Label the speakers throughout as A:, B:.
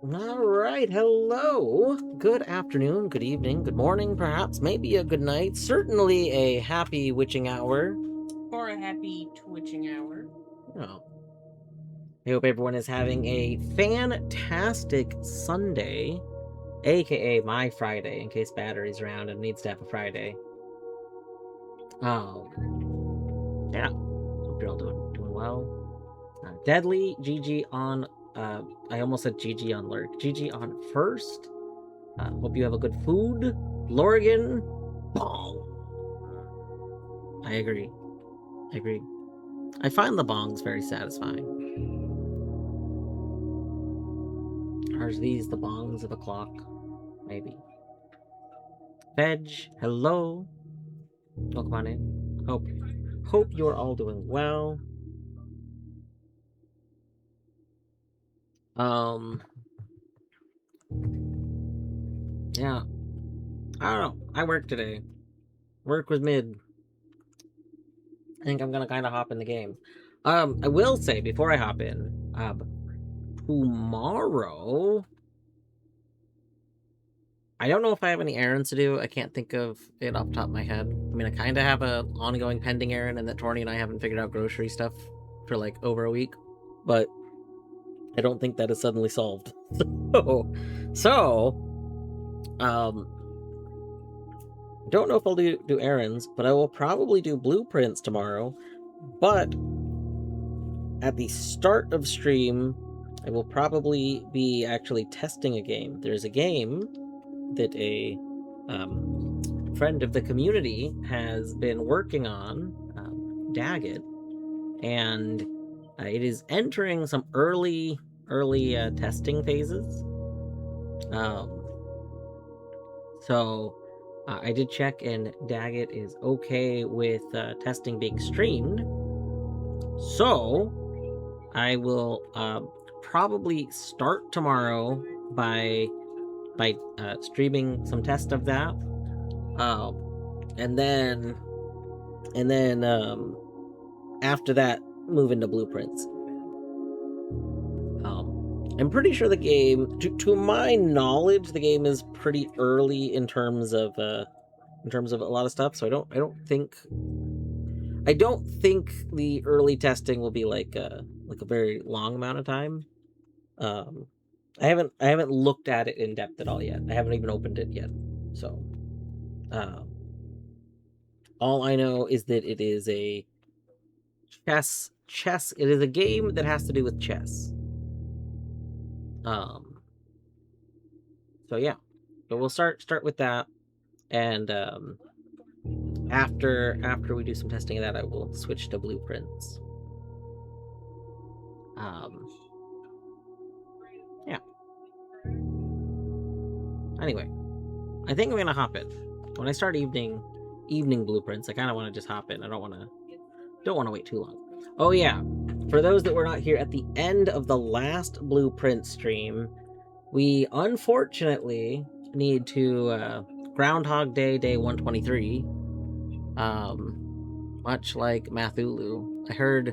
A: All right, hello. Good afternoon, good evening, good morning, perhaps, maybe a good night, certainly a happy witching hour.
B: Or a happy twitching hour.
A: Oh, I hope everyone is having a fantastic Sunday, aka my Friday, in case battery's around and needs to have a Friday. Yeah, hope you're all doing well. Deadly, GG on, I almost said GG on Lurk. GG on first. Hope you have a good food. Lorgan, bong. I agree. I agree. I find the bongs very satisfying. Are these the bongs of a clock? Maybe. Veg, hello. Welcome on in. Hope you're all doing well. Um, yeah. I don't know. I work today. Work was mid. I think I'm gonna kind of hop in the game. I will say before I hop in, tomorrow I don't know if I have any errands to do. I can't think of it off the top of my head. I mean, I kind of have a ongoing pending errand, and that Torny and I haven't figured out grocery stuff for like over a week, but I don't think that is suddenly solved. So, don't know if I'll do errands, but I will probably do blueprints tomorrow. But at the start of stream, I will probably be actually testing a game. There's a game that a friend of the community has been working on, Daggett, and it is entering some early testing phases. Um, so I did check, and Daggett is okay with testing being streamed. So I will probably start tomorrow by streaming some test of that, and then after that move into blueprints. I'm pretty sure the game, to my knowledge, the game is pretty early in terms of a lot of stuff. So I don't think the early testing will be like a very long amount of time. Um, I haven't looked at it in depth at all yet. I haven't even opened it yet. So, um, all I know is that it is a chess. It is a game that has to do with chess. Um, so yeah, but we'll start with that, and after we do some testing of that, I will switch to blueprints. Um, yeah. Anyway, I think I'm gonna hop in. When I start evening blueprints, I kind of want to just hop in. I don't want to wait too long. Oh yeah, for those that were not here at the end of the last blueprint stream, we unfortunately need to Groundhog Day, day 123. Much like Mathulu, I heard,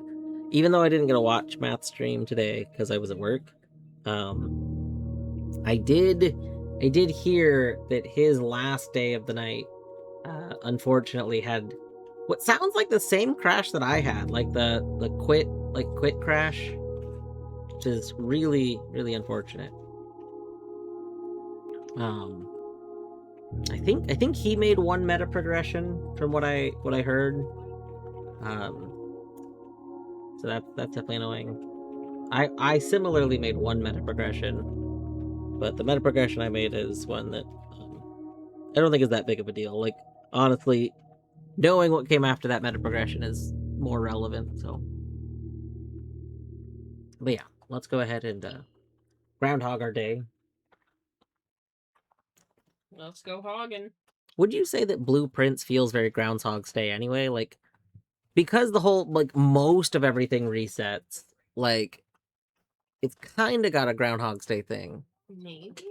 A: even though I didn't get to watch Math stream today because I was at work, I did hear that his last day of the night, unfortunately, had what sounds like the same crash that I had, like the quit crash, which is really unfortunate. Um, I think he made one meta progression from what I heard. So that's definitely annoying. I similarly made one meta progression, but the meta progression I made is one that I don't think is that big of a deal. Like, honestly, knowing what came after that meta progression is more relevant. So, but yeah, let's go ahead and groundhog our day.
B: Let's go hogging.
A: Would you say that Blueprints feels very Groundhog's Day anyway? Like, because the whole, like, most of everything resets, like, it's kind of got a Groundhog's Day thing.
B: Maybe.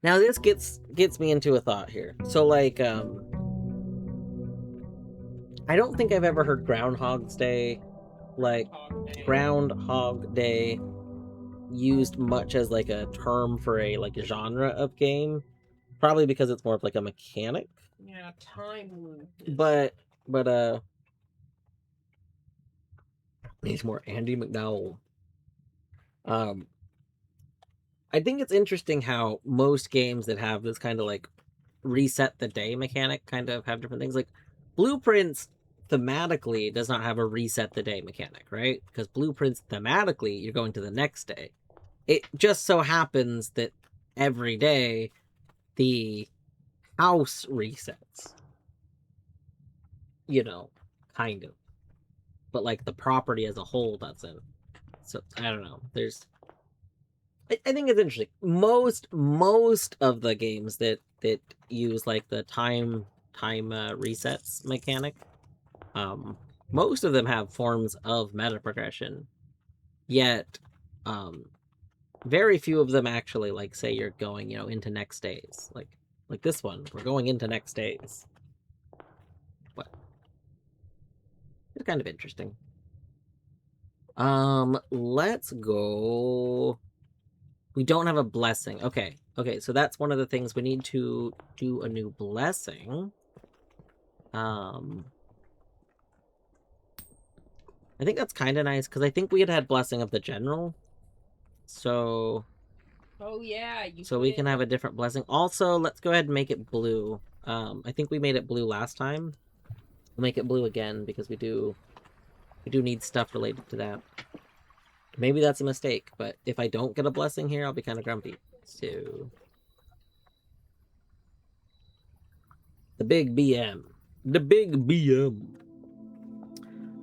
A: Now this gets me into a thought here. So like, I don't think I've ever heard Groundhog's Day, like Groundhog Day used much as like a term for a like genre of game, probably because it's more of like a mechanic.
B: Yeah, time loop.
A: But needs more Andy McDowell. I think it's interesting how most games that have this kind of like reset the day mechanic kind of have different things. Like Blueprints thematically does not have a reset the day mechanic, right? Because Blueprints thematically, you're going to the next day. It just so happens that every day the house resets. You know, kind of. But like the property as a whole doesn't. So I don't know. I think it's interesting. Most of the games that use like the time resets mechanic, most of them have forms of meta progression. Yet, very few of them actually like say you're going into next days. Like this one, we're going into next days. But it's kind of interesting. Let's go. We don't have a blessing. Okay, so that's one of the things we need to do a new blessing. I think that's kind of nice, because I think we had blessing of the general. So...
B: Oh, yeah.
A: So we can have a different blessing. Also, let's go ahead and make it blue. I think we made it blue last time. We'll make it blue again, because we do need stuff related to that. Maybe that's a mistake, but if I don't get a blessing here, I'll be kind of grumpy. So... The big BM. The big BM.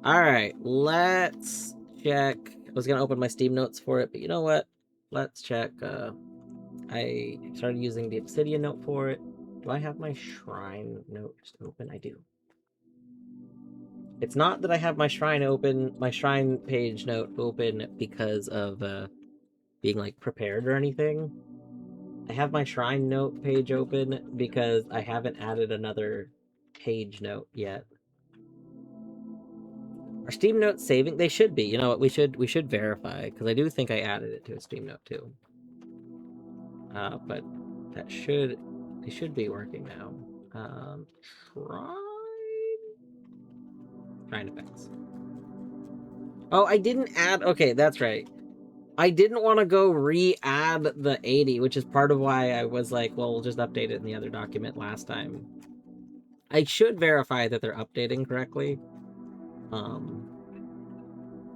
A: Alright, let's check. I was gonna open my Steam notes for it, but you know what? Let's check. I started using the Obsidian note for it. Do I have my Shrine note open? I do. It's not that I have my Shrine page note open because of being like prepared or anything. I have my Shrine note page open because I haven't added another page note yet. Are Steam notes saving? They should be. You know what? We should verify, because I do think I added it to a Steam note too. But they should be working now. Shrine effects. Oh, I didn't add. Okay, that's right. I didn't want to go re-add the 80, which is part of why I was like, well, we'll just update it in the other document last time. I should verify that they're updating correctly.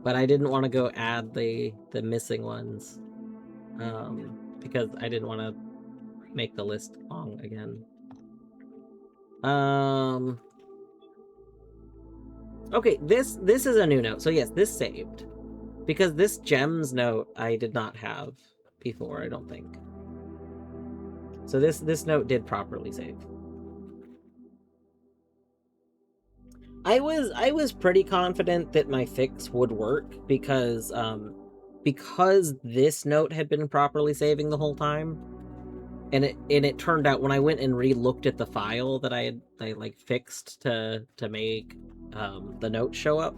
A: But I didn't want to go add the missing ones. Because I didn't want to make the list long again. Okay, this is a new note. So yes, this saved. Because this gems note I did not have before, I don't think. So this note did properly save. I was pretty confident that my fix would work because this note had been properly saving the whole time. And it turned out when I went and re-looked at the file that I like fixed to make the note show up.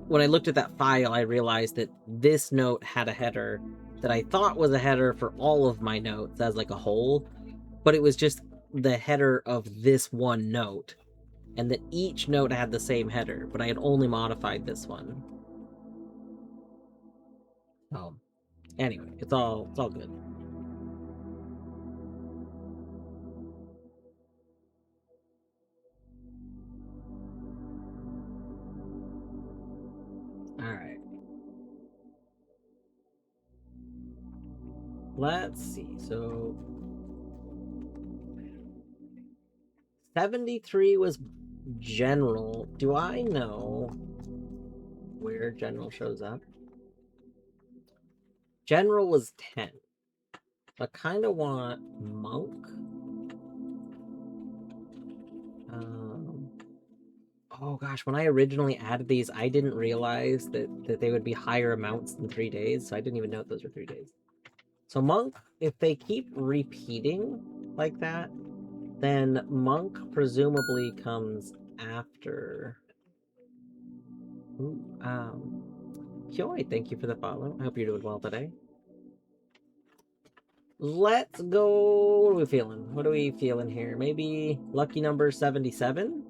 A: When I looked at that file, I realized that this note had a header that I thought was a header for all of my notes as like a whole, but it was just the header of this one note, and that each note had the same header, but I had only modified this one. Anyway, it's all good. Alright. Let's see, so... 73 was general. Do I know where general shows up? General was 10. I kind of want monk. Oh gosh, when I originally added these, I didn't realize that they would be higher amounts than 3 days, so I didn't even know those were 3 days. So monk, if they keep repeating like that, then monk presumably comes after. Ooh, Kyoy, thank you for the follow. I hope you're doing well today. Let's go. What are we feeling? What are we feeling here? Maybe lucky number 77?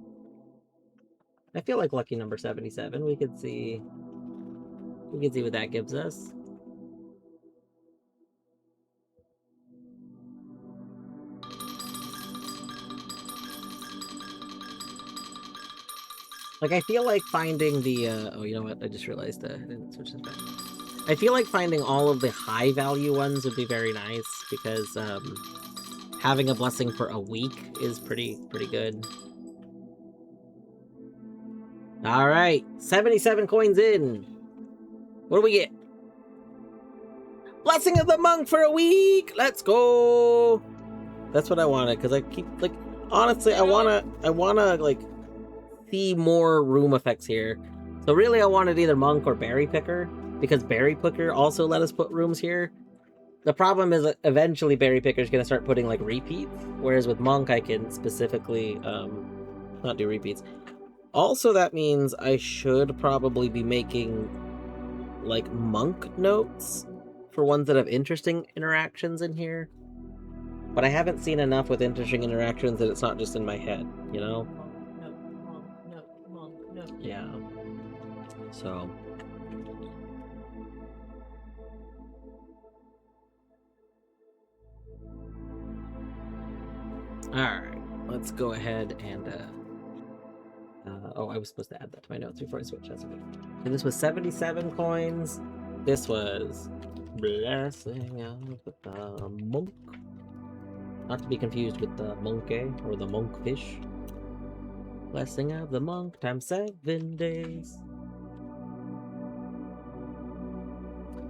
A: I feel like lucky number 77. We could see what that gives us. Like, I feel like finding the, oh, you know what? I just realized I didn't switch this back. I feel like finding all of the high value ones would be very nice, because, having a blessing for a week is pretty good. Alright, 77 coins in. What do we get? Blessing of the Monk for a week! Let's go! That's what I wanted, because I keep, like, honestly, I wanna, like, see more room effects here. So really, I wanted either Monk or Berry Picker, because Berry Picker also let us put rooms here. The problem is that eventually Berry Picker is going to start putting, like, repeats, whereas with Monk, I can specifically, not do repeats. Also, that means I should probably be making, like, Monk notes for ones that have interesting interactions in here. But I haven't seen enough with interesting interactions that it's not just in my head, you know?
B: No.
A: Yeah. So... Alright, let's go ahead and, oh, I was supposed to add that to my notes before I switch. That's okay. And this was 77 coins. This was Blessing of the Monk. Not to be confused with the monkey or the monkfish. Blessing of the Monk times 7 days.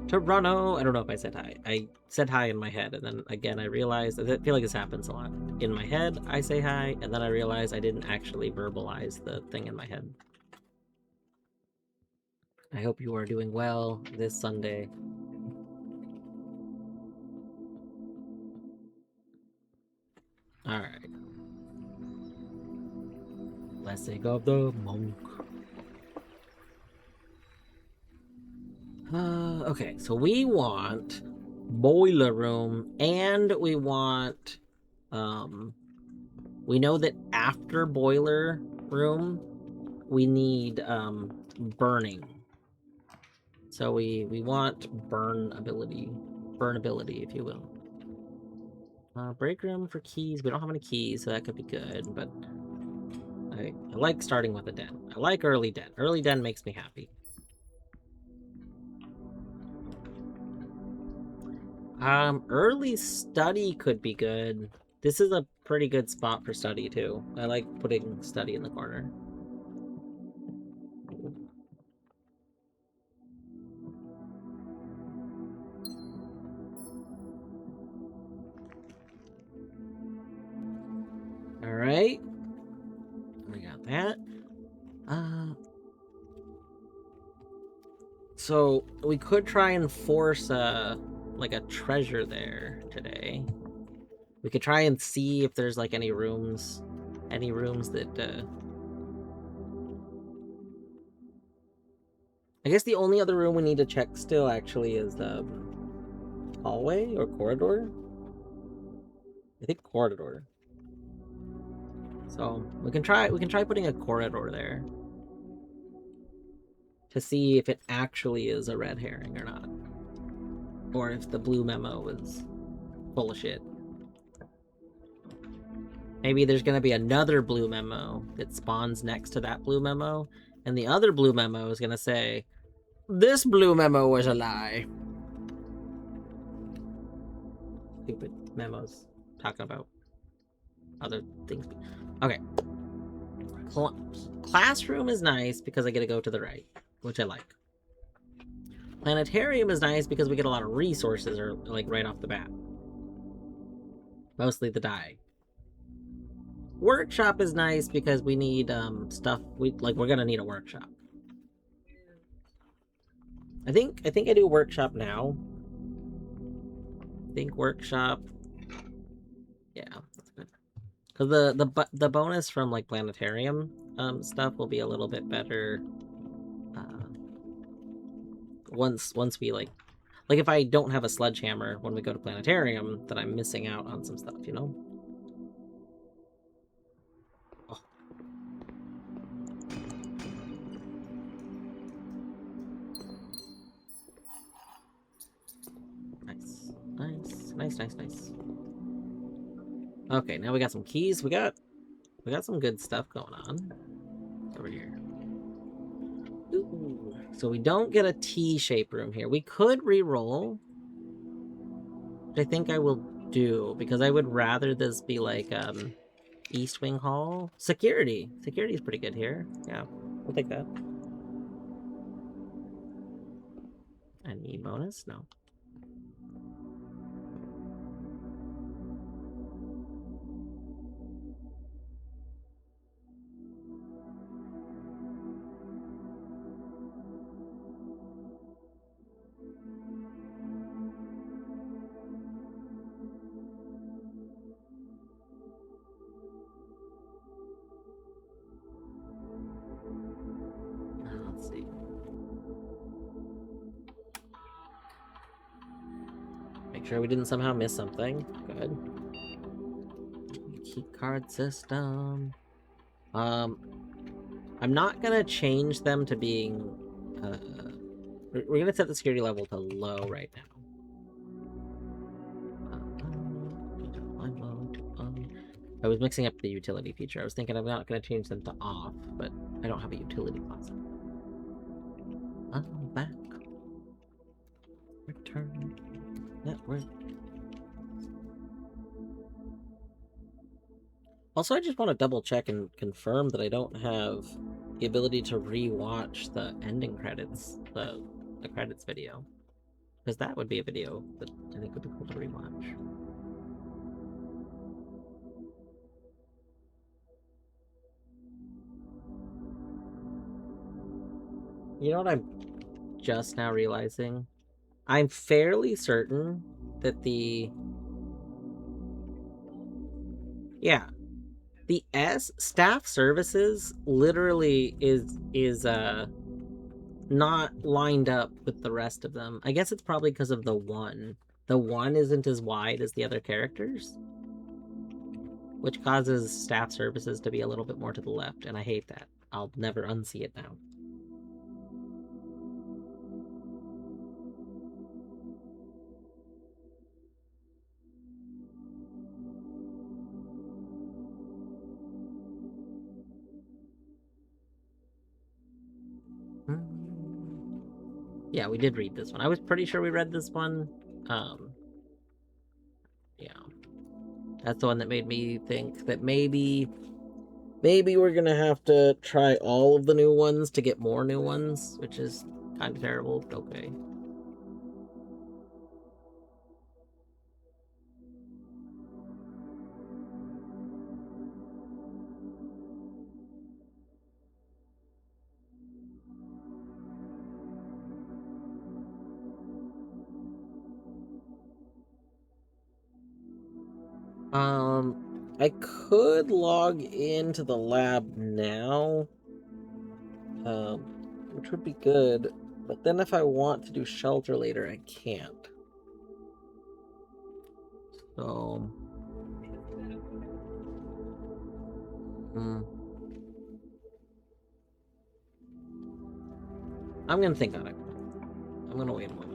A: Toronto! I don't know if I said hi. I said hi in my head, and then again I realized, I feel like this happens a lot. In my head, I say hi, and then I realize I didn't actually verbalize the thing in my head. I hope you are doing well this Sunday. Alright. Blessing of the Monk. Okay, so we want Boiler Room, and we want, we know that after Boiler Room, we need, Burning. So we want burnability, if you will. Break Room for keys. We don't have any keys, so that could be good, but I like starting with a den. I like early den. Early den makes me happy. Early study could be good. This is a pretty good spot for study, too. I like putting study in the corner. Alright. We got that. So, we could try and force, like a treasure there today. We could try and see if there's, like, any rooms that, I guess the only other room we need to check still, actually, is the hallway or corridor? I think corridor. So, we can try putting a corridor there to see if it actually is a red herring or not. Or if the blue memo is full of shit. Maybe there's gonna be another blue memo that spawns next to that blue memo, and the other blue memo is gonna say, "This blue memo was a lie." Stupid memos talking about other things. Okay. Classroom is nice because I get to go to the right, which I like. Planetarium is nice because we get a lot of resources, or like right off the bat. Mostly the dye. Workshop is nice because we need stuff. We're gonna need a workshop. I think I do workshop now. I think workshop. Yeah, that's good. Because the bonus from like planetarium stuff will be a little bit better once we like if I don't have a sledgehammer when we go to planetarium, then I'm missing out on some stuff, you know? Oh. Nice. Okay, now we got some keys. We got some good stuff going on over here. Ooh. So we don't get a T-shape room here. We could re-roll, which I think I will do, because I would rather this be like East Wing Hall. Security is pretty good here. Yeah, we'll take that. Any bonus? No. Let's see. Make sure we didn't somehow miss something. Good. Key card system. I'm not gonna change them to being. We're gonna set the security level to low right now. I was mixing up the utility feature. I was thinking I'm not gonna change them to off, but I don't have a utility class. I'm back. Return network. Also, I just want to double check and confirm that I don't have the ability to re-watch the ending credits, the credits video. Because that would be a video that I think would be cool to re-watch. You know what I'm just now realizing? I'm fairly certain that the staff services literally is not lined up with the rest of them. I guess it's probably because of the one. The one isn't as wide as the other characters, which causes staff services to be a little bit more to the left, and I hate that. I'll never unsee it now. Yeah, we did read this one. I was pretty sure we read this one. Yeah. That's the one that made me think that maybe we're gonna have to try all of the new ones to get more new ones, which is kind of terrible, but okay. I could log into the lab now, which would be good, but then if I want to do shelter later, I can't. So, I'm gonna think on it. I'm gonna wait a moment.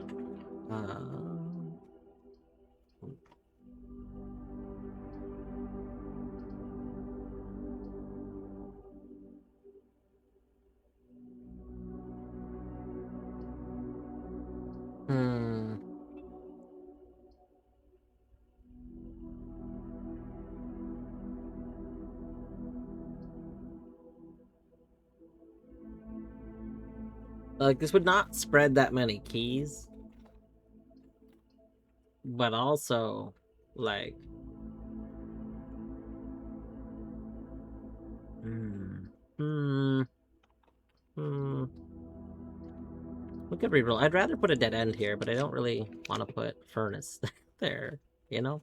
A: Like, this would not spread that many keys. But also, like... We could reroll. I'd rather put a dead end here, but I don't really want to put furnace there, you know?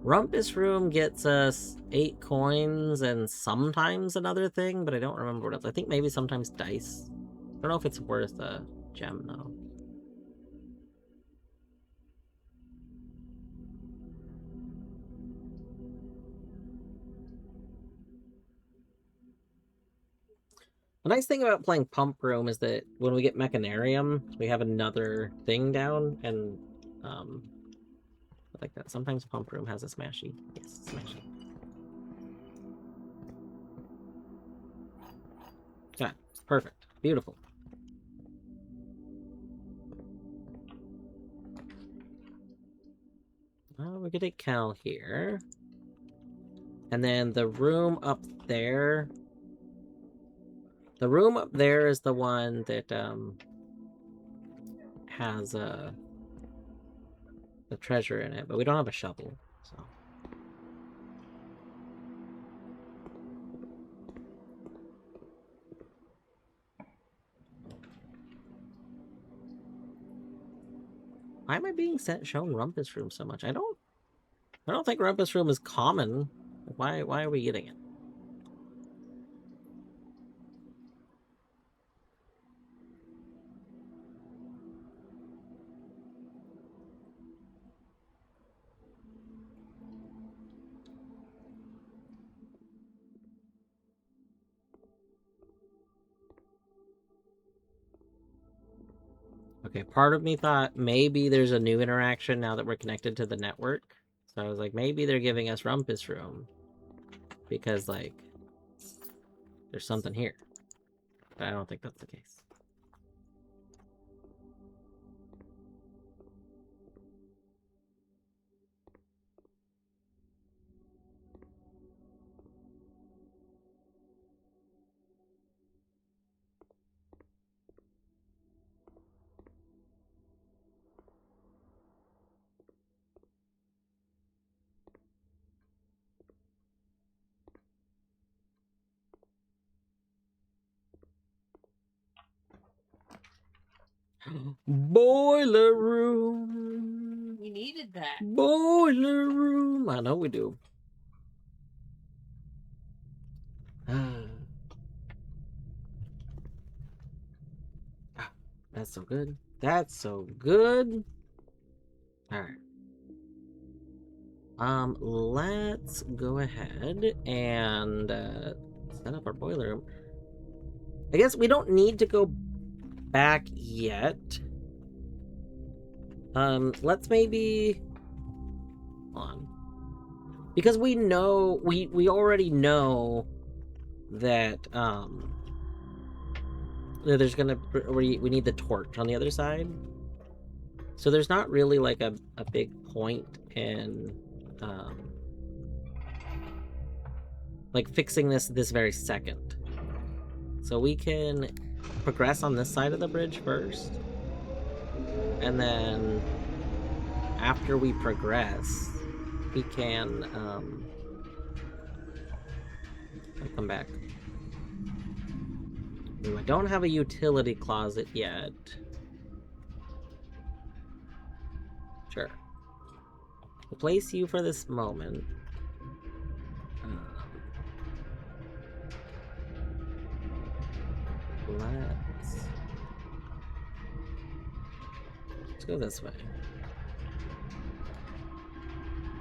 A: Rumpus Room gets us 8 coins and sometimes another thing, but I don't remember what else. I think maybe sometimes dice. I don't know if it's worth a gem, though. The nice thing about playing Pump Room is that when we get Mechanarium, we have another thing down, and I like that. Sometimes Pump Room has a Smashy. Yes, Smashy. Yeah, perfect. Beautiful. We could take Cal here. And then the room up there... The room up there is the one that, has, the treasure in it, but we don't have a shovel, so... Why am I being shown Rumpus Room so much? I don't think Rumpus Room is common. Why are we getting it? Okay, part of me thought maybe there's a new interaction now that we're connected to the network. So I was like, maybe they're giving us Rumpus Room. Because, like, there's something here. But I don't think that's the case. Boiler room.
B: We needed that.
A: Boiler room. I know we do. That's so good. That's so good. All right. Let's go ahead and set up our boiler room. I guess we don't need to go back yet. Let's maybe on, because we know we already know that that there's gonna we need the torch on the other side, so there's not really like a big point in like fixing this very second. So we can progress on this side of the bridge first, and then after we progress, we can I'll come back. Ooh, I don't have a utility closet yet. Sure. We'll place you for this moment. Let's go this way.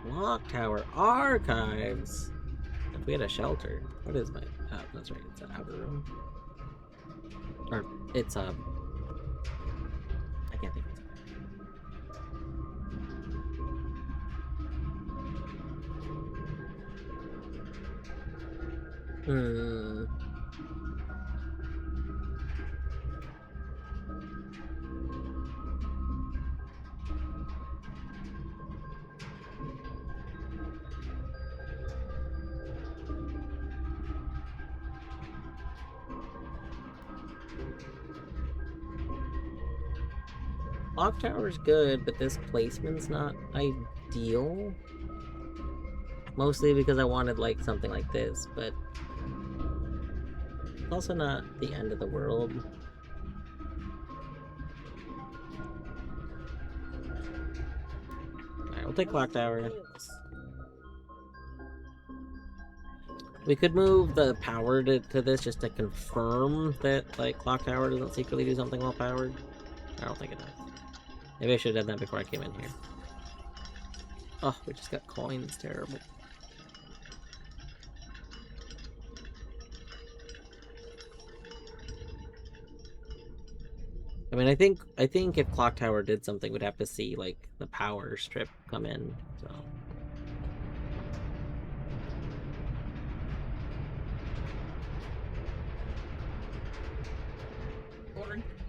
A: Clock Tower Archives. If we had a shelter, what is my? Oh, that's right. It's an outer room, or it's I can't think of it. Clock Tower's good, but this placement's not ideal. Mostly because I wanted like something like this, but it's also not the end of the world. Alright, we'll take Clock Tower. We could move the power to this just to confirm that, like, Clock Tower doesn't secretly do something while powered. I don't think it does. Maybe I should have done that before I came in here. Oh, we just got coins. Terrible. I mean, I think if Clock Tower did something, we'd have to see, like, the power strip come in, so...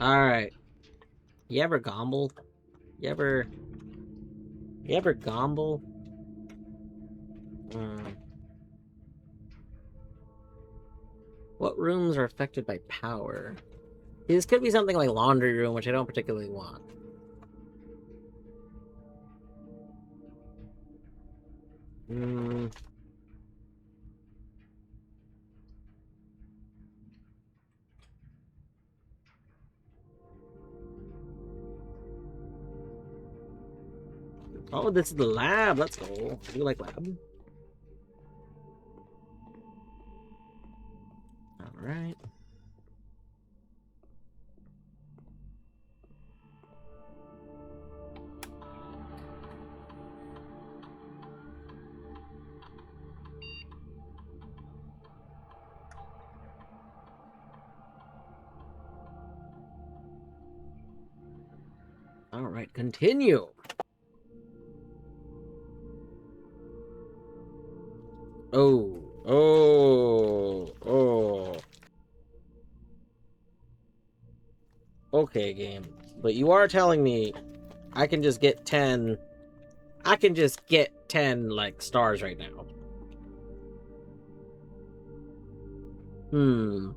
A: Alright. You ever gomble? You ever gomble? What rooms are affected by power? This could be something like laundry room, which I don't particularly want. Oh, this is the lab. Let's go. Do you like lab? All right. All right, continue. Oh. Okay, game. But you are telling me I can just get 10... I can just get 10, like, stars right now. Hmm.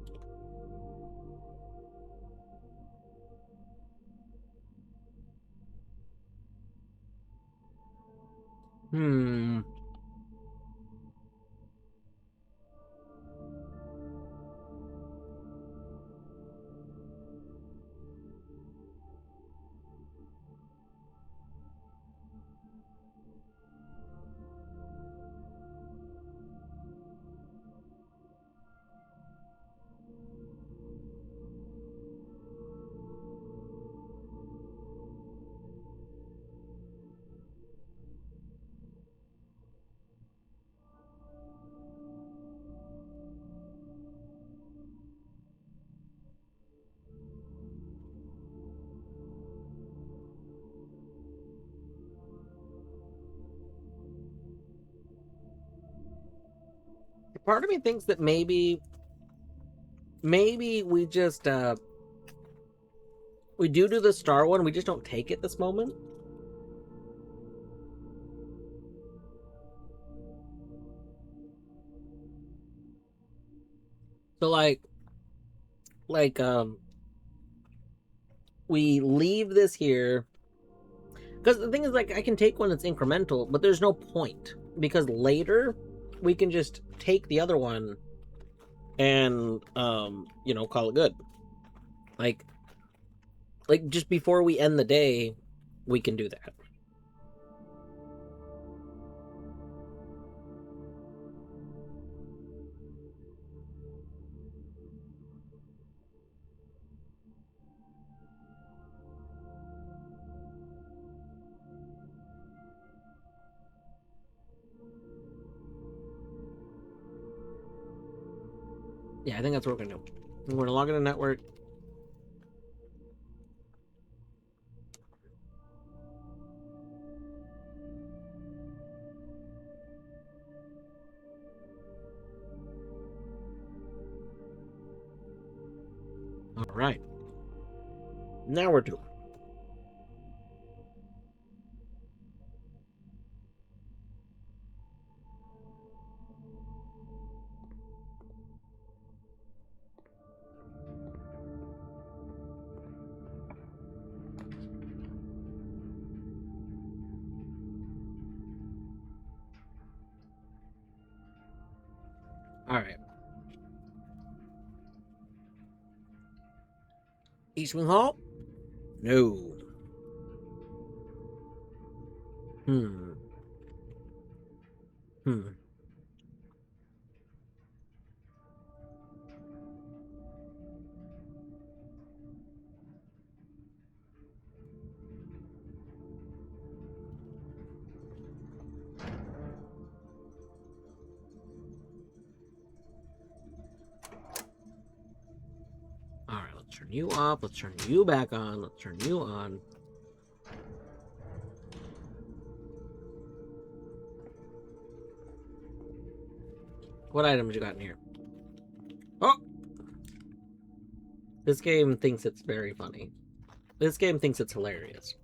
A: Part of me thinks that maybe we just we do the star one, we just don't take it this moment. So we leave this here, because the thing is, like, I can take one that's incremental, but there's no point, because later we can just take the other one and you know, call it good. Like just before we end the day, we can do that. Yeah, I think that's what we're gonna do. We're gonna log in the network. All right. Now we're doing. All right. Eastwing Hall? No. Hmm. turn you off. Let's turn you back on. Let's turn you on. What items you got in here? Oh! This game thinks it's very funny. This game thinks it's hilarious.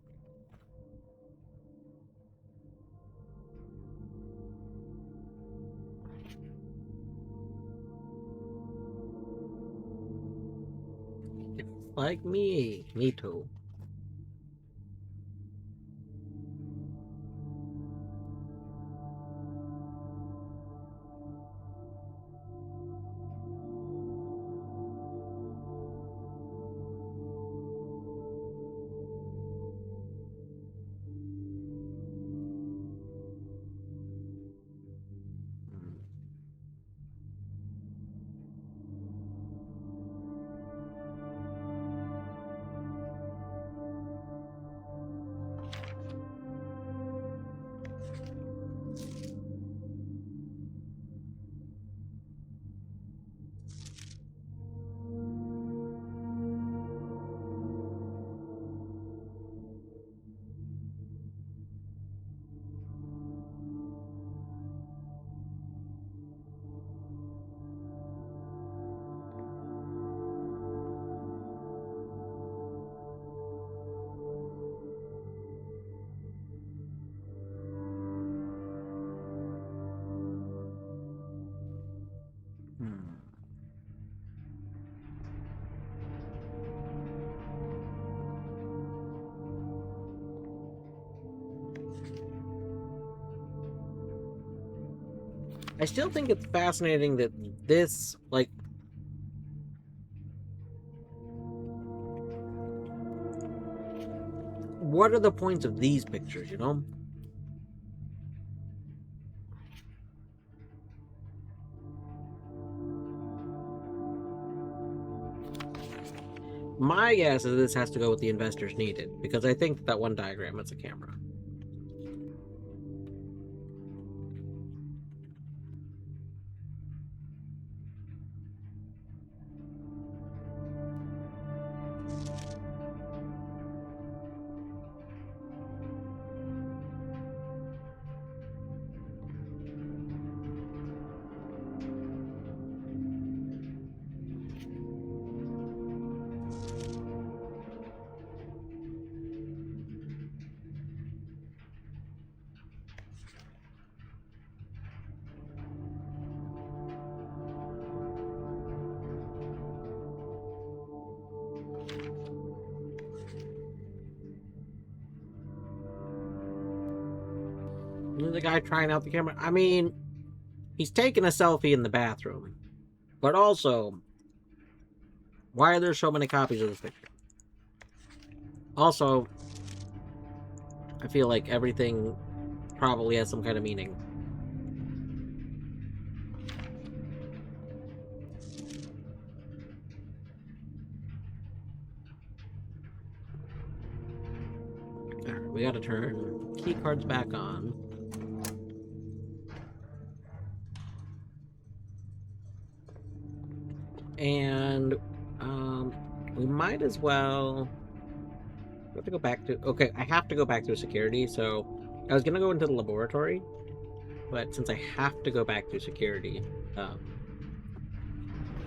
A: Like me. Me too. I still think it's fascinating that this, like, what are the points of these pictures, you know? My guess is this has to go with the investors needed, because I think that one diagram is a camera. The guy trying out the camera. I mean, he's taking a selfie in the bathroom. But also, why are there so many copies of this picture? Also, I feel like everything probably has some kind of meaning. Alright, we gotta turn key cards back on. And we might as well. We have to go back to. Okay, I have to go back to security. So I was gonna go into the laboratory, but since I have to go back to security, I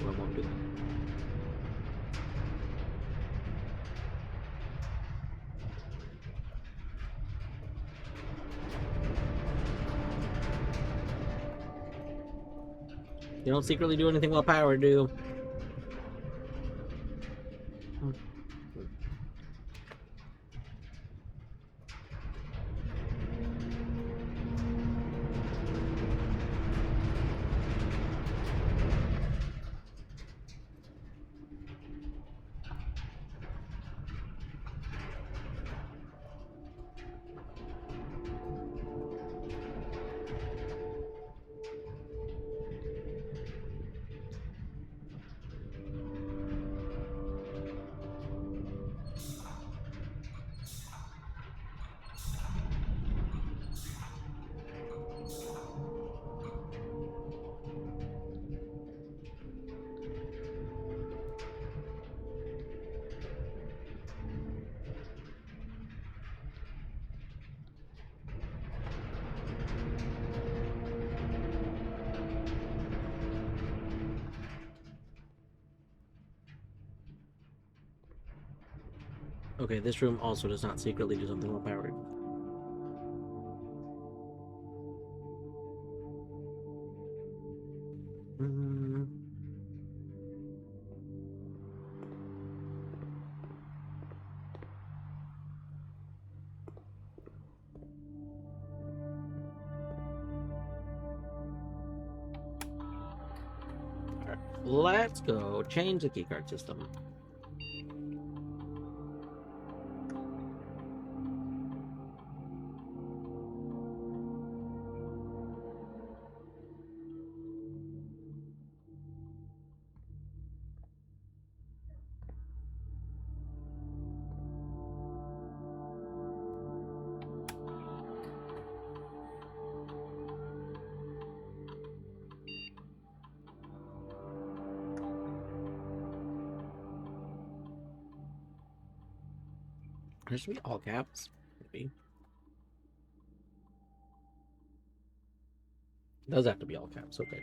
A: won't do that. You don't secretly do anything while powered, do you? Okay, this room also does not secretly do something overpowered. Mm. Alright, let's go change the keycard system. There should be all caps, maybe. It does have to be all caps, okay.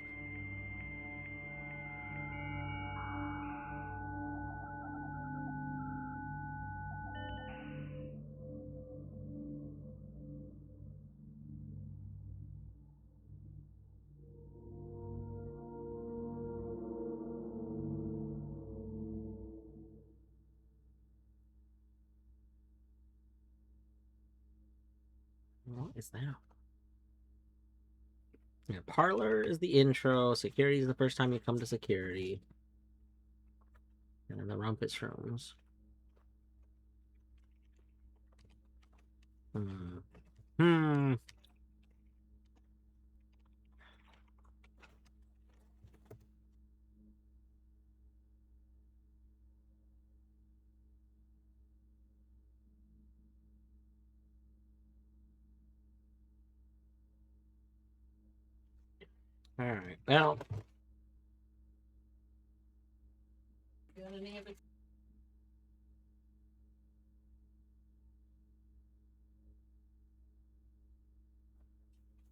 A: What is that? Yeah, parlor is the intro. Security is the first time you come to security. And then the rumpus rooms. Hmm. Alright, well.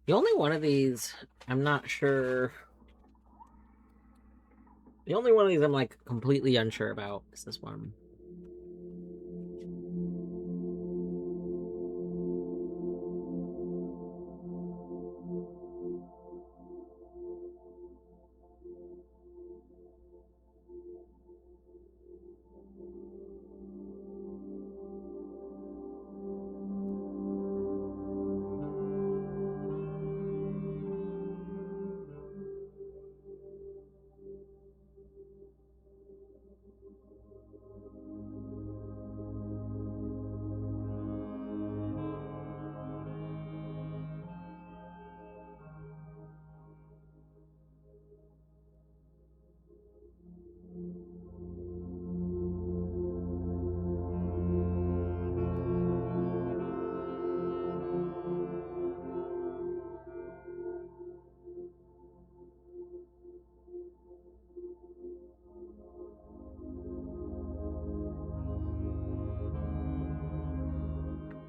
A: The only one of these, I'm not sure. The only one of these I'm like completely unsure about is this one.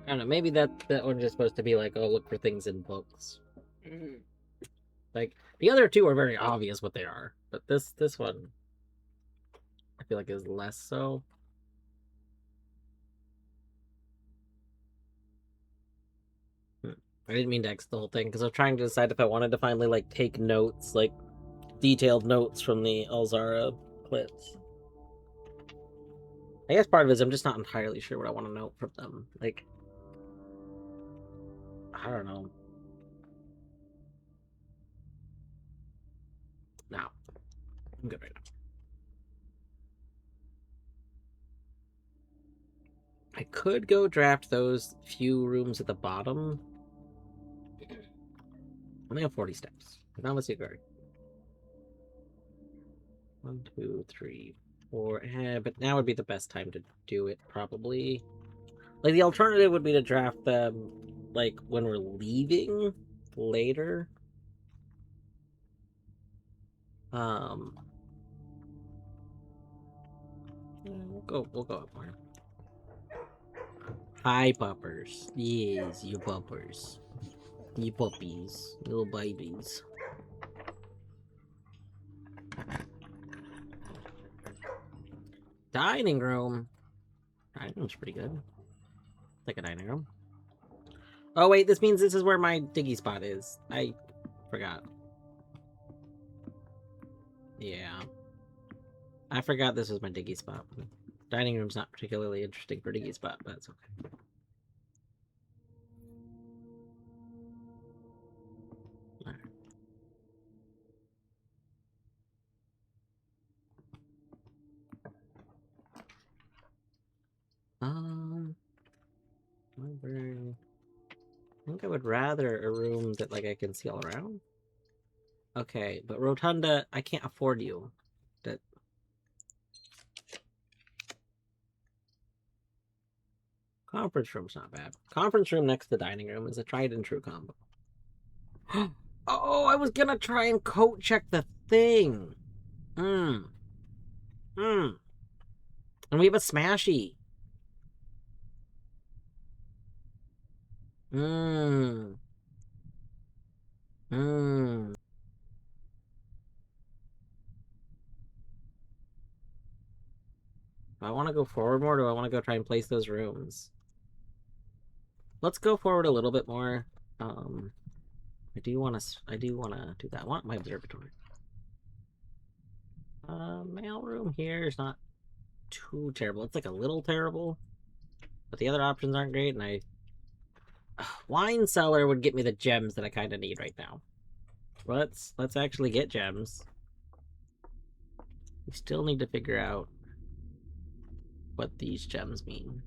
A: I don't know, maybe that one's just supposed to be like, oh, look for things in books. Like, the other two are very obvious what they are, but this one, I feel like is less so. I didn't mean to exit the whole thing, because I was trying to decide if I wanted to finally, like, take notes, like, detailed notes from the Elzara clips. I guess part of it is I'm just not entirely sure what I want to note from them. Like, I don't know. No. I'm good right now. I could go draft those few rooms at the bottom. I only have 40 steps. Now let's see where. 1, 2, 3, 4. But now would be the best time to do it, probably. Like, the alternative would be to draft them, like, when we're leaving later. We'll go up more. Hi, puppers. Yes, you puppers. You puppies. Little babies. Dining room. Dining room's pretty good. Like a dining room. Oh wait, this means this is where my diggy spot is. I forgot. Yeah. I forgot this was my diggy spot. Dining room's not particularly interesting for diggy spot, but that's okay. Alright. Library. I think I would rather a room that like I can see all around. Okay, but Rotunda, I can't afford you. That conference room's not bad. Conference room next to the dining room is a tried and true combo. Oh, I was gonna try and coat check the thing. And we have a smashy. Mmm. Mmm. Do I want to go forward more, or do I want to go try and place those rooms? Let's go forward a little bit more. I do want to do that. I want my observatory. Mail room here is not too terrible. It's like a little terrible, but the other options aren't great. And wine cellar would get me the gems that I kind of need right now. Let's actually get gems. We still need to figure out what these gems mean.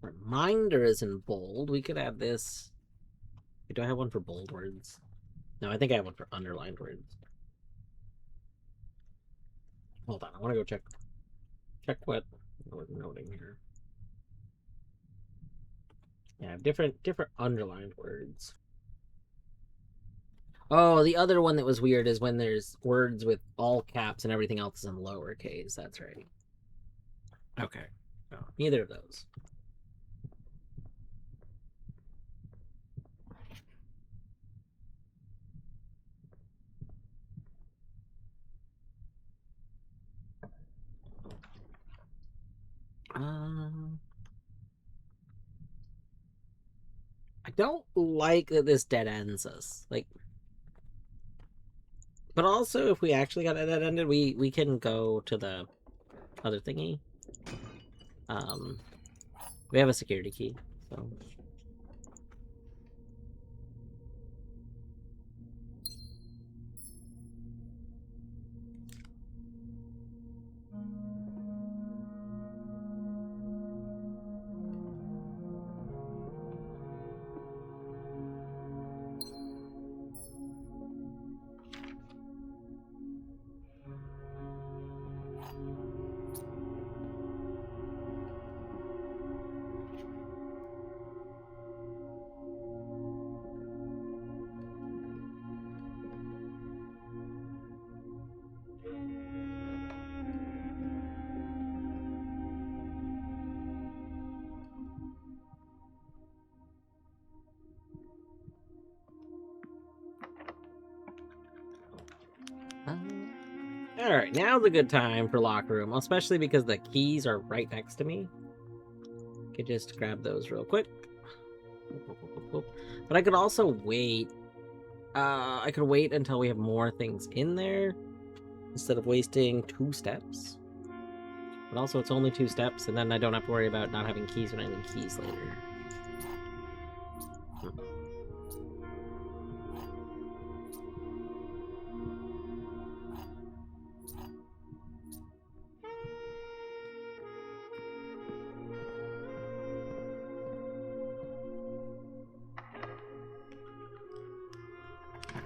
A: Reminder is in bold. We could add this. Do I have one for bold words? No, I think I have one for underlined words. Hold on, I want to go check what we're noting here. Yeah, different underlined words. Oh, the other one that was weird is when there's words with all caps and everything else is in lowercase. That's right. Okay. No, neither of those. I don't like that this dead ends us. Like, but also if we actually got it dead ended, we can go to the other thingy. We have a security key, so. Alright, now's a good time for locker room, especially because the keys are right next to me. Could just grab those real quick. But I could also wait. I could wait until we have more things in there instead of wasting 2 steps. But also, it's only 2 steps, and then I don't have to worry about not having keys when I need keys later.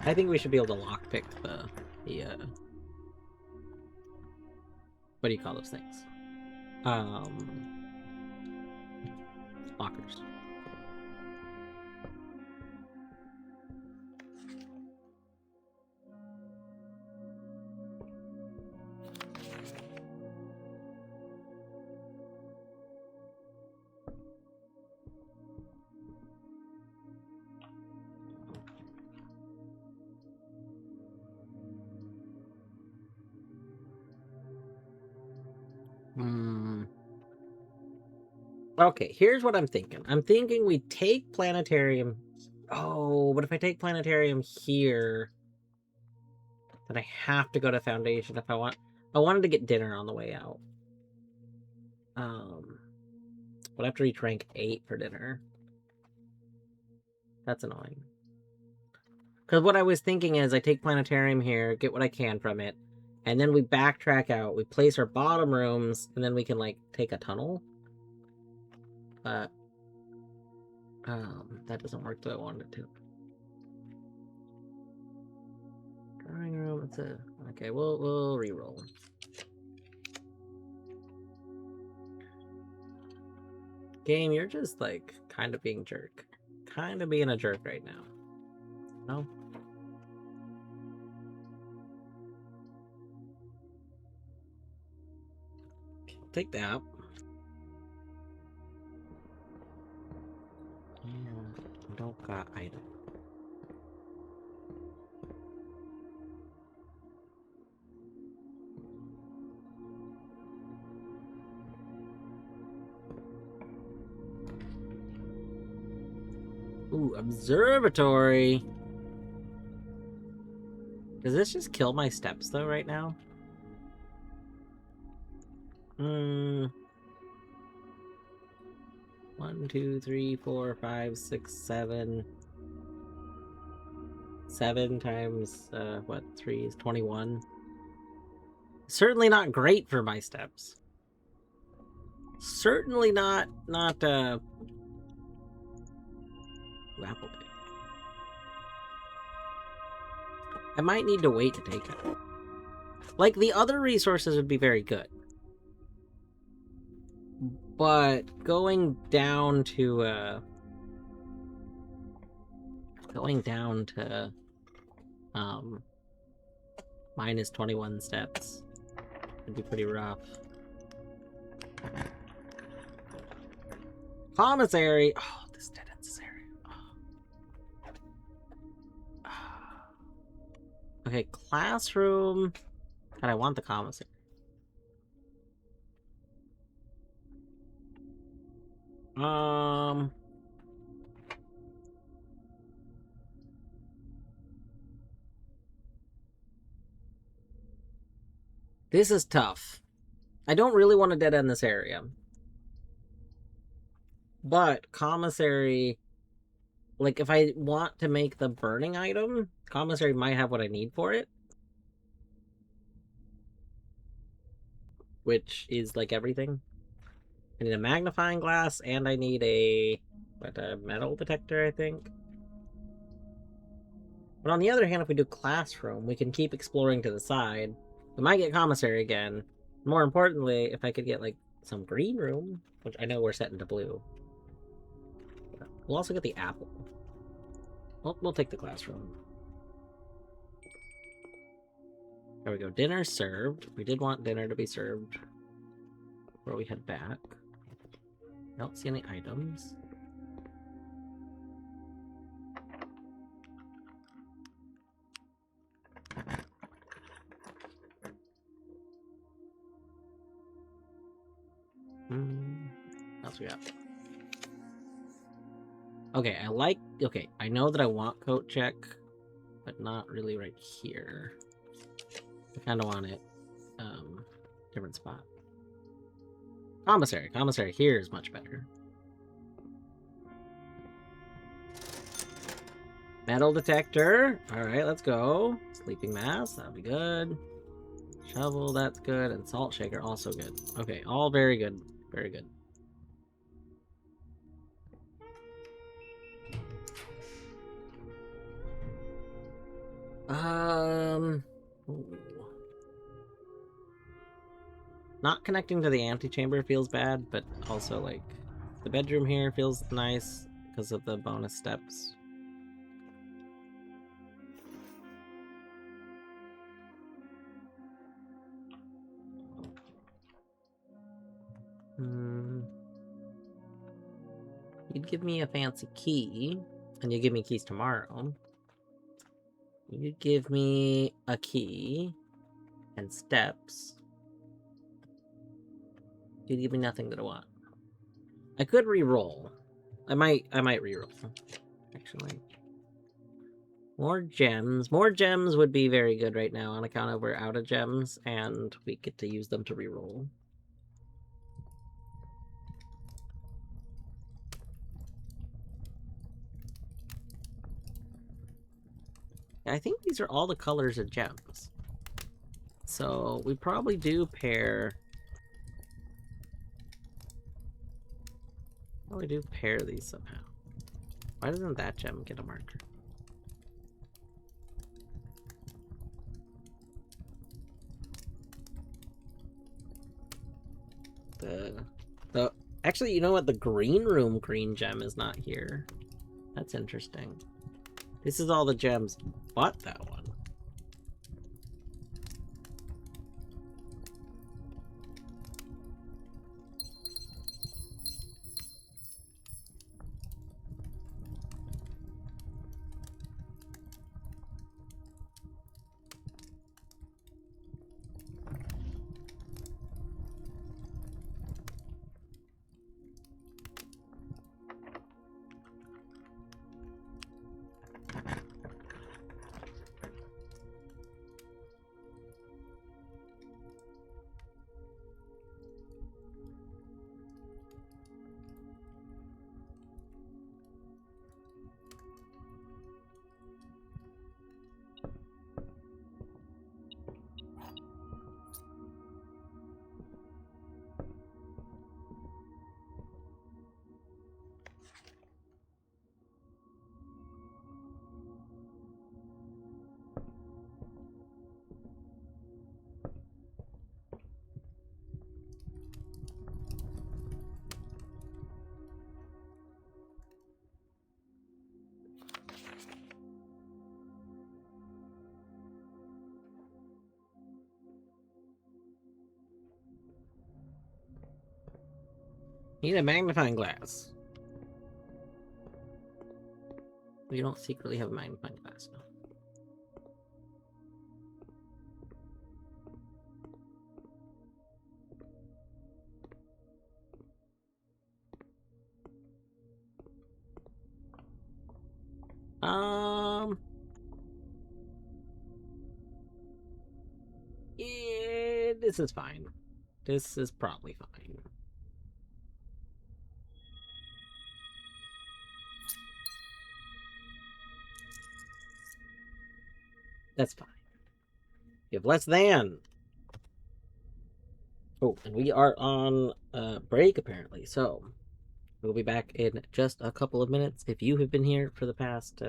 A: I think we should be able to lockpick the what do you call those things? Lockers. Okay, here's what I'm thinking. I'm thinking we take planetarium. Oh, but if I take planetarium here, then I have to go to foundation if I want. I wanted to get dinner on the way out. But I have to reach rank 8 for dinner. That's annoying. Because what I was thinking is I take planetarium here, get what I can from it, and then we backtrack out. We place our bottom rooms, and then we can, like, take a tunnel. But that doesn't work the way I wanted it to. Drawing room, it's a... Okay, we'll re-roll. Game, you're just, like, kind of being jerk. Kind of being a jerk right now. No? Take that. And don't got item. Ooh, observatory. Does this just kill my steps though right now? 1, 2, 3, 4, 5, 6, 7. 7 times what? 3 is 21. Certainly not great for my steps. Certainly not Ooh, apple pie. I might need to wait to take it. Like, the other resources would be very good. But going down to minus 21 steps would be pretty rough. Commissary. Oh, this dead ends area. Oh. Okay, classroom. God, I want the commissary. This is tough. I don't really want to dead end this area. But commissary, like, if I want to make the burning item, commissary might have what I need for it. Which is, like, everything. I need a magnifying glass, and I need a metal detector, I think. But on the other hand, if we do classroom, we can keep exploring to the side. We might get commissary again. More importantly, if I could get, like, some green room, which I know we're set into blue. We'll also get the apple. We'll take the classroom. There we go. Dinner served. We did want dinner to be served before we head back. I don't see any items. What else we got? Okay, okay, I know that I want coat check, but not really right here. I kind of want it, different spot. Commissary. Commissary here is much better. Metal detector. Alright, let's go. Sleeping mask, that'll be good. Shovel, that's good. And salt shaker, also good. Okay, all very good. Very good. Ooh. Not connecting to the antechamber feels bad, but also, like, the bedroom here feels nice because of the bonus steps. You'd give me a fancy key, and you give me keys tomorrow. You'd give me a key and steps. You give me nothing that I want. I could re-roll. I might re-roll. Actually. More gems. More gems would be very good right now on account of we're out of gems and we get to use them to re-roll. I think these are all the colors of gems. So we probably do pair... Probably do pair these somehow. Why doesn't that gem get a marker? Actually, you know what? The green room green gem is not here. That's interesting. This is all the gems but that one. Need a magnifying glass. We don't secretly have a magnifying glass now. Yeah, this is fine. This is probably fine. That's fine. You have less than. Oh, and we are on break apparently, so we'll be back in just a couple of minutes. If you have been here for the past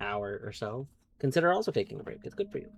A: hour or so, consider also taking a break. It's good for you.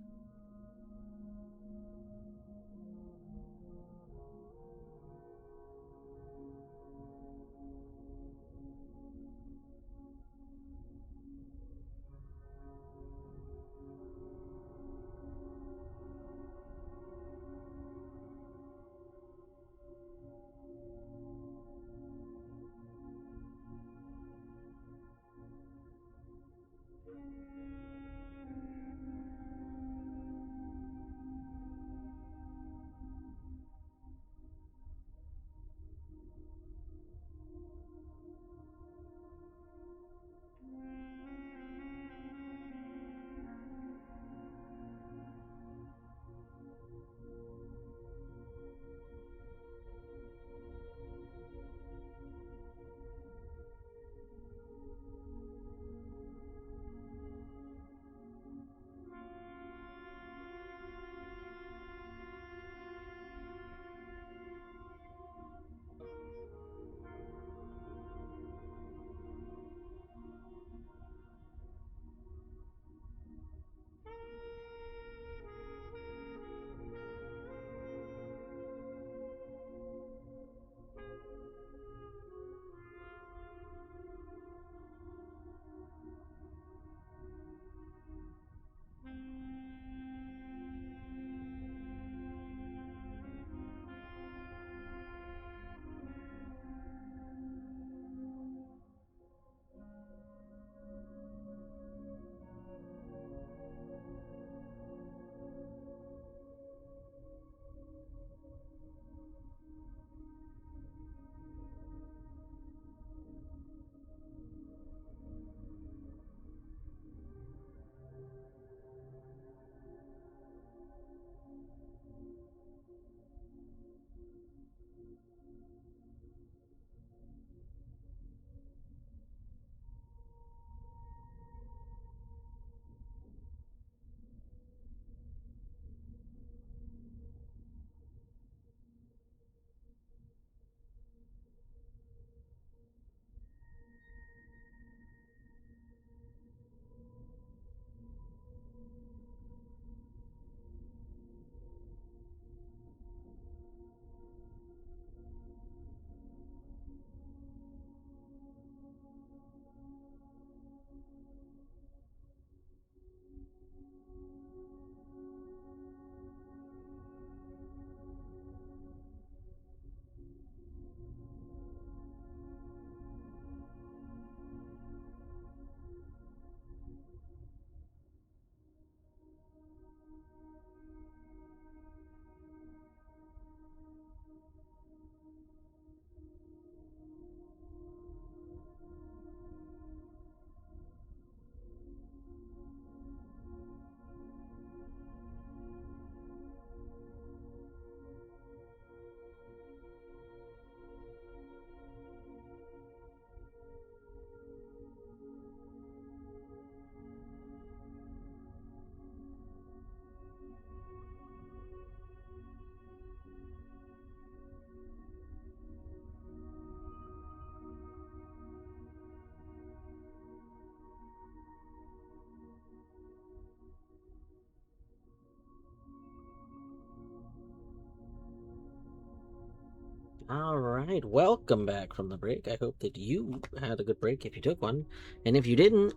A: All right, welcome back from the break. I hope that you had a good break if you took one. And if you didn't,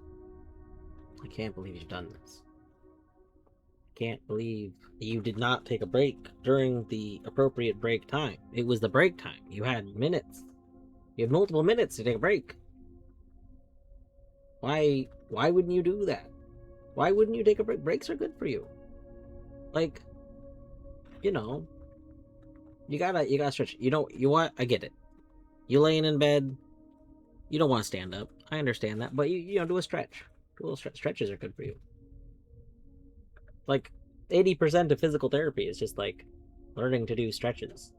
A: I can't believe you've done this. Can't believe you did not take a break during the appropriate break time. It was the break time. You had minutes. You have multiple minutes to take a break. Why wouldn't you do that? Why wouldn't you take a break? Breaks are good for you. Like, you know, you gotta stretch. I get it. You laying in bed, you don't want to stand up. I understand that, but you do a stretch. Do a little stretch. Stretches are good for you. Like 80% of physical therapy is just like learning to do stretches.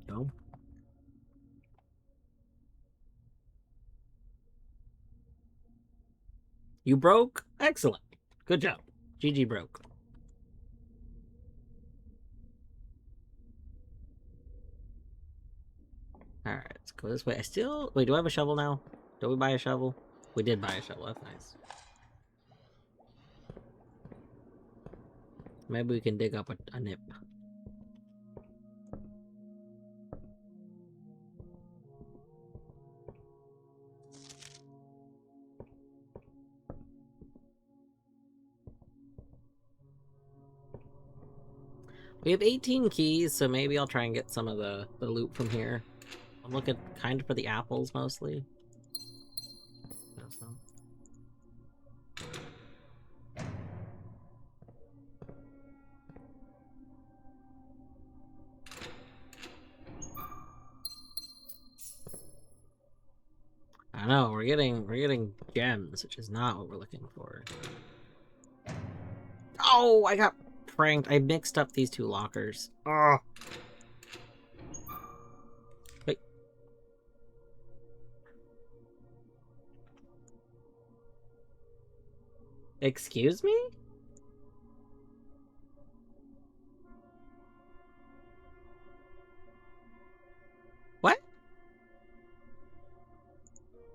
A: No. You broke? Excellent. Good job. GG broke. Alright, let's go this way. Wait, do I have a shovel now? Did we buy a shovel? We did buy a shovel, that's nice. Maybe we can dig up a nip. We have 18 keys, so maybe I'll try and get some of the loot from here. I'm looking kind of for the apples, mostly. I know, we're getting gems, which is not what we're looking for. Oh, I got pranked. I mixed up these two lockers. Oh. Wait. Excuse me? What?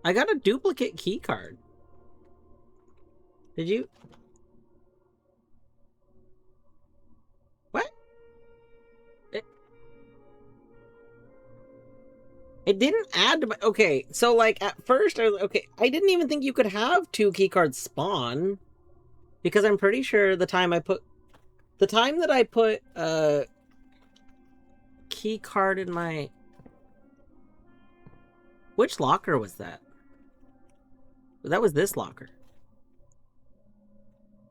A: I got a duplicate key card. Did you? What? It didn't add to my... Okay, so like at first I was okay, I didn't even think you could have two key cards spawn. Because I'm pretty sure the time that I put a key card in my... Which locker was that? That was this locker.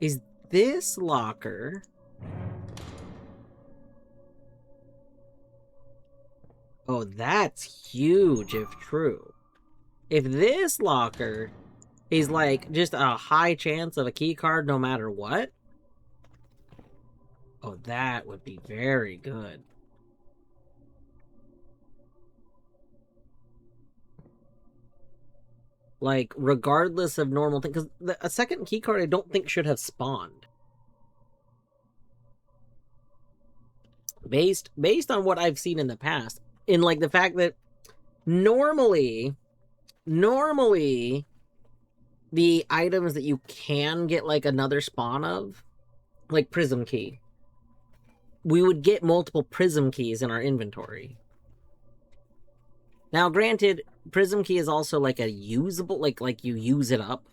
A: Is this locker... Oh, that's huge if true. If this locker is like just a high chance of a key card no matter what, oh, that would be very good. Like, regardless of normal thing, because a second key card I don't think should have spawned. Based on what I've seen in the past, in like the fact that normally the items that you can get like another spawn of, like prism key, we would get multiple prism keys in our inventory. Now, granted, prism key is also like a usable, like you use it up.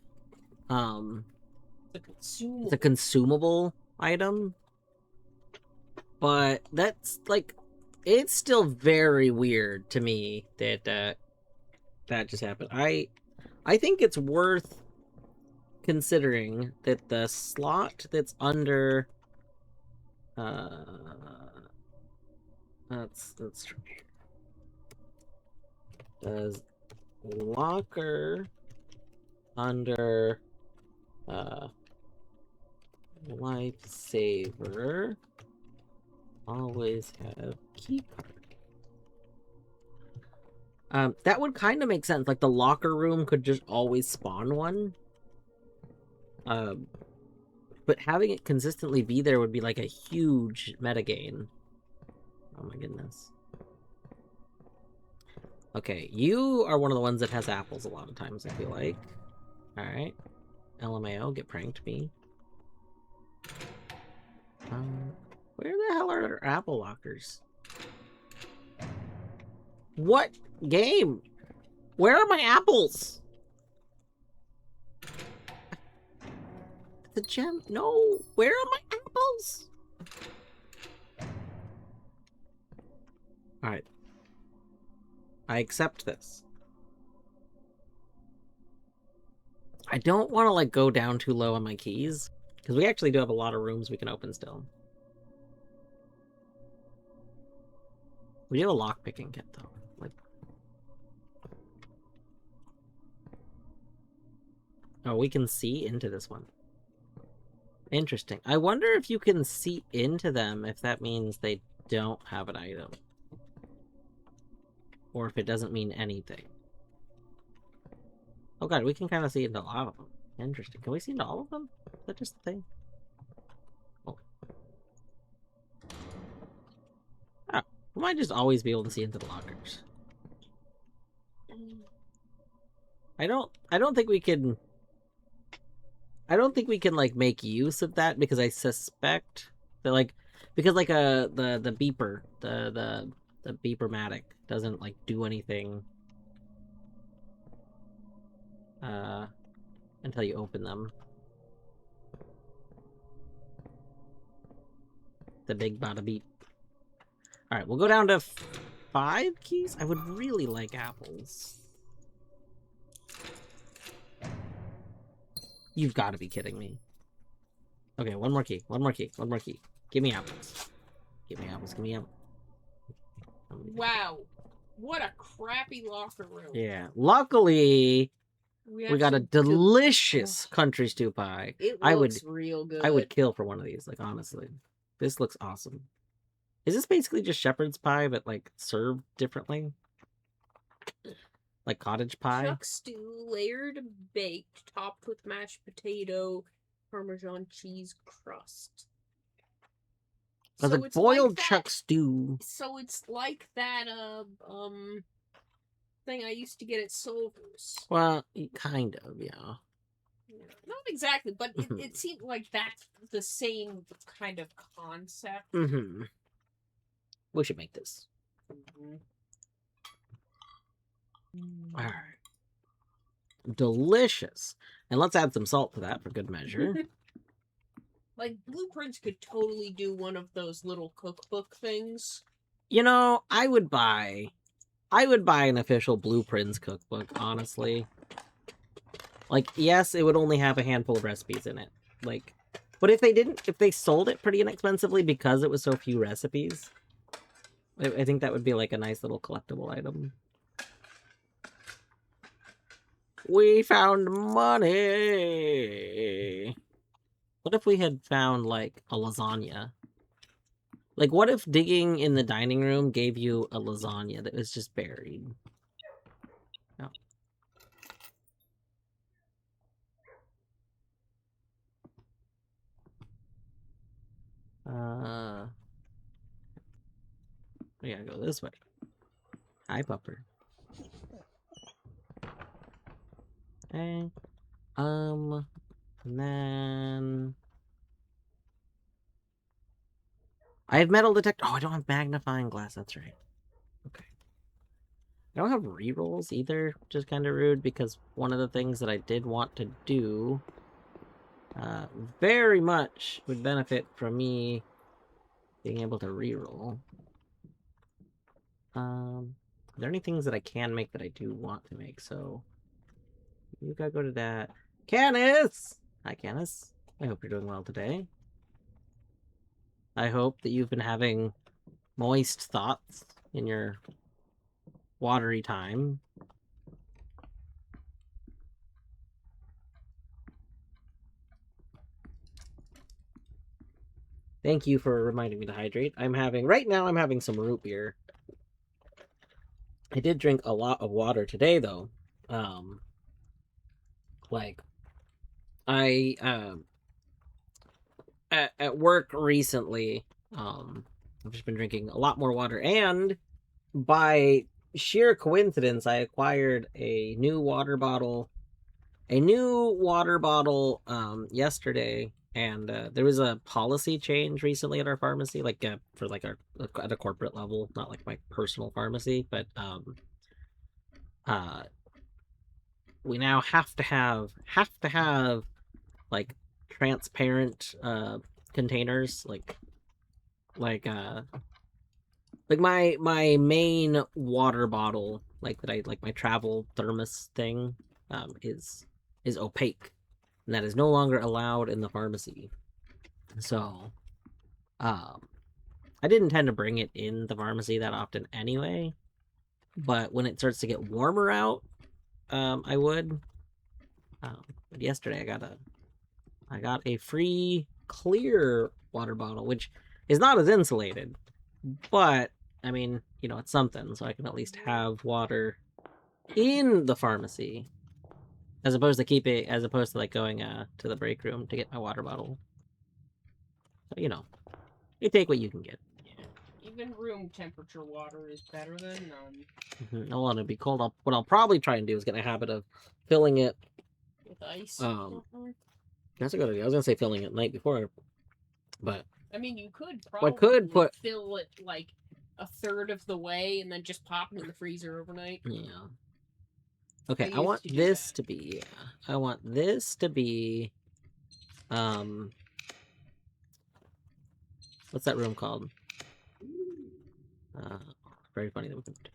A: It's a consumable item. But that's like, it's still very weird to me that that just happened. I think it's worth considering that the slot that's under let's try. Does locker under lifesaver always have key card? That would kind of make sense. Like the locker room could just always spawn one. But having it consistently be there would be like a huge metagain. Oh my goodness. Okay, you are one of the ones that has apples a lot of times, I feel like. Alright. LMAO, get pranked me. Where the hell are our apple lockers? What game? Where are my apples? The gem? No. Where are my apples? Alright. I accept this. I don't want to, like, go down too low on my keys. Because we actually do have a lot of rooms we can open still. We have a lockpicking kit, though. Like... Oh, we can see into this one. Interesting. I wonder if you can see into them if that means they don't have an item. Or if it doesn't mean anything. Oh god, we can kind of see into a lot of them. Interesting. Can we see into all of them? Is that just the thing? Oh. Oh. We might just always be able to see into the lockers. I don't think we can... I don't think we can, like, make use of that because I suspect that, like... Because, like, the beeper, the beeper-matic doesn't, like, do anything until you open them. The big bada beep. Alright, we'll go down to 5 keys? I would really like apples. You've got to be kidding me. Okay, one more key, one more key, one more key. Give me apples. Give me apples, give me apples.
B: Wow. What a crappy locker room.
A: Yeah. Luckily, we got a delicious country stew pie.
B: It looks real good.
A: I would kill for one of these, like, honestly. This looks awesome. Is this basically just shepherd's pie, but, like, served differently? Like cottage pie?
B: Chuck stew, layered baked, topped with mashed potato, Parmesan cheese crust.
A: So it's boiled like chuck stew.
B: So it's like that thing I used to get at Silver's.
A: Well, kind of, yeah.
B: Not exactly, but it seemed like that's the same kind of concept.
A: Mm-hmm. We should make this. Alright. Delicious. And let's add some salt to that for good measure.
B: Like, Blueprints could totally do one of those little cookbook things.
A: You know, I would buy an official Blueprints cookbook, honestly. Like, yes, it would only have a handful of recipes in it. Like, but if they sold it pretty inexpensively because it was so few recipes, I think that would be like a nice little collectible item. We found money! What if we had found, like, a lasagna? Like, what if digging in the dining room gave you a lasagna that was just buried? No. We gotta go this way. Hi, Pupper. Okay. And then... I have metal detector. Oh, I don't have magnifying glass. That's right. Okay. I don't have rerolls either, which is kind of rude because one of the things that I did want to do very much would benefit from me being able to reroll. Are there any things that I can make that I do want to make? So you gotta go to that. Canis! Hi, Canis. I hope you're doing well today. I hope that you've been having moist thoughts in your watery time. Thank you for reminding me to hydrate. Right now I'm having some root beer. I did drink a lot of water today, though. Like, at work recently, I've just been drinking a lot more water, and by sheer coincidence, I acquired a new water bottle yesterday, and there was a policy change recently at our pharmacy, like for like our at a corporate level, not like my personal pharmacy, but uh, we now have to have like transparent containers, like my main water bottle, like that I like my travel thermos thing, is opaque, and that is no longer allowed in the pharmacy. So, um, I didn't tend to bring it in the pharmacy that often anyway, but when it starts to get warmer out, I would. But yesterday I got a free clear water bottle, which is not as insulated, but I mean, you know, it's something, so I can at least have water in the pharmacy, as opposed to like going to the break room to get my water bottle. So, you know, you take what you can get.
B: Even room temperature water is better than none.
A: I want to be cold. What I'll probably try and do is get in a habit of filling it
B: with ice.
A: That's a good idea. I was gonna say filling it the night before, but
B: I mean, you could probably
A: put
B: fill it like a third of the way and then just pop it in the freezer overnight.
A: Yeah. Okay, I want this to be. I want this to be. What's that room called? Very funny that we could.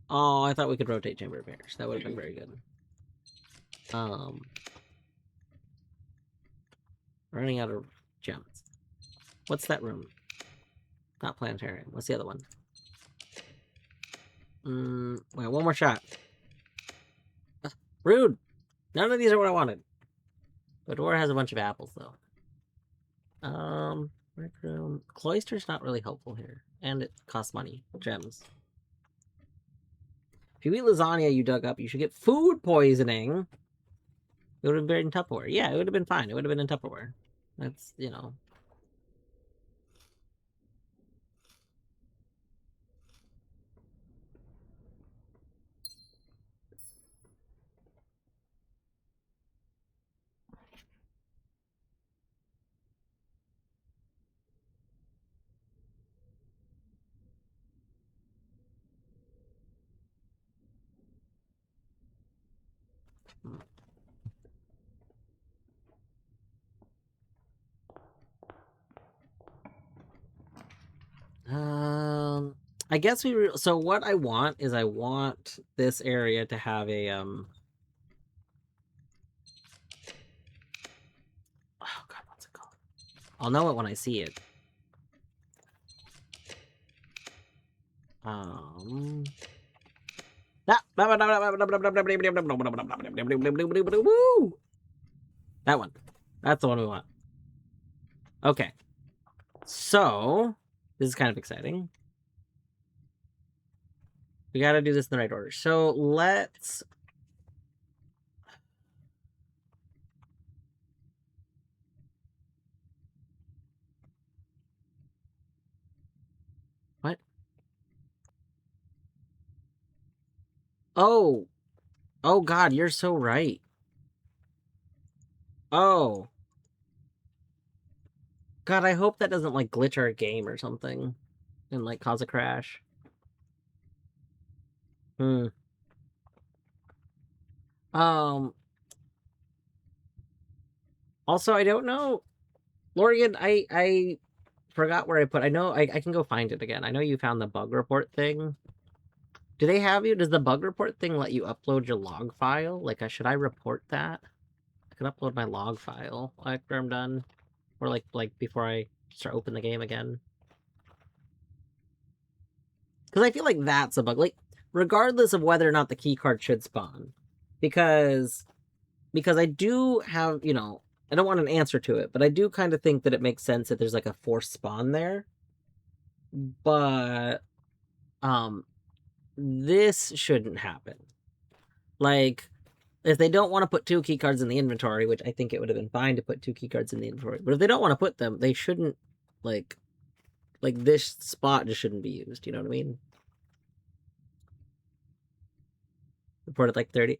A: Oh, I thought we could rotate chamber repairs. That would have been very good. Running out of gems. What's that room? Not planetarium. What's the other one? Wait, one more shot. Rude! None of these are what I wanted. Fedora has a bunch of apples, though. Rec room. Cloister's not really helpful here. And it costs money. Gems. If you eat lasagna you dug up, you should get food poisoning. It would have been in Tupperware. Yeah, it would have been fine. It would have been in Tupperware. That's, you know. I guess so what I want is I want this area to have a oh god, what's it called? I'll know it when I see it. That one. That's the one we want. Okay. So, this is kind of exciting. We gotta do this in the right order. So, let's... What? Oh! Oh god, you're so right. Oh. God, I hope that doesn't, like, glitch our game or something. And, like, cause a crash. Also, I don't know... Lorian, I forgot where I put... I know... I can go find it again. I know you found the bug report thing. Do they have you? Does the bug report thing let you upload your log file? Like, should I report that? I can upload my log file after I'm done. Or, like before I start opening the game again. Because I feel like that's a bug. Like, regardless of whether or not the keycard should spawn. Because I do have, you know... I don't want an answer to it, but I do kind of think that it makes sense that there's, like, a forced spawn there. But... this shouldn't happen. Like... If they don't want to put 2 keycards in the inventory, which I think it would have been fine to put 2 keycards in the inventory, but if they don't want to put them, they shouldn't, like this spot just shouldn't be used, you know what I mean? Reported like 30.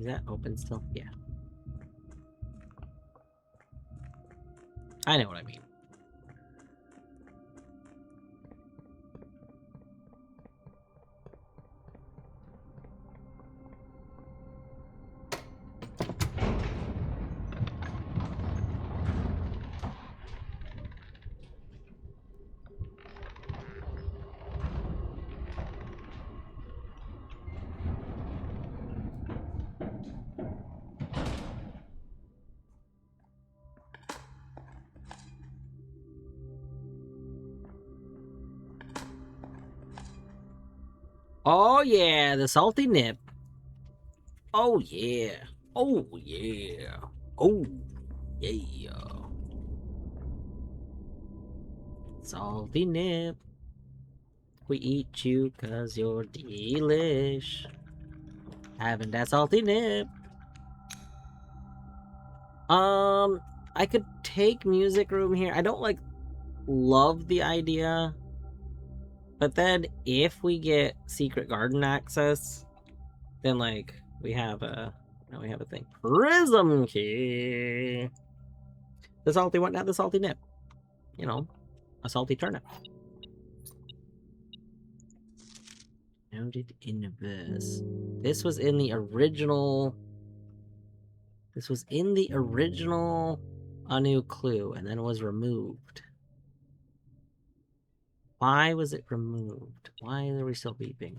A: Is that open still? Yeah. I know what I mean. Oh yeah, the salty nip. Oh yeah. Oh yeah. Oh yeah. Salty nip. We eat you cause you're delish. Having that salty nip. I could take music room here. I don't love the idea. But then if we get secret garden access, then we have a thing. Prism key. The salty one, not the salty nip. You know, a salty turnip. Founded inverse. This was in the original. This was in the original A New Clue, and then was removed. Why was it removed? Why are we still beeping?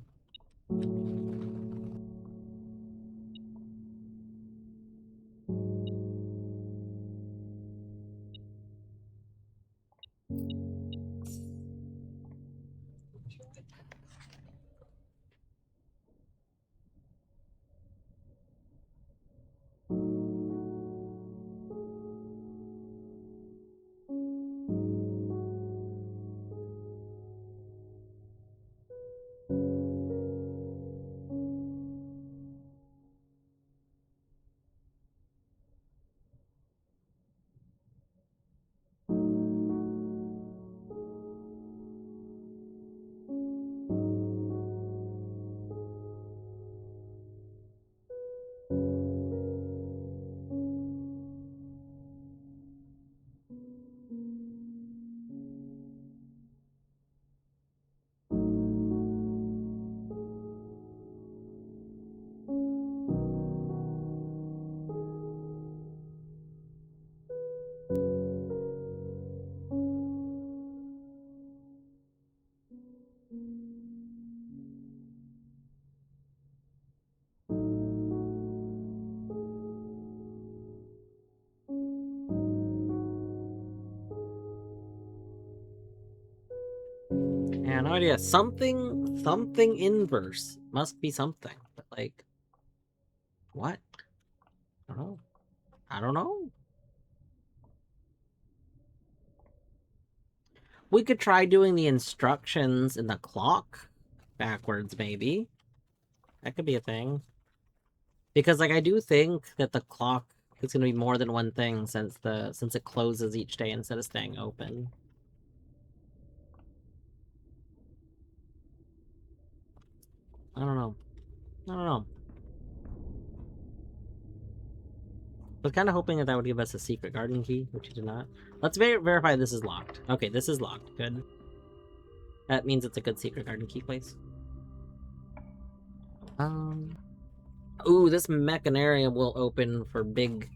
A: Yeah, no idea. Something inverse. Must be something. But what? I don't know. I don't know. We could try doing the instructions in the clock backwards, maybe. That could be a thing. Because I do think that the clock is gonna be more than one thing since it closes each day instead of staying open. I don't know. I don't know. I was kind of hoping that would give us a secret garden key, which it did not. Let's verify this is locked. Okay, this is locked. Good. That means it's a good secret garden key place. Ooh, this mechanarium will open for big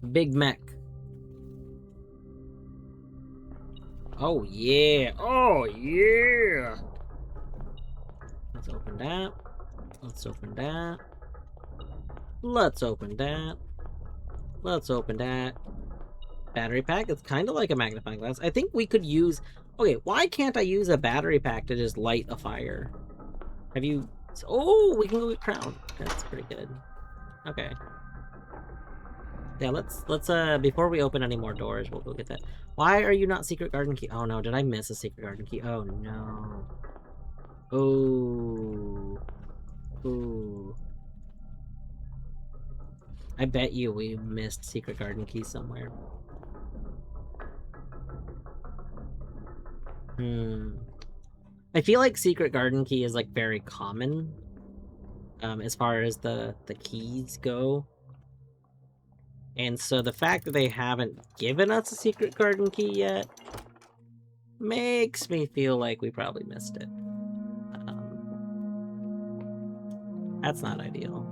A: mech. Oh yeah. Oh yeah. Let's open that. Let's open that. Let's open that. Let's open that. Battery pack? It's kind of like a magnifying glass. I think we could use... Okay, why can't I use a battery pack to just light a fire? Have you... Oh, we can go get crown. That's pretty good. Okay. Yeah, let's before we open any more doors, we'll go get that. Why are you not secret garden key? Oh no, did I miss a secret garden key? Oh no. Oh. Ooh. I bet you we missed secret garden key somewhere. I feel like secret garden key is very common. as far as the keys go. And so the fact that they haven't given us a secret garden key yet makes me feel like we probably missed it. That's not ideal.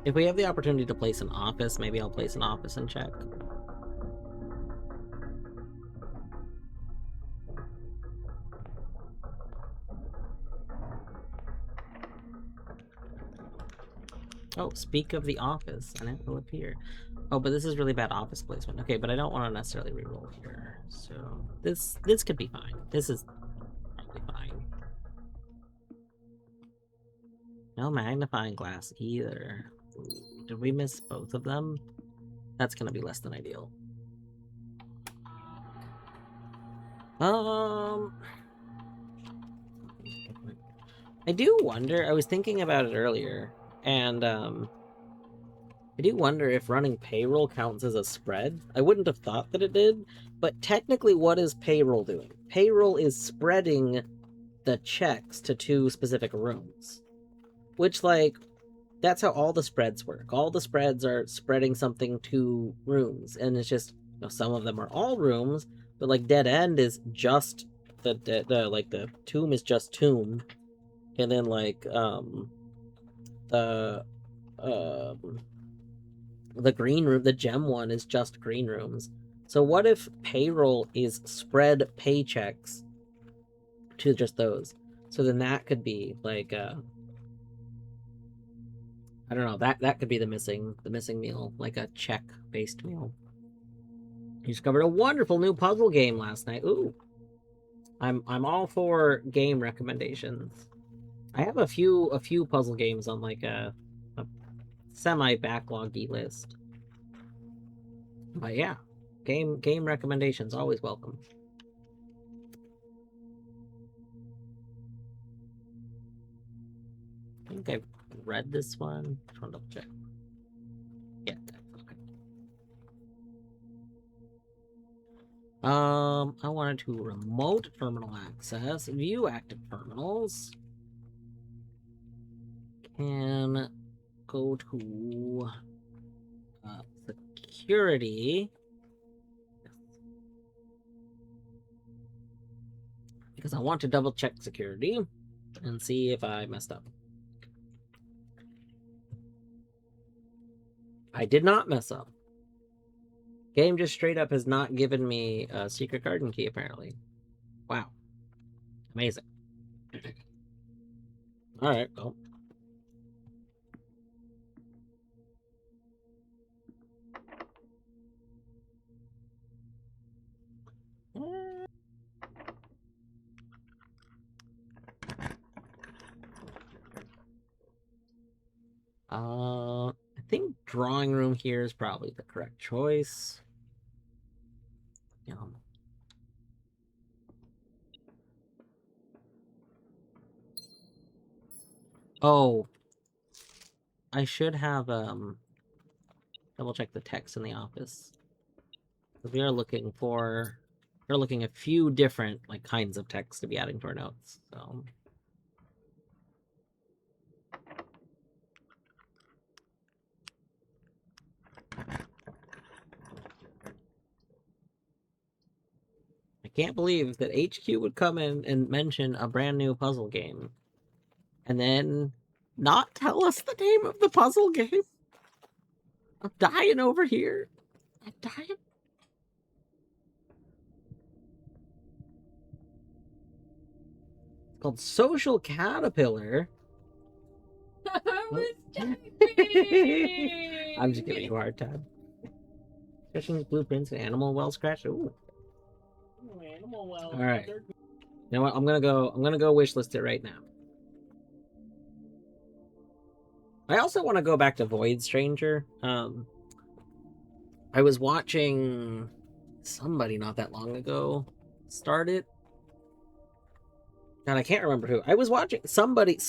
A: If we have the opportunity to place an office, maybe I'll place an office and check. Oh, speak of the office, and it will appear. Oh, but this is really bad office placement. Okay, but I don't want to necessarily reroll here. So this could be fine. This is probably fine. No magnifying glass either. Ooh, did we miss both of them? That's gonna be less than ideal. I do wonder, I was thinking about it earlier, and I do wonder if running payroll counts as a spread. I wouldn't have thought that it did, but technically what is payroll doing? Payroll is spreading the checks to 2 specific rooms. Which, like, that's how all the spreads work. All the spreads are spreading something to rooms, and it's just, you know, some of them are all rooms, but like Dead End is just the tomb is just tomb, and then like the green room, the gem one is just green rooms. So what if payroll is spread paychecks to just those? So then that could be like I don't know, that could be the missing meal, like a check based meal. You discovered a wonderful new puzzle game last night. Ooh. I'm all for game recommendations. I have a few puzzle games on like a semi backloggy list. But yeah, game recommendations always welcome. I think I've read this one. Just want to double check. Yeah. Okay. I wanted to remote terminal access, view active terminals. Can go to security. Because I want to double check security and see if I messed up. I did not mess up. Game just straight up has not given me a secret garden key, apparently. Wow. Amazing. Alright, well. I think drawing room here is probably the correct choice. Oh, I should have double check the text in the office. We are looking for a few different like kinds of text to be adding to our notes. So I can't believe that HQ would come in and mention a brand new puzzle game and then not tell us the name of the puzzle game. I'm dying over here. I'm dying. It's called Social Caterpillar. I'm just giving you a hard time. Sketching blueprints and animal well scratched. Ooh. Animal well. All right. You know what? I'm gonna go wishlist it right now. I also want to go back to Void Stranger. I was watching somebody not that long ago start it. God, I can't remember who. I was watching somebody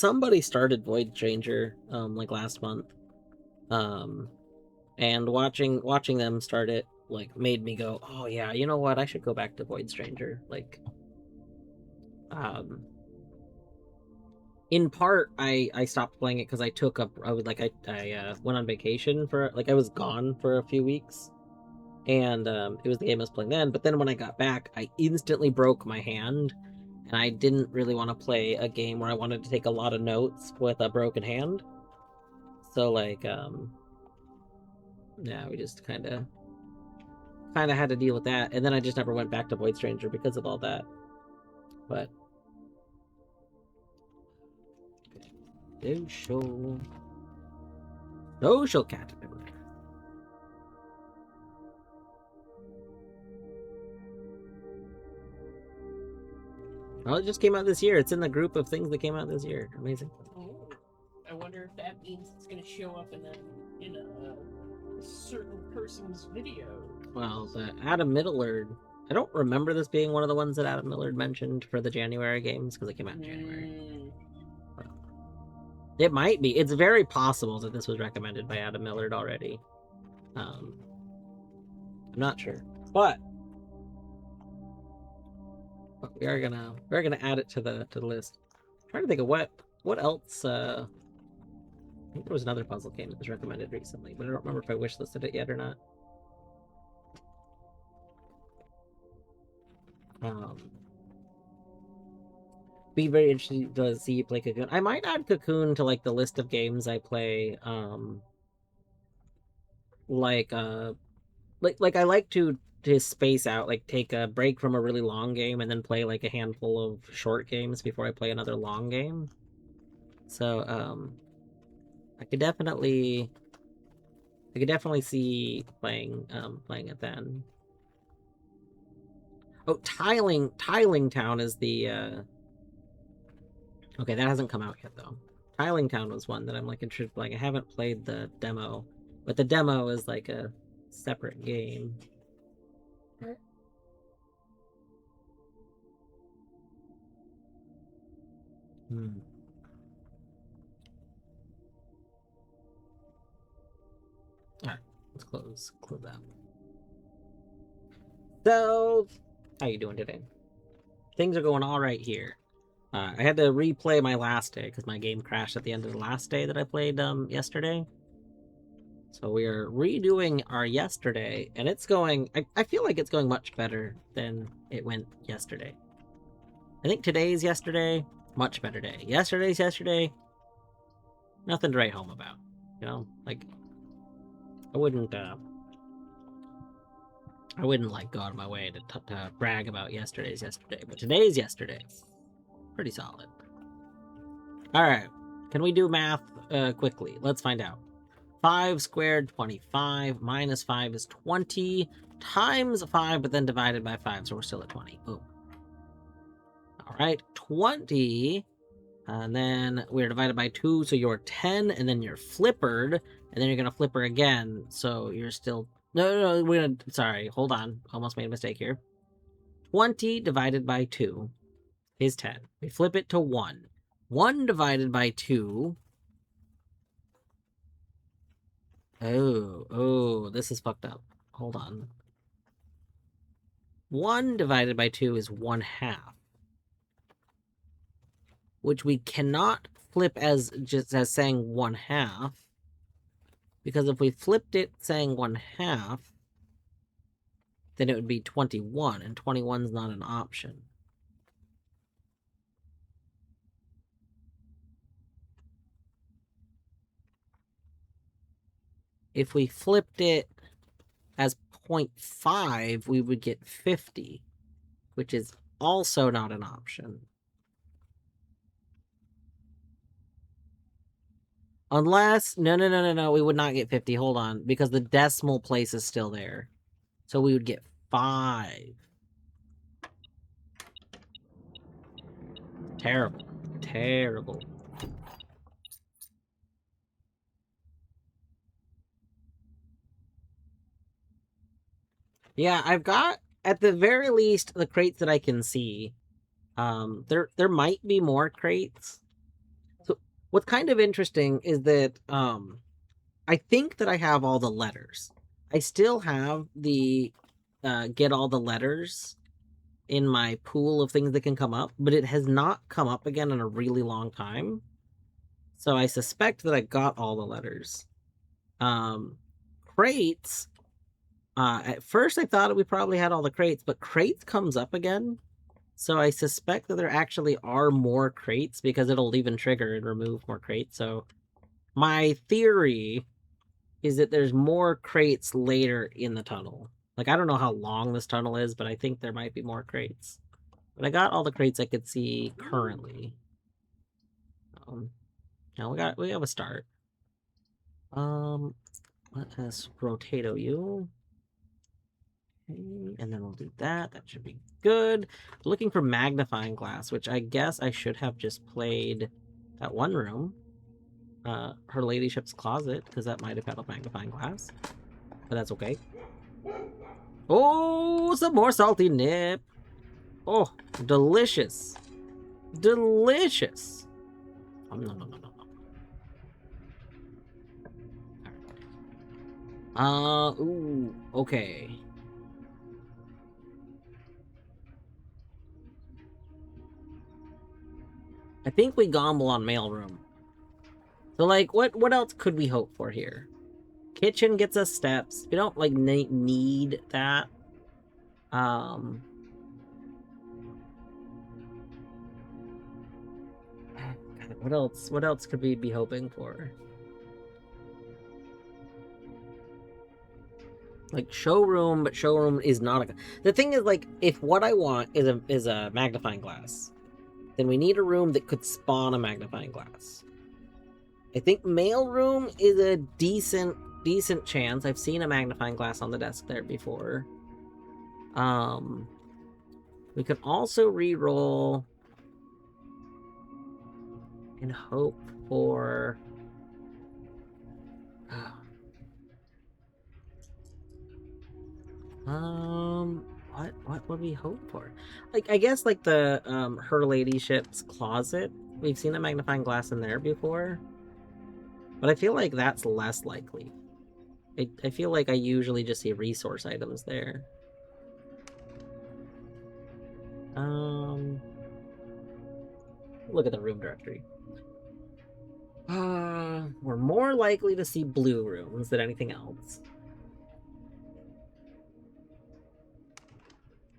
A: started Void Stranger like last month. And watching them start it like made me go, oh yeah, you know what? I should go back to Void Stranger. Like, in part, I stopped playing it because I went on vacation for like I was gone for a few weeks, and it was the game I was playing then. But then when I got back, I instantly broke my hand, and I didn't really want to play a game where I wanted to take a lot of notes with a broken hand. So like, yeah, we just kind of had to deal with that, and then I just never went back to Void Stranger because of all that. But social category. Well, it just came out this year. It's in the group of things that came out this year. Amazing.
B: Oh, I wonder if that means it's going to show up in a certain person's video.
A: Well, the Adam Middlerd. I don't remember this being one of the ones that Adam Millard mentioned for the January games because it came out in January. It might be. It's very possible that this was recommended by Adam Millard already. I'm not sure, but we're gonna add it to the list. I'm trying to think of what else. I think there was another puzzle game that was recommended recently, but I don't remember if I wishlisted it yet or not. Be very interesting to see you play Cocoon. I might add Cocoon to like the list of games I play. Like I like to space out, like take a break from a really long game and then play like a handful of short games before I play another long game. So I could definitely see playing it then. Oh, Tiling Town is the okay, that hasn't come out yet though. Tiling Town was one that I'm like interested in playing. I haven't played the demo, but the demo is like a separate game. Alright, let's close that. So, how you doing today? Things are going all right here. I had to replay my last day because my game crashed at the end of the last day that I played yesterday. So we are redoing our yesterday, and it's going... I feel like it's going much better than it went yesterday. I think today's yesterday, much better day. Yesterday's yesterday, nothing to write home about. You know, like, I wouldn't like go out of my way to brag about yesterday's yesterday, but today's yesterday, pretty solid. All right, can we do math quickly? Let's find out. 5 squared, 25, minus 5 is 20, times 5, but then divided by 5, so we're still at 20. Boom. All right, 20, and then we're divided by 2, so you're 10, and then you're flippered, and then you're going to flipper again, so you're still... No, we're gonna... Sorry, hold on. Almost made a mistake here. 20 divided by 2 is 10. We flip it to 1. 1 divided by 2... Oh, this is fucked up. Hold on. 1 divided by 2 is 1/2. Which we cannot flip as just as saying 1/2. Because if we flipped it saying 1/2, then it would be 21, and 21 is not an option. If we flipped it as 0.5, we would get 50, which is also not an option. Unless, no, we would not get 50, hold on, because the decimal place is still there. So we would get 5. Terrible. Terrible. Yeah, I've got, at the very least, the crates that I can see. There might be more crates. So what's kind of interesting is that I think that I have all the letters. I still have the get all the letters in my pool of things that can come up, but it has not come up again in a really long time. So I suspect that I got all the letters. Crates. At first I thought we probably had all the crates, but crates comes up again. So I suspect that there actually are more crates because it'll even trigger and remove more crates. So my theory is that there's more crates later in the tunnel. Like, I don't know how long this tunnel is, but I think there might be more crates. But I got all the crates I could see currently. Now we have a start. Let us rotato you. Okay, and then we'll do that. That should be good. Looking for magnifying glass, which I guess I should have just played that one room. Her ladyship's closet, because that might have had a magnifying glass. But that's okay. Oh, some more salty nip. Oh, delicious. Delicious. No. Ooh, okay. I think we gomble on mailroom. So, like, what else could we hope for here? Kitchen gets us steps. We don't, like, need that. What else could we be hoping for? Like, showroom, but showroom is not a... The thing is, like, if what I want is a magnifying glass, then we need a room that could spawn a magnifying glass. I think mailroom is a decent chance. I've seen a magnifying glass on the desk there before. We could also re-roll and hope for... what would we hope for? Like, I guess, like, the, her ladyship's closet. We've seen a magnifying glass in there before. But I feel like that's less likely. I feel like I usually just see resource items there. Look at the room directory. We're more likely to see blue rooms than anything else.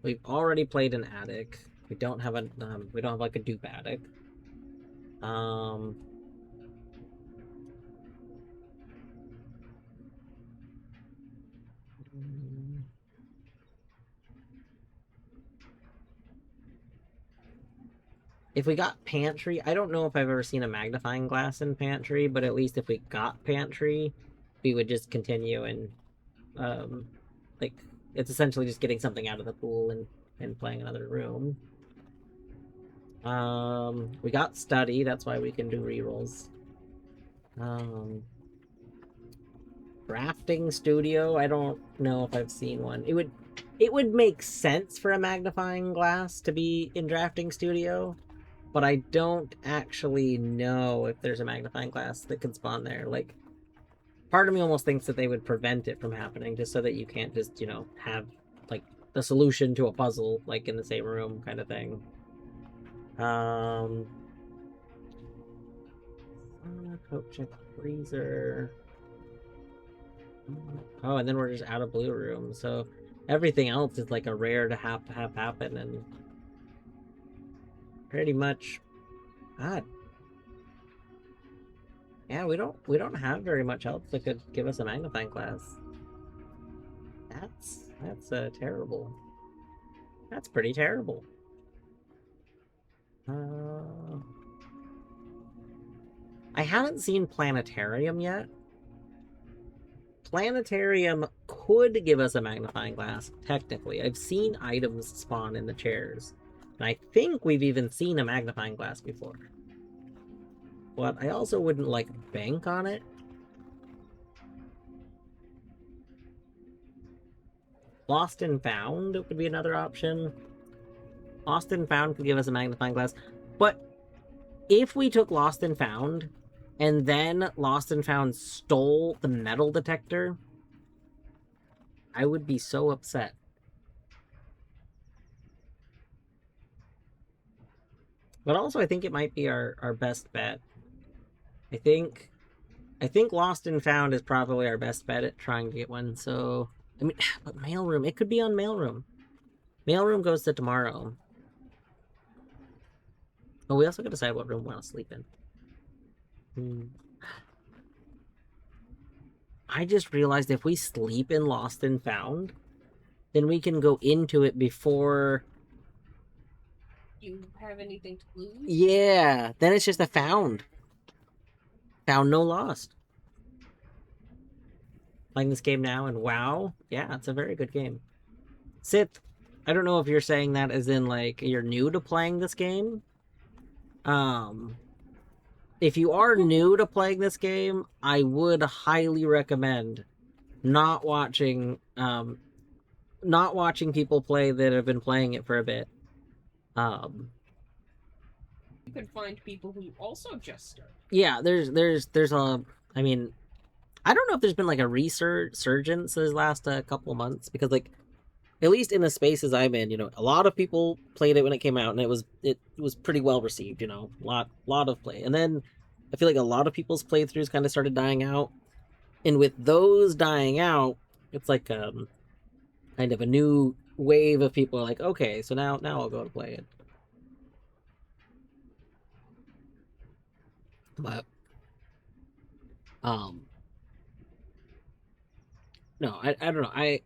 A: We've already played an attic. We don't have a we don't have like a dupe attic. If we got pantry, I don't know if I've ever seen a magnifying glass in pantry, but at least if we got pantry, we would just continue and like, it's essentially just getting something out of the pool and playing another room. We got study, that's why we can do rerolls. Drafting studio, I don't know if I've seen one. It would make sense for a magnifying glass to be in drafting studio, but I don't actually know if there's a magnifying glass that can spawn there. Like, part of me almost thinks that they would prevent it from happening just so that you can't just, you know, have, like, the solution to a puzzle, like, in the same room kind of thing. Coat check freezer. Oh, and then we're just out of blue room, so everything else is like a rare to have happen, and pretty much, God. Yeah, we don't have very much else that could give us a magnifying glass. That's terrible. That's pretty terrible. I haven't seen planetarium yet. Planetarium could give us a magnifying glass, technically. I've seen items spawn in the chairs. And I think we've even seen a magnifying glass before. But I also wouldn't, like, bank on it. Lost and Found would be another option. Lost and Found could give us a magnifying glass. But if we took Lost and Found, and then Lost and Found stole the metal detector, I would be so upset. But also, I think it might be our best bet. I think Lost and Found is probably our best bet at trying to get one. So I mean, but mailroom, it could be on mailroom. Mailroom goes to tomorrow. Oh, we also got to decide what room we want to sleep in. I just realized if we sleep in Lost and Found, then we can go into it before.
B: You have anything to lose?
A: Yeah, then it's just a found. Found, no lost. Playing this game now, and wow, yeah, it's a very good game. Sith, I don't know if you're saying that as in like you're new to playing this game. If you are new to playing this game, I would highly recommend not watching people play that have been playing it for a bit.
B: You can find people who also just started.
A: Yeah, there's a, I mean, I don't know if there's been like a resurgence this last couple of months, because like at least in the spaces I'm in, a lot of people played it when it came out, and it was pretty well received. Lot of play, and then I feel like a lot of people's playthroughs kind of started dying out, and with those dying out, it's like kind of a new wave of people are like, okay, so now I'll go and play it. But no, I don't know.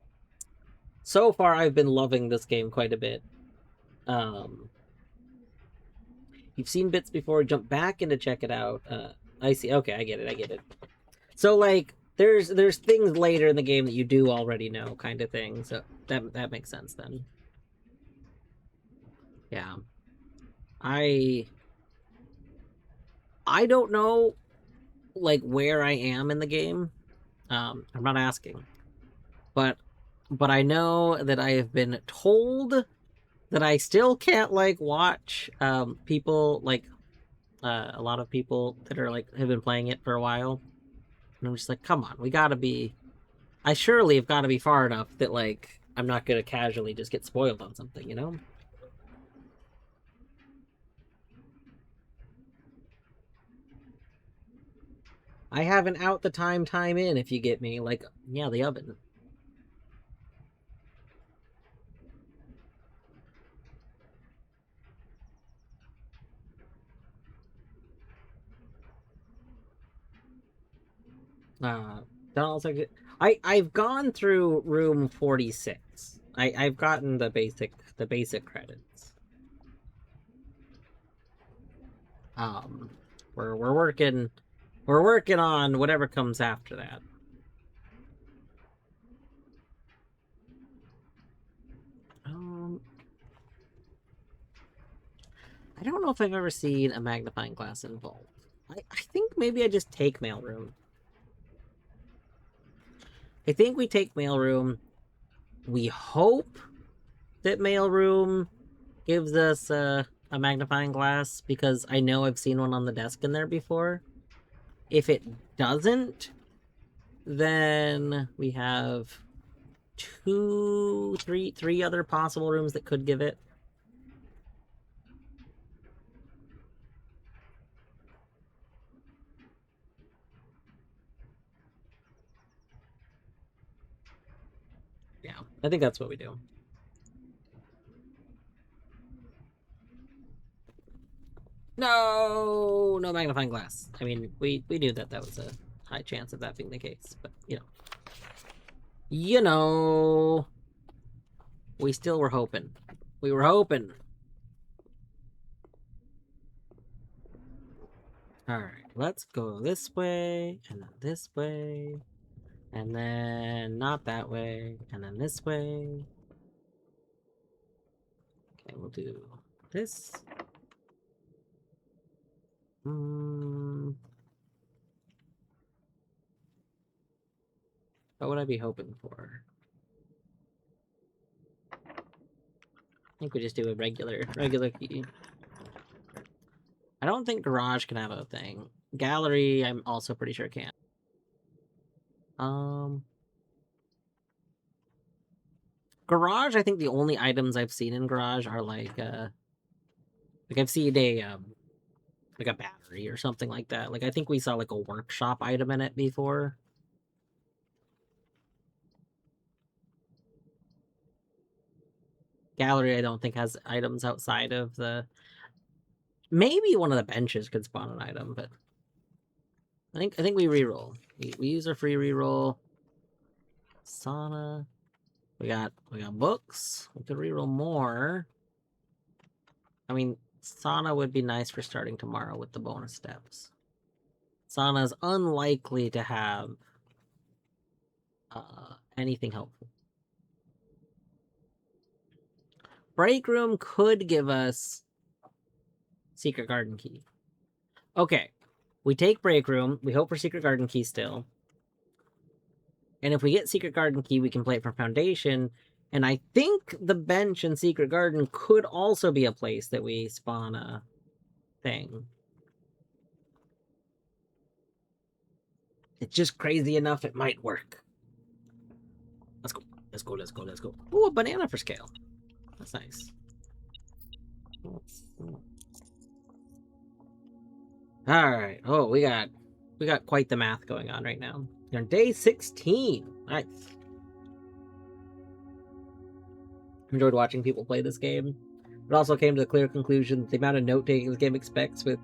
A: So far I've been loving this game quite a bit. You've seen bits before, jump back in to check it out. I see. Okay, I get it. So like there's things later in the game that you do already know, kind of thing. So that makes sense then. Yeah. I don't know like where I am in the game. I'm not asking. But I know that I have been told that I still can't like watch people like a lot of people that are like have been playing it for a while. And I'm just like, come on, we gotta be. I surely have got to be far enough that like I'm not gonna casually just get spoiled on something, I haven't out the time in, if you get me. Like, yeah, the oven. Donald's like, I've gone through room 46. I've gotten the basic credits. Um, we're working on whatever comes after that. I don't know if I've ever seen a magnifying glass in Vault. I think maybe I just take mailroom. I think we take mailroom. We hope that mailroom gives us a magnifying glass, because I know I've seen one on the desk in there before. If it doesn't, then we have three other possible rooms that could give it. Yeah, I think that's what we do. No magnifying glass. I mean, we knew that was a high chance of that being the case, but we still were hoping. We were hoping. Alright, let's go this way, and then this way, and then not that way, and then this way. Okay, we'll do this. What would I be hoping for? I think we just do a regular key. I don't think garage can have a thing. Gallery, I'm also pretty sure can't. Garage, I think the only items I've seen in Garage are like I've seen like a battery or something like that. Like I think we saw like a workshop item in it before. Gallery, I don't think has items outside of the. Maybe one of the benches could spawn an item, but I think we reroll. We use our free reroll. Sauna. We got books. We could reroll more. I mean, Sauna would be nice for starting tomorrow with the bonus steps. Sauna's unlikely to have anything helpful. Break room could give us Secret Garden Key. Okay, we take break room. We hope for Secret Garden Key still. And if we get Secret Garden Key, we can play it for Foundation. And I think the bench in Secret Garden could also be a place that we spawn a thing. It's just crazy enough it might work. Let's go. Let's go, let's go, let's go. Ooh, a banana for scale. That's nice. Alright. Oh, we got quite the math going on right now. You're on day 16. Nice. Enjoyed watching people play this game. But also came to the clear conclusion that the amount of note-taking this game expects with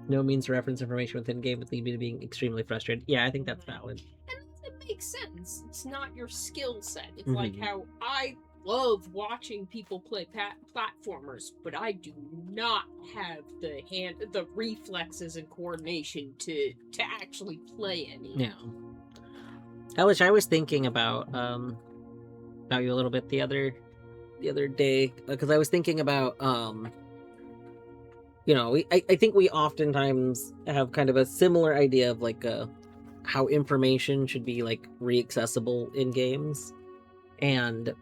A: no means to reference information within game would lead me to being extremely frustrated. Yeah, I think that's valid.
B: And it makes sense. It's not your skill set. It's like how I love watching people play platformers, but I do not have the reflexes and coordination to actually play any.
A: Yeah. I was thinking about you a little bit the other day, because I was thinking about I think we oftentimes have kind of a similar idea of like how information should be like re-accessible in games, and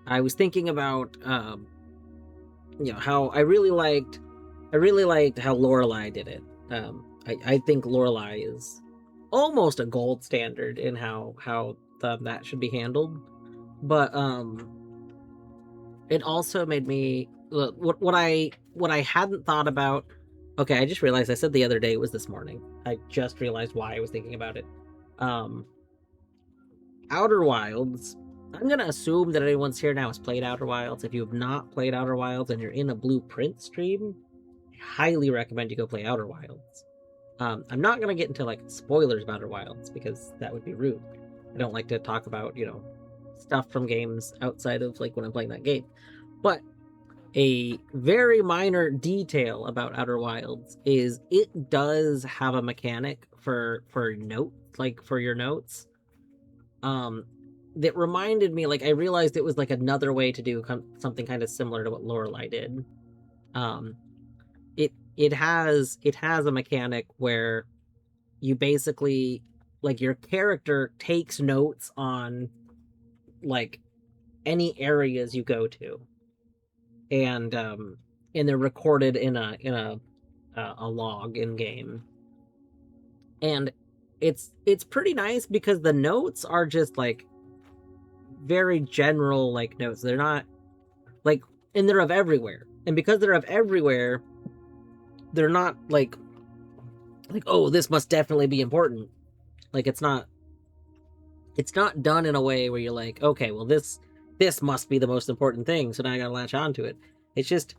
A: I was thinking about how I really liked how Lorelei did it. I think Lorelei is almost a gold standard in how that should be handled, but it also made me what I hadn't thought about. Okay, I just realized I said the other day, it was this morning. I just realized why I was thinking about it. Outer Wilds. I'm gonna assume that everyone's here now has played Outer Wilds. If you have not played Outer Wilds and you're in a Blueprint stream, I highly recommend you go play Outer Wilds. I'm not gonna get into like spoilers about Outer Wilds because that would be rude. I don't like to talk about stuff from games outside of like when I'm playing that game. But a very minor detail about Outer Wilds is it does have a mechanic for note, like for your notes. That reminded me, like I realized it was like another way to do something kind of similar to what Lorelei did. It has a mechanic where you basically like your character takes notes on like any areas you go to, and they're recorded in a log in game, and it's pretty nice because the notes are just like very general like notes. They're not like, and they're of everywhere, and because they're of everywhere, they're not like oh, this must definitely be important. Like it's not done in a way where you're like, okay, well this must be the most important thing, so now I gotta latch onto it. It's just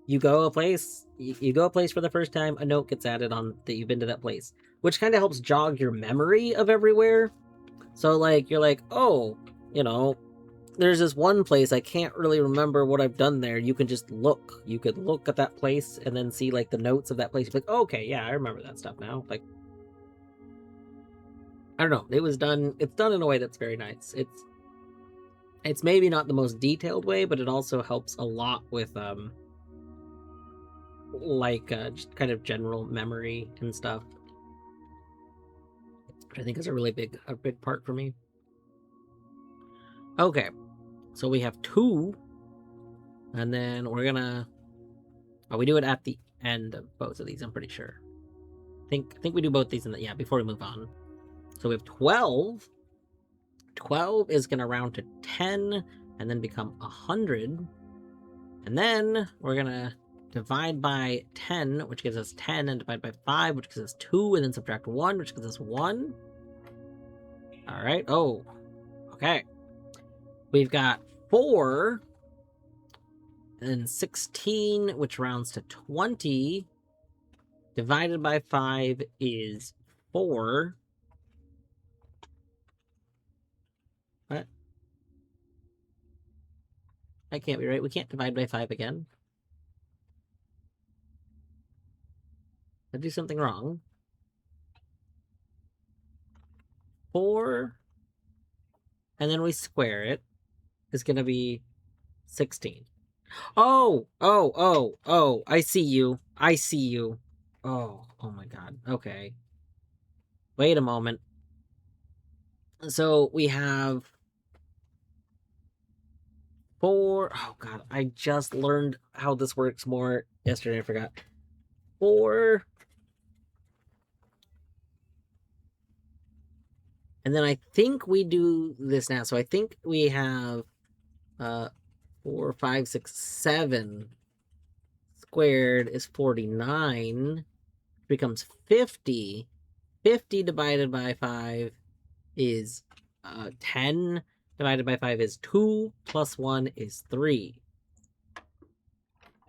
A: you go a place for the first time, a note gets added on that you've been to that place, which kind of helps jog your memory of everywhere. So like you're like, oh, there's this one place I can't really remember what I've done there. You can just look. You could look at that place and then see like the notes of that place. Like, okay, yeah, I remember that stuff now. Like, I don't know. It's done in a way that's very nice. It's maybe not the most detailed way, but it also helps a lot with just kind of general memory and stuff, which I think is a really big part for me. Okay, so we have 2, and then we're gonna we do it at the end of both of these, I'm pretty sure. think we do both these before we move on. So we have 12. 12 is gonna round to 10 and then become 100. And then we're gonna divide by 10, which gives us 10, and divide by 5, which gives us 2, and then subtract 1, which gives us 1. Alright, oh. Okay. We've got 4, and 16, which rounds to 20. Divided by 5 is 4. What? That can't be right. We can't divide by 5 again. I do something wrong. 4, and then we square it, is going to be 16. Oh, I see you. I see you. Oh my god. Okay. Wait a moment. So we have 4. Oh god, I just learned how this works more yesterday. I forgot. 4. And then I think we do this now. So I think we have 4, 5, 6, 7 squared is 49. Becomes 50. 50 divided by 5 is 10. Divided by 5 is 2. Plus 1 is 3.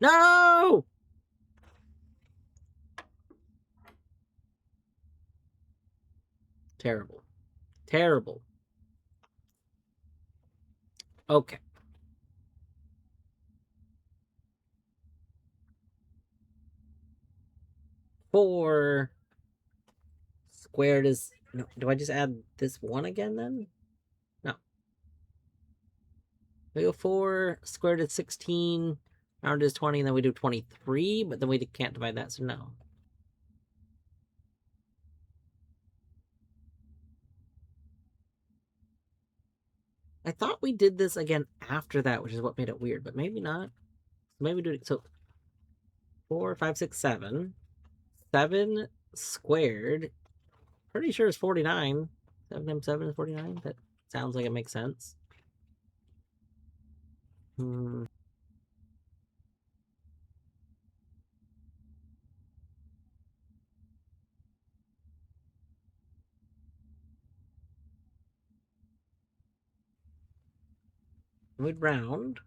A: No! Terrible. Terrible. Okay. Four squared is... No, do I just add this 1 again then? No. We go 4 squared is 16. Round is 20, and then we do 23, but then we can't divide that, so no. I thought we did this again after that, which is what made it weird, but maybe not. Maybe we do it. So 4, 5, 6, 7. 7 squared. Pretty sure it's 49. 7 times 7 is 49. That sounds like it makes sense. We'd round.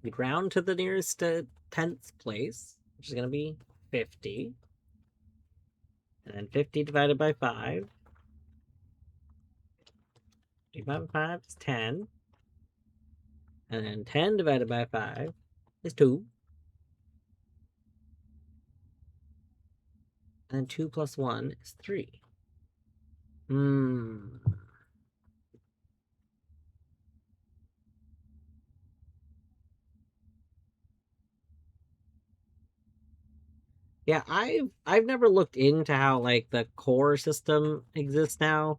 A: We'd round to the nearest 10th place, which is going to be 50. And then 50 divided by 5. divided by 5 is 10. And then 10 divided by 5 is 2. And then 2 plus 1 is 3. Yeah, I've never looked into how like the core system exists now,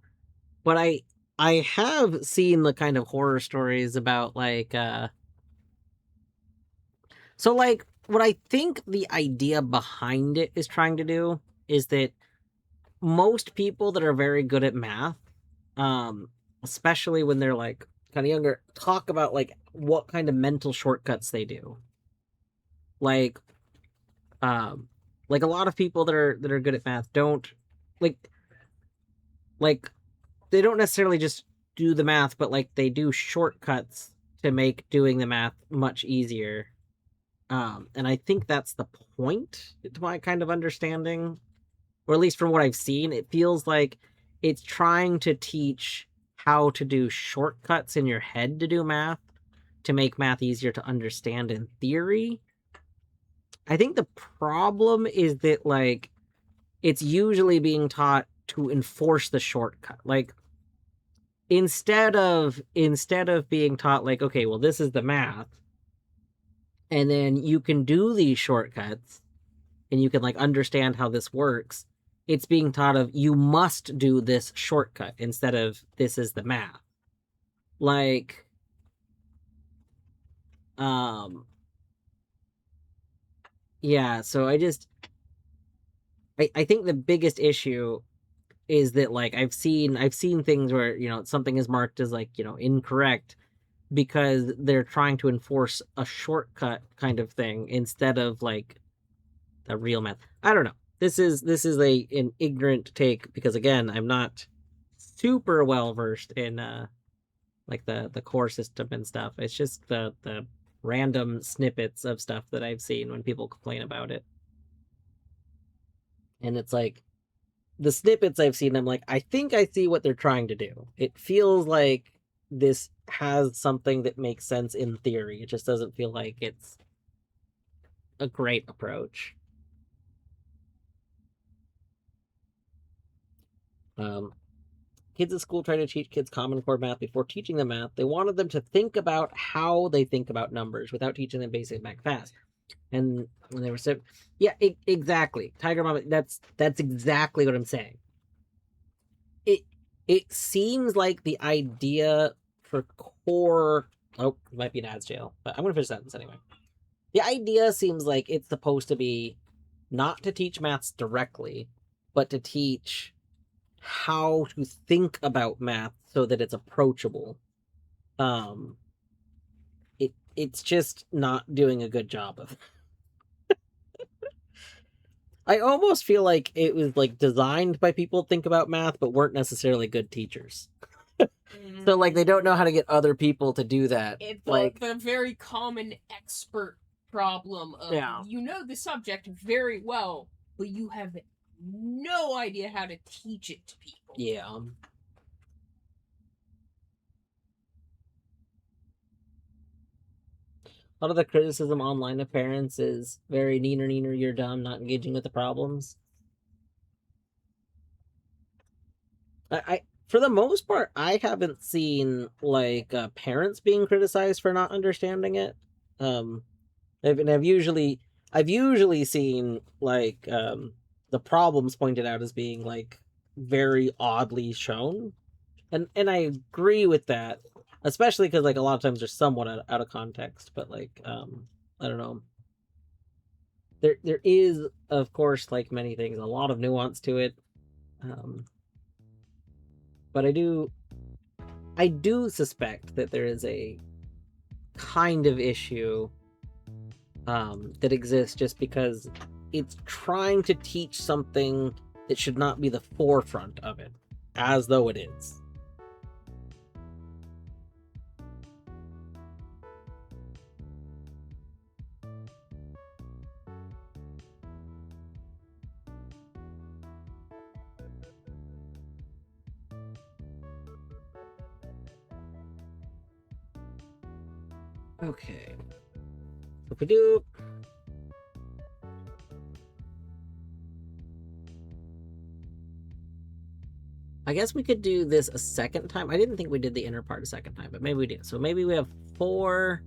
A: but I have seen the kind of horror stories about like so like what I think the idea behind it is trying to do is that most people that are very good at math, especially when they're like kind of younger, talk about like what kind of mental shortcuts they do. Like a lot of people that are good at math don't like they don't necessarily just do the math, but like they do shortcuts to make doing the math much easier. And I think that's the point, to my kind of understanding, or at least from what I've seen. It feels like it's trying to teach how to do shortcuts in your head to do math, to make math easier to understand in theory. I think the problem is that like it's usually being taught to enforce the shortcut. Like instead of being taught like, okay, well, this is the math, and then you can do these shortcuts and you can like understand how this works, it's being taught of you must do this shortcut instead of this is the math. Like yeah, so I just I think the biggest issue is that like I've seen things where something is marked as like incorrect because they're trying to enforce a shortcut kind of thing instead of like the real math. I don't know. This is an ignorant take because again I'm not super well versed in like the core system and stuff. It's just the random snippets of stuff that I've seen when people complain about it. And it's like the snippets I've seen, I'm like, I think I see what they're trying to do. It feels like this has something that makes sense in theory. It just doesn't feel like it's a great approach. Um, Kids at school try to teach kids Common Core math before teaching them math. They wanted them to think about how they think about numbers without teaching them basic math fast. And when they were so, yeah, exactly. Tiger Mama, that's exactly what I'm saying. It seems like the idea for core. Oh, it might be an ads jail, but I'm gonna finish the sentence anyway. The idea seems like it's supposed to be not to teach maths directly, but to teach how to think about math so that it's approachable. Um, it's just not doing a good job of. I almost feel like it was like designed by people to think about math, but weren't necessarily good teachers. So like they don't know how to get other people to do that.
B: It's
A: like
B: the very common expert problem of you know the subject very well, but you have no idea how to teach it to people.
A: Yeah. A lot of the criticism online of parents is very neener, you're dumb, not engaging with the problems. I for the most part, I haven't seen like parents being criticized for not understanding it. I've usually seen like the problems pointed out as being like very oddly shown, and I agree with that, especially because like a lot of times they're somewhat out of context. But like I don't know. There is of course like many things, a lot of nuance to it. But I do suspect that there is a kind of issue that exists just because it's trying to teach something that should not be the forefront of it, as though it is. Okay. If we do I guess we could do this a second time. I didn't think we did the inner part a second time, but maybe we do. So maybe we have 4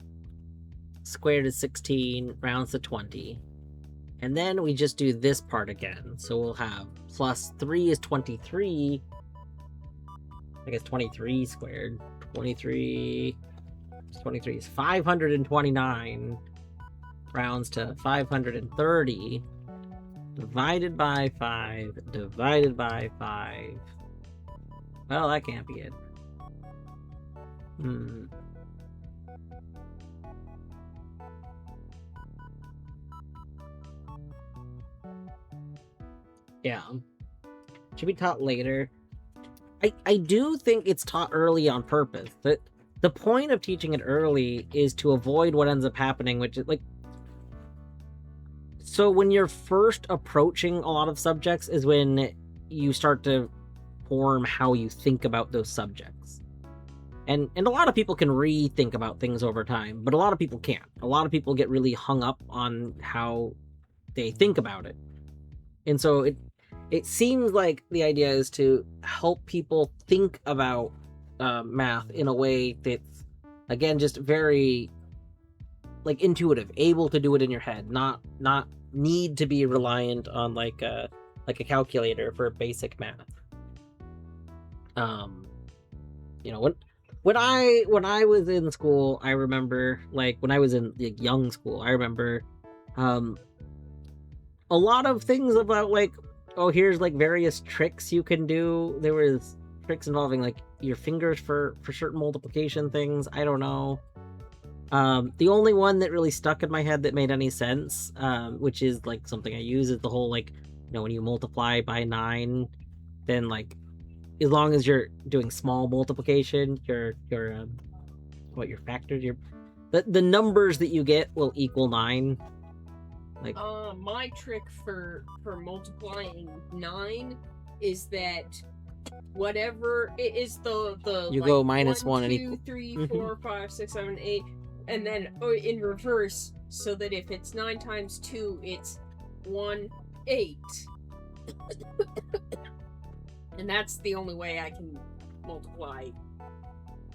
A: squared is 16, rounds to 20. And then we just do this part again. So we'll have plus 3 is 23. I guess 23 squared. 23 is 529. Rounds to 530. Divided by 5. Divided by 5. Well, that can't be it. Yeah. Should be taught later. I do think it's taught early on purpose. The point of teaching it early is to avoid what ends up happening, which is like... So when you're first approaching a lot of subjects is when you start to form how you think about those subjects. And a lot of people can rethink about things over time, but a lot of people can't. A lot of people get really hung up on how they think about it. And so it seems like the idea is to help people think about math in a way that's, again, just very like intuitive, able to do it in your head, not need to be reliant on like a calculator for basic math. When I was in school, I remember like when I was in like, young school, I remember a lot of things about like oh, here's like various tricks you can do. There was tricks involving like your fingers for certain multiplication things. I don't know. The only one that really stuck in my head that made any sense, which is like something I use, is the whole like, when you multiply by 9, then like as long as you're doing small multiplication, your factors, the numbers that you get will equal 9. Like
B: my trick for multiplying 9 is that whatever it is the
A: you
B: like,
A: go minus 1 and
B: 2,
A: equal
B: 3, 4, 5, 6, 7, 8, and then in reverse, so that if it's 9 times 2, it's 1, 8. And that's the only way I can multiply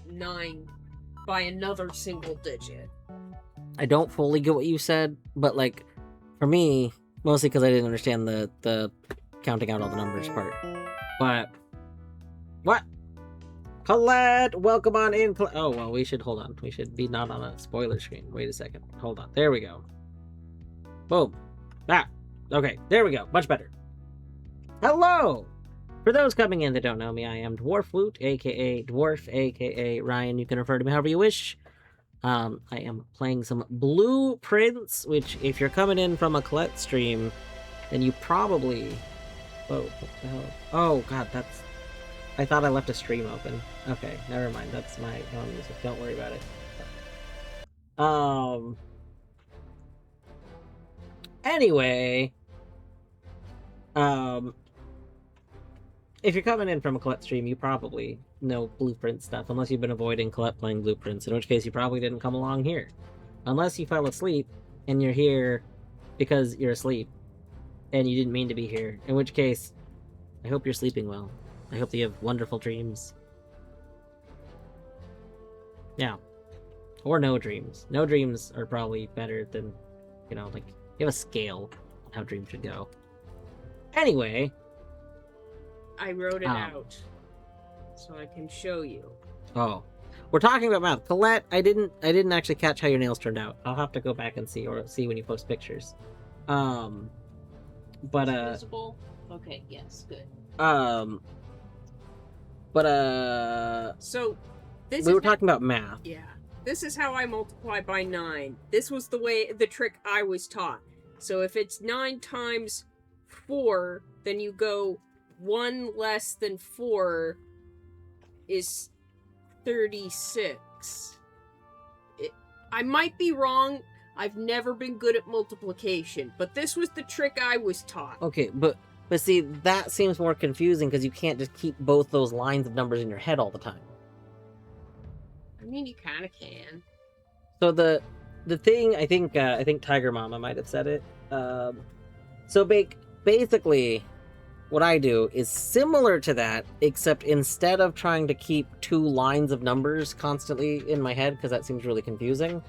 B: 9 by another single digit.
A: I don't fully get what you said, but like for me, mostly because I didn't understand the counting out all the numbers part. But what? Colette, welcome on in. Oh well, we should hold on. We should be not on a spoiler screen. Wait a second. Hold on. There we go. Boom. Ah. Okay. There we go. Much better. Hello. For those coming in that don't know me, I am Dwarf Woot, aka Dwarf, aka Ryan. You can refer to me however you wish. I am playing some Blueprints, which if you're coming in from a Colette stream, then you probably... Whoa, what the hell? Oh god, that's... I thought I left a stream open. Okay, never mind. That's my own music. Don't worry about it. Anyway... If you're coming in from a Colette stream, you probably know Blueprint stuff, unless you've been avoiding Colette playing Blueprints, in which case you probably didn't come along here. Unless you fell asleep, and you're here because you're asleep, and you didn't mean to be here, in which case, I hope you're sleeping well. I hope that you have wonderful dreams. Yeah. Or no dreams. No dreams are probably better than, like, you have a scale on how dreams should go. Anyway...
B: I wrote it out, so I can show you.
A: Oh, we're talking about math. Colette, I didn't actually catch how your nails turned out. I'll have to go back and see when you post pictures. But
B: visible? Okay, yes, good. So this
A: we were talking about math.
B: Yeah, this is how I multiply by 9. This was the trick I was taught. So if it's 9 times 4, then you go 1 less than 4 is 36. I might be wrong. I've never been good at multiplication, but this was the trick I was taught.
A: Okay, but see, that seems more confusing because you can't just keep both those lines of numbers in your head all the time.
B: I mean, you kind of can.
A: So the thing, I think Tiger Mama might have said it. So basically, what I do is similar to that, except instead of trying to keep 2 lines of numbers constantly in my head, because that seems really confusing,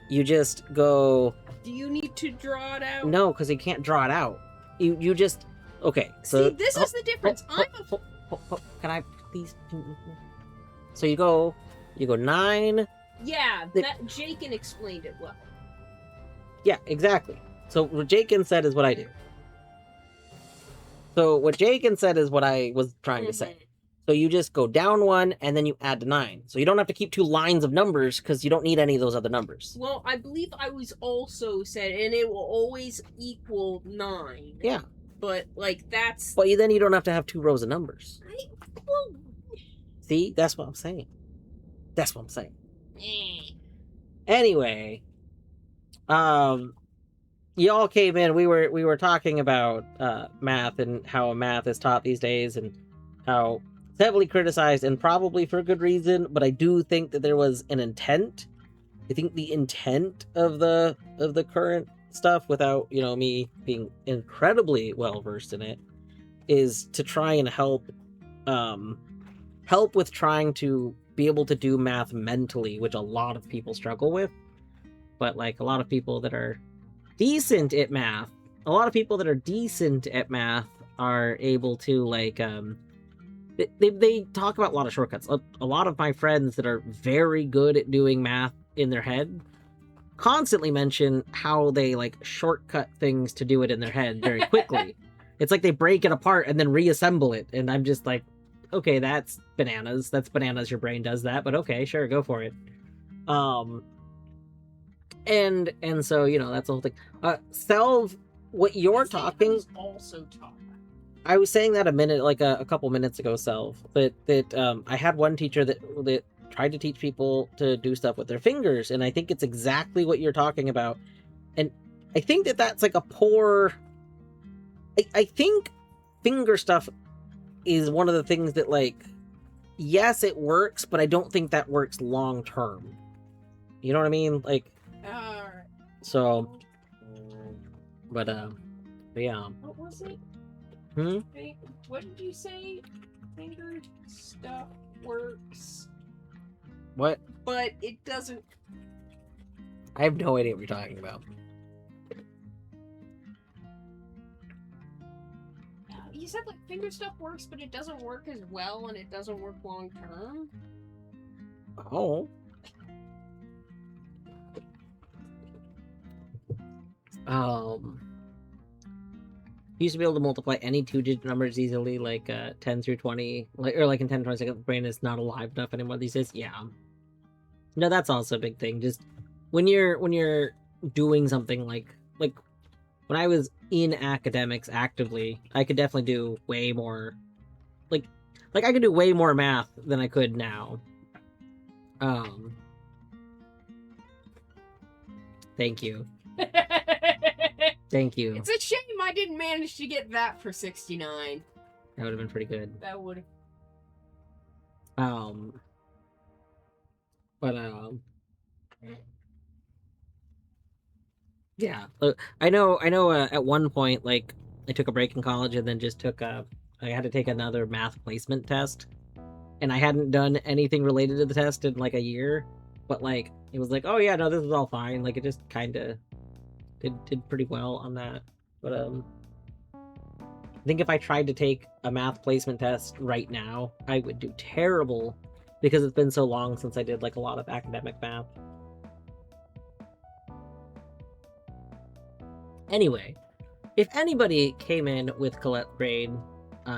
A: you just go...
B: Do you need to draw it out?
A: No, because you can't draw it out. You just... Okay, so...
B: See, this is the difference.
A: Can I please... So you go 9...
B: Yeah, that Jakin explained it well.
A: Yeah, exactly. So what Jakin said is what I do. So what Jakin said is what I was trying to say. So you just go down 1 and then you add to 9. So you don't have to keep 2 lines of numbers because you don't need any of those other numbers.
B: Well, I believe I was also said, and it will always equal 9.
A: Yeah.
B: But, like, that's...
A: But then you don't have to have 2 rows of numbers. See? That's what I'm saying. Anyway. Y'all came in, we were talking about math and how math is taught these days and how it's heavily criticized, and probably for good reason, but I do think that there was an intent. I think the intent of the current stuff, without me being incredibly well versed in it, is to try and help with trying to be able to do math mentally, which a lot of people struggle with. But like a lot of people that are decent at math, are able to like they talk about a lot of shortcuts. A lot of my friends that are very good at doing math in their head constantly mention how they like shortcut things to do it in their head very quickly. It's like they break it apart and then reassemble it, and I'm just like, okay, that's bananas. That's bananas. Your brain does that, but okay, sure, go for it. And so that's the whole thing. Selv, what you're talking
B: also talk.
A: I was saying that a couple minutes ago, Selv, that I had one teacher that tried to teach people to do stuff with their fingers, and I think it's exactly what you're talking about. And I think that's like a poor. I think finger stuff is one of the things that, like, yes, it works, but I don't think that works long term. You know what I mean? Like, so, but yeah.
B: What was it?
A: Hmm?
B: What did you say? Finger stuff works.
A: What?
B: But it doesn't.
A: I have no idea what you're talking about.
B: You said like finger stuff works, but it doesn't work as well, and it doesn't work long term.
A: Oh. You used to be able to multiply any two-digit numbers easily, like 10 through 20, or in 10 26. The brain is not alive enough anymore these days. Yeah. No, that's also a big thing. Just when you're doing something like when I was in academics actively, I could definitely do way more. Like I could do way more math than I could now. Thank you. Thank you.
B: It's a shame I didn't manage to get that for 69.
A: That would have been pretty good.
B: That would
A: have. But yeah. I know. At one point, like, I took a break in college and then just took I had to take another math placement test, and I hadn't done anything related to the test in like a year. But like, it was like, oh yeah, no, this is all fine. Like, it just kind of did pretty well on that. But I think if I tried to take a math placement test right now, I would do terrible because it's been so long since I did like a lot of academic math. Anyway, if anybody came in with Colette brain,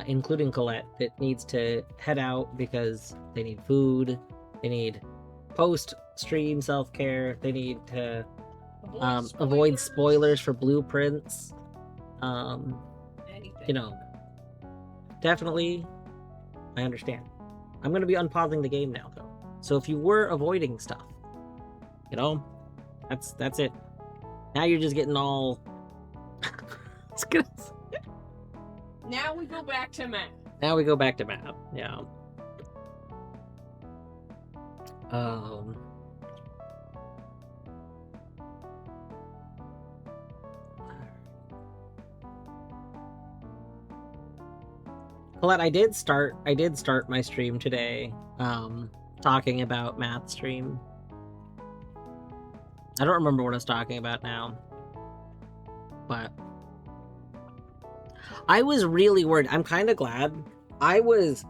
A: including Colette, that needs to head out because they need food, they need post-stream self-care, they need to avoid spoilers for blueprints,
B: anything.
A: Definitely, I understand. I'm going to be unpausing the game now, though. So if you were avoiding stuff, that's it. Now you're just getting all...
B: Now we go back to math.
A: Yeah. Colette, I did start my stream today, talking about math stream. I don't remember what I was talking about now, but I was really worried. I'm kind of glad. I was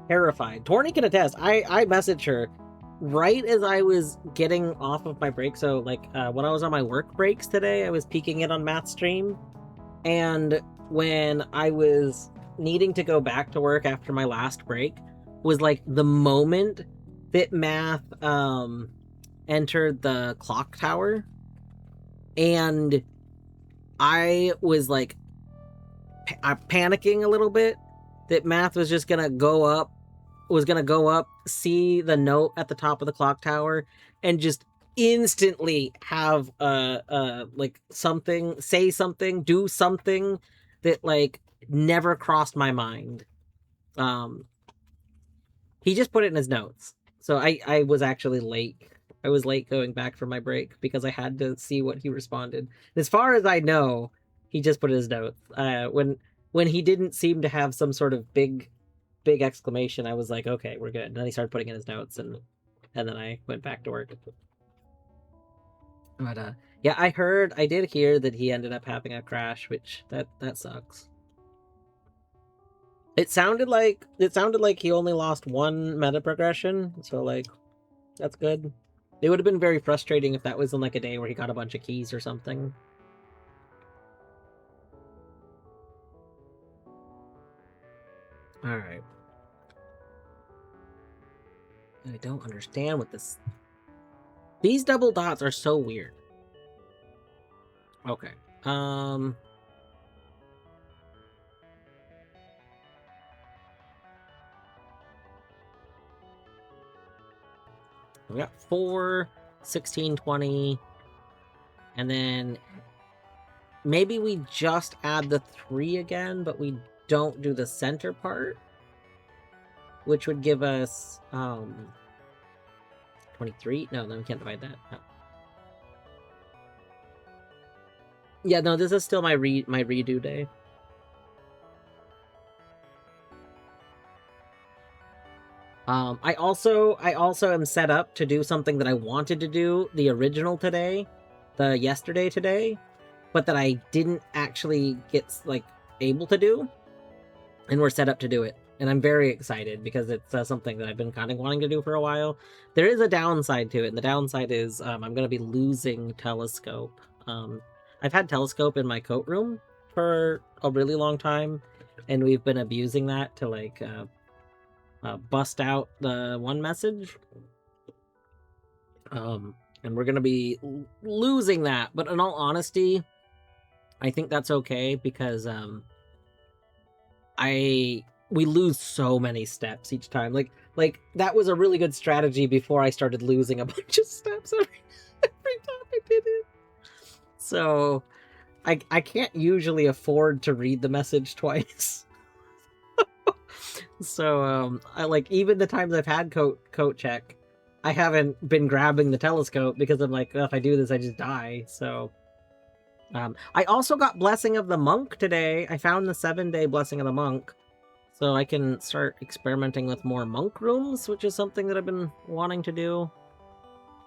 A: terrified. Torny can attest. I messaged her right as I was getting off of my break. So like when I was on my work breaks today, I was peeking it on math stream, and when I was needing to go back to work after my last break was like the moment that math entered the clock tower, and I was like panicking a little bit that math was just gonna go up, see the note at the top of the clock tower, and just instantly have like say something, do something that like never crossed my mind. He just put it in his notes. So I was actually late. I was late going back from my break because I had to see what he responded. As far as I know, he just put his notes. When he didn't seem to have some sort of big exclamation, I was like, okay, we're good. And then he started putting in his notes, and then I went back to work. But yeah, I did hear that he ended up having a crash, which that sucks. It sounded like he only lost one meta progression, so like that's good. It would have been very frustrating if that was in like a day where he got a bunch of keys or something. Alright. I don't understand what this... These double dots are so weird. Okay. We got 4, 16, 20. And then maybe we just add the 3 again, but we don't do the center part, which would give us 23. No, then we can't divide that. No. Yeah, no, this is still my redo day. I also am set up to do something that I wanted to do the original today, the yesterday today, but that I didn't actually get like able to do, and we're set up to do it. And I'm very excited because it's something that I've been kind of wanting to do for a while. There is a downside to it, and the downside is I'm going to be losing Telescope. I've had Telescope in my coat room for a really long time, and we've been abusing that to like bust out the one message. And we're going to be losing that. But in all honesty, I think that's okay because we lose so many steps each time. Like that was a really good strategy before I started losing a bunch of steps every time I did it. So I can't usually afford to read the message twice. So I like, even the times I've had coat check, I haven't been grabbing the Telescope because I'm like, oh, if I do this I just die. So I also got Blessing of the Monk today. I found the 7-day Blessing of the Monk. So I can start experimenting with more monk rooms, which is something that I've been wanting to do.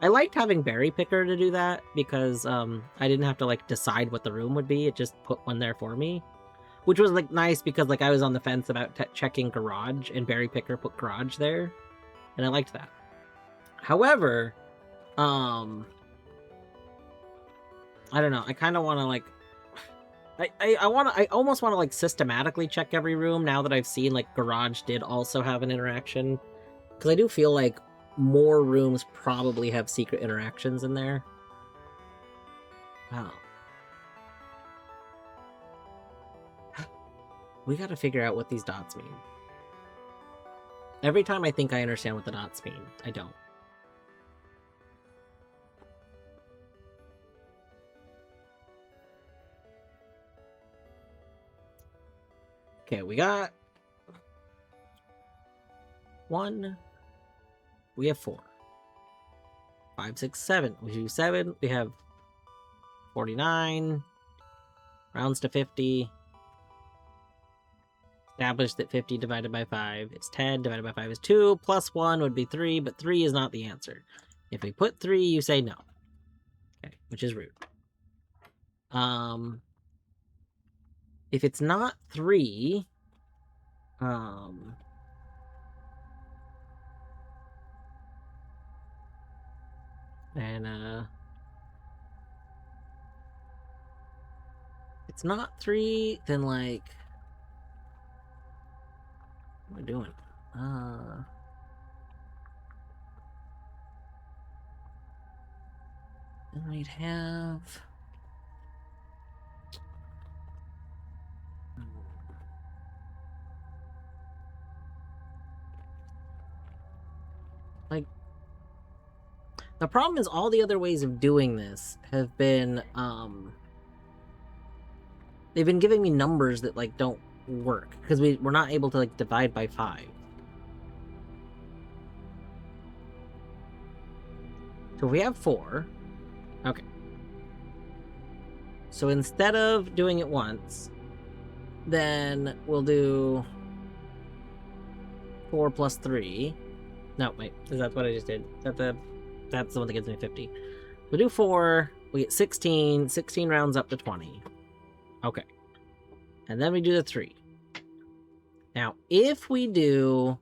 A: I liked having Berry Picker to do that because I didn't have to like decide what the room would be. It just put one there for me, which was like nice because like I was on the fence about checking garage, and Berry Picker put garage there, and I liked that. However, I don't know. I kind of want to like I almost want to like systematically check every room now that I've seen like garage did also have an interaction, because I do feel like more rooms probably have secret interactions in there. Wow. We gotta figure out what these dots mean. Every time I think I understand what the dots mean, I don't. Okay, we got 1. We have 4. 5, 6, 7. We do 7. We have 49. Rounds to 50. Established that 50 divided by 5 is 10. Divided by 5 is 2. Plus 1 would be 3, but 3 is not the answer. If we put 3, you say no. Okay, which is rude. If it's not 3, and it's not 3, then like, what am I doing? Then we'd have like, the problem is all the other ways of doing this have been they've been giving me numbers that like don't work because we're not able to like divide by 5. So if we have 4, okay. So instead of doing it once, then we'll do 4 plus 3. No, wait, is that what I just did? That's the one that gives me 50. We'll do 4, we get 16. 16 rounds up to 20. Okay. And then we do the 3. Now, if we do...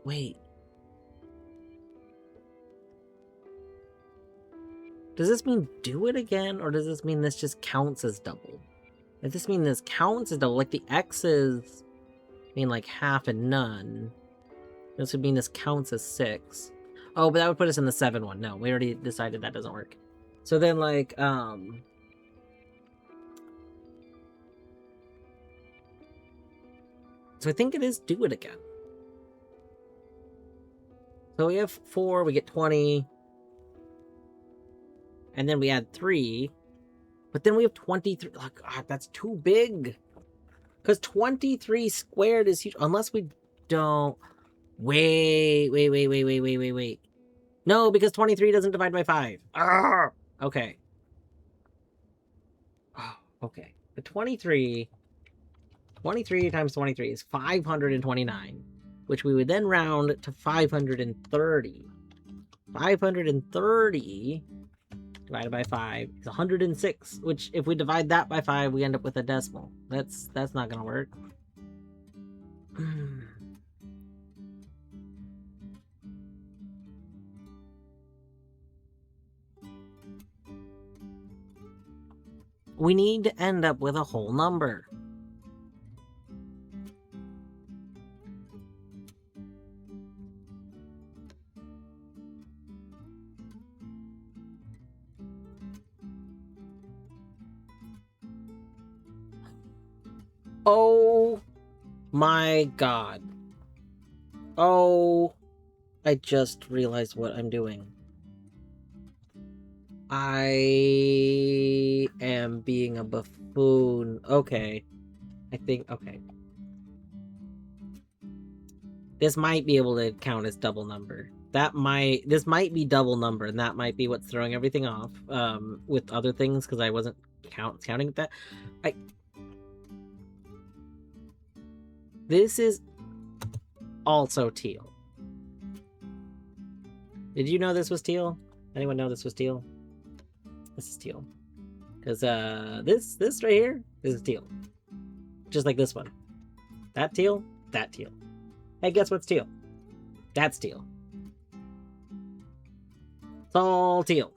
A: Wait. Does this mean do it again, or does this mean this just counts as double? Does this mean this counts as double? Like the X's mean like half and none. This would mean this counts as 6. Oh, but that would put us in the 7 one. No, we already decided that doesn't work. So then, like, so I think it is do it again. So we have 4, we get 20. And then we add 3. But then we have 23. Oh, God, that's too big. Because 23 squared is huge. Unless we don't... Wait. No, because 23 doesn't divide by 5. Arrgh! Okay. Oh, okay. The 23 times 23 is 529, which we would then round to 530. 530 divided by 5 is 106, which if we divide that by 5, we end up with a decimal. That's not gonna work. We need to end up with a whole number. Oh my God. Oh, I just realized what I'm doing. I am being a buffoon. Okay. Okay. This might be able to count as double number. This might be double number, and that might be what's throwing everything off, with other things, because I wasn't counting that. This is also teal. Did you know this was teal? Anyone know this was teal? This is teal. Because, this right here is teal. Just like this one. That teal, that teal. Hey, guess what's teal? That's teal. It's all teal.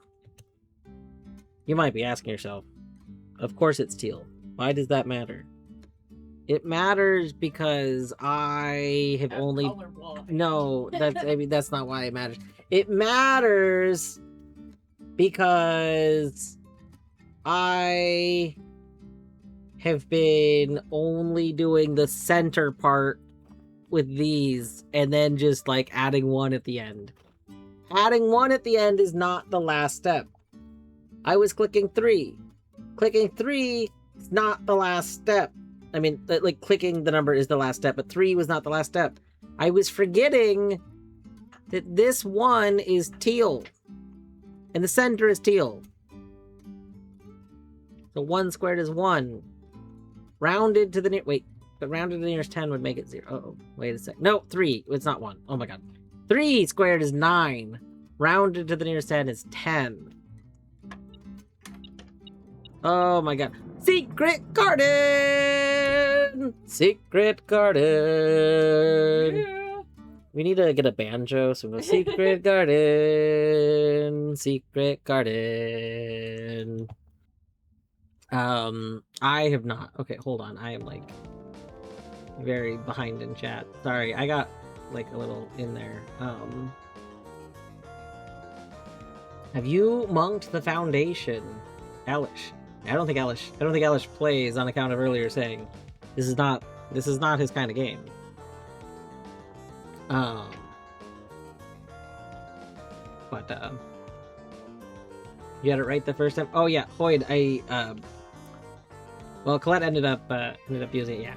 A: You might be asking yourself, of course it's teal. Why does that matter? It matters because I have only... No, that's not why it matters. It matters because I have been only doing the center part with these and then just like adding 1 at the end. Adding 1 at the end is not the last step. I was clicking 3. Clicking 3 is not the last step. I mean, like clicking the number is the last step, but 3 was not the last step. I was forgetting that this 1 is teal. And the center is teal. So 1 squared is 1. Rounded to the near... Wait. But rounded to the nearest 10 would make it 0. Uh-oh. Wait a sec. No, 3. It's not 1. Oh my God. 3 squared is 9. Rounded to the nearest 10 is 10. Oh my God. Secret garden! Secret garden!
B: Yeah.
A: We need to get a banjo, so we go secret garden, secret garden. I have not. Okay, hold on. I am like very behind in chat. Sorry, I got like a little in there. Have you monked the foundation, Elish? I don't think Elish plays on account of earlier saying this is not his kind of game. But you had it right the first time. Oh yeah, Hoyd. Well, Colette ended up using it. Yeah.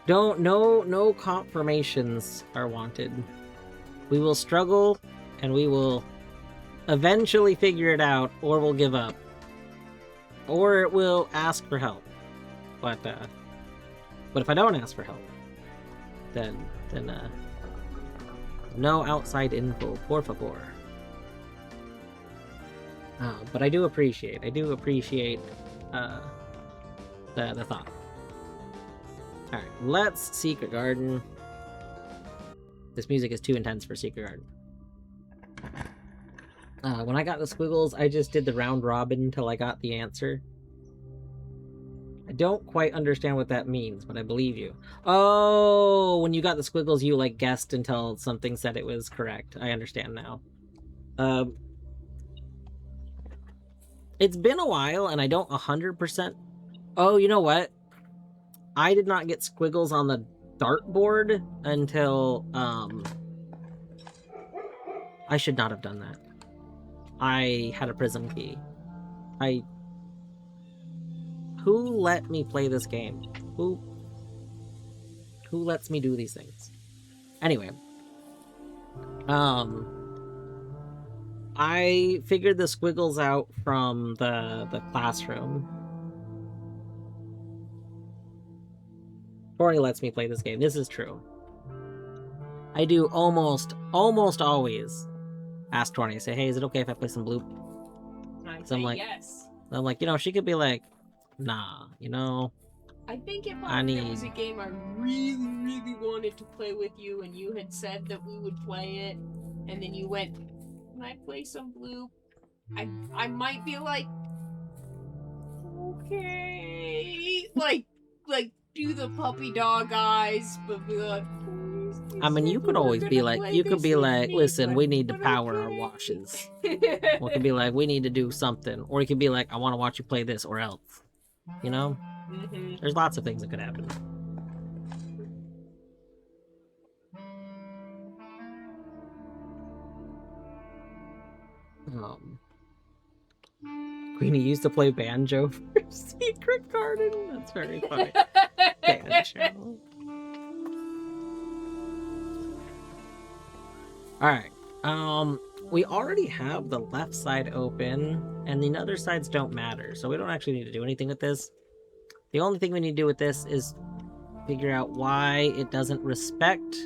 A: No confirmations are wanted. We will struggle, and we will eventually figure it out, or we'll give up, or it will ask for help. But if I don't ask for help, then no outside info, por favor. But I do appreciate the thought. All right, let's Secret Garden. This music is too intense for Secret Garden. When I got the squiggles, I just did the round robin until I got the answer. I don't quite understand what that means, but I believe you. Oh, when you got the squiggles, you like guessed until something said it was correct. I understand now. It's been a while, and I don't 100%. Oh, you know what? I did not get squiggles on the dartboard until I should not have done that. I had a prism key. Who let me play this game? Who lets me do these things? Anyway, I figured the squiggles out from the classroom. Corey lets me play this game. This is true. I do almost always ask Torny, say, hey, is it okay if I play some Bloop?
B: I
A: So I'm
B: say
A: like,
B: yes.
A: I'm like, you know, she could be like, nah, you know.
B: I think if
A: I
B: there was a
A: need-
B: game I really, really wanted to play with you and you had said that we would play it, and then you went, can I play some Bloop? I might be like, okay. Like do the puppy dog eyes, but be like,
A: I mean, you could always be like, you could be like, listen, we need to power our washes. Or it could be like, we need to do something. Or it could be like, I want to watch you play this or else. You know?
B: Mm-hmm.
A: There's lots of things that could happen. Queenie used to play banjo for Secret Garden. That's very funny. Banjo. Alright. We already have the left side open, and the other sides don't matter, so we don't actually need to do anything with this. The only thing we need to do with this is figure out why it doesn't respect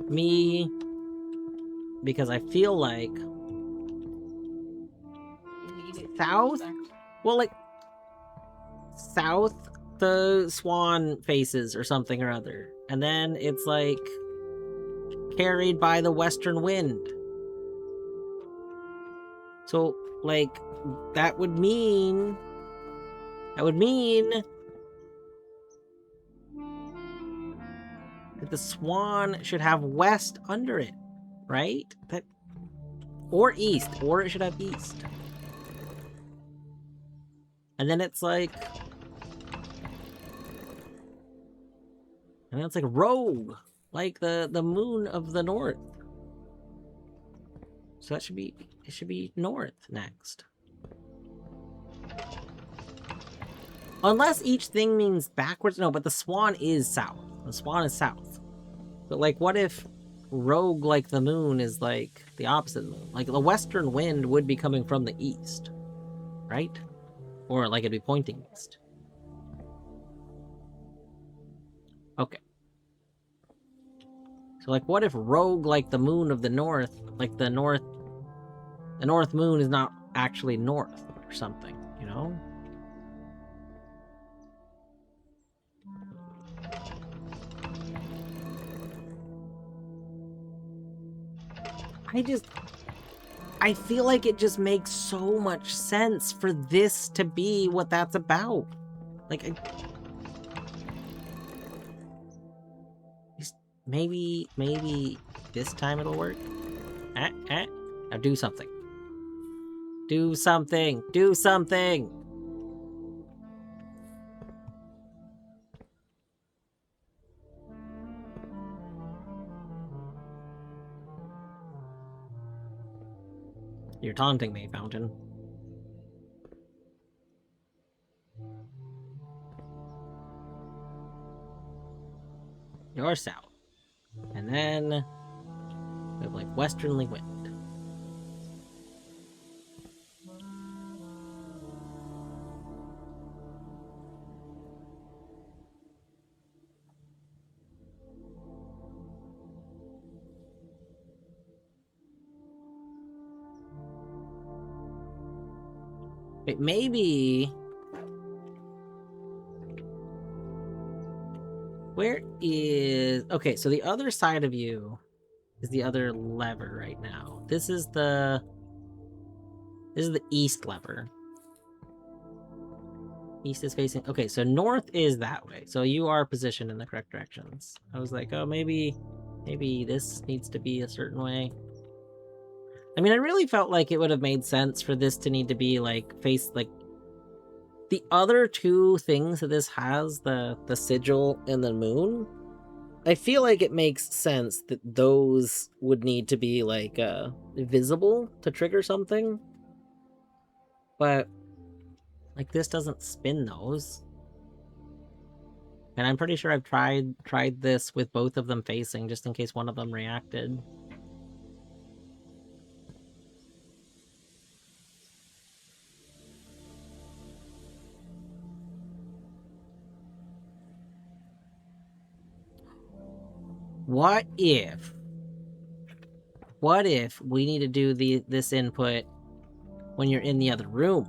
A: me, because I feel like south, well, like south the swan faces or something or other, and then it's like carried by the western wind. So like that would mean that the swan should have west under it, right? That, or east, or it should have east. And then it's like, and then it's like rogue, like the moon of the north. So that should be, it should be north next. Unless each thing means backwards. No, but the swan is south. The swan is south. But like, what if rogue like the moon is like the opposite moon? Like the western wind would be coming from the east, right? Or like it'd be pointing east. Okay. So like, what if rogue like the moon of the north, like the north moon is not actually north or something, you know? I feel like it just makes so much sense for this to be what that's about. Like, maybe this time it'll work. Now do something. Do something. Do something. You're taunting me, Fountain. You're south. And then we have like westerly wind. Wait, maybe... Where is... Okay, so the other side of you is the other lever right now. This is the... This is the east lever. East is facing... Okay, so north is that way. So you are positioned in the correct directions. I was like, oh, maybe this needs to be a certain way. I mean, I really felt like it would have made sense for this to need to be, like, face, like... The other two things that this has, the sigil and the moon, I feel like it makes sense that those would need to be, like, visible to trigger something. But, like, this doesn't spin those. And I'm pretty sure I've tried this with both of them facing, just in case one of them reacted. What if we need to do this input when you're in the other room?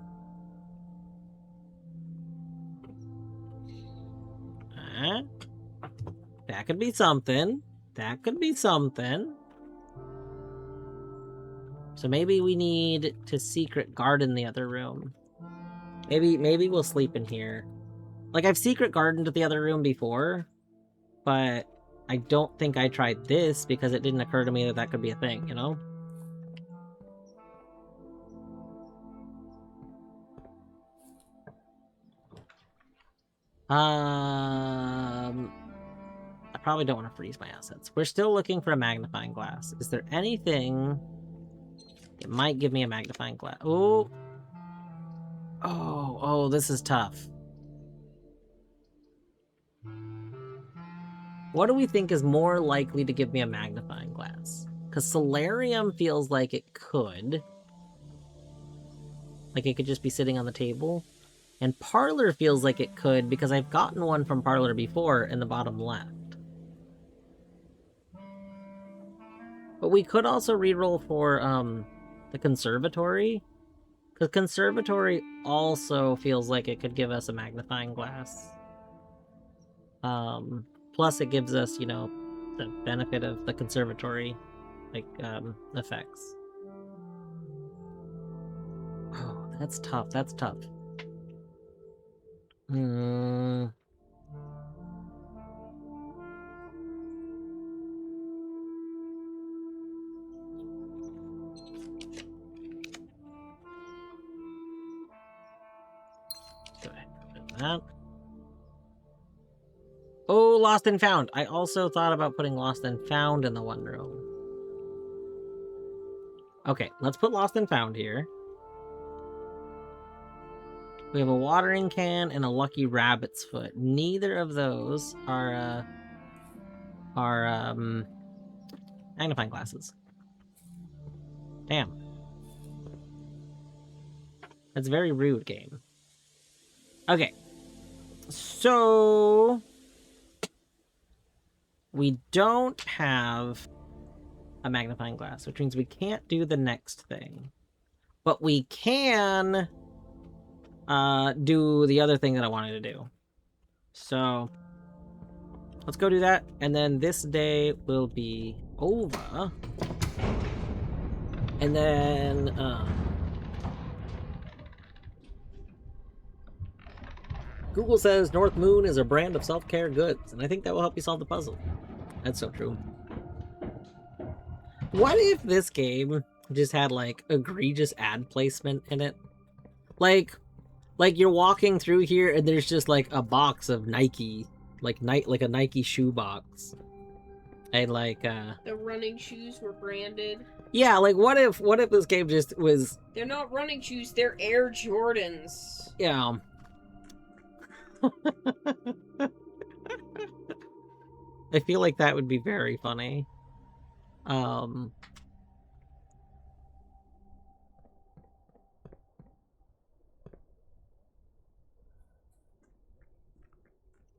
A: That could be something. That could be something. So maybe we need to secret garden the other room. Maybe we'll sleep in here. Like, I've secret gardened the other room before, but I don't think I tried this because it didn't occur to me that that could be a thing, you know? I probably don't want to freeze my assets. We're still looking for a magnifying glass. Is there anything that might give me a magnifying glass? Oh, this is tough. What do we think is more likely to give me a magnifying glass? Because Solarium feels like it could. Like it could just be sitting on the table. And Parlor feels like it could because I've gotten one from Parlor before in the bottom left. But we could also reroll for the Conservatory. Because Conservatory also feels like it could give us a magnifying glass. Plus it gives us, you know, the benefit of the Conservatory, like, effects. Oh, that's tough, that's tough. Go ahead and put that. Oh, Lost and Found. I also thought about putting Lost and Found in the one room. Okay, let's put Lost and Found here. We have a watering can and a lucky rabbit's foot. Neither of those are magnifying glasses. Damn. That's very rude, game. Okay. So we don't have a magnifying glass, which means we can't do the next thing. But we can do the other thing that I wanted to do. So let's go do that, and then this day will be over. And then Google says North Moon is a brand of self-care goods, and I think that will help you solve the puzzle. That's so true. What if this game just had, like, egregious ad placement in it? Like you're walking through here and there's just, like, a box of Nike, like a Nike shoe box. And, like,
B: the running shoes were branded.
A: Yeah, like, what if this game just was...
B: They're not running shoes, they're Air Jordans.
A: Yeah. I feel like that would be very funny.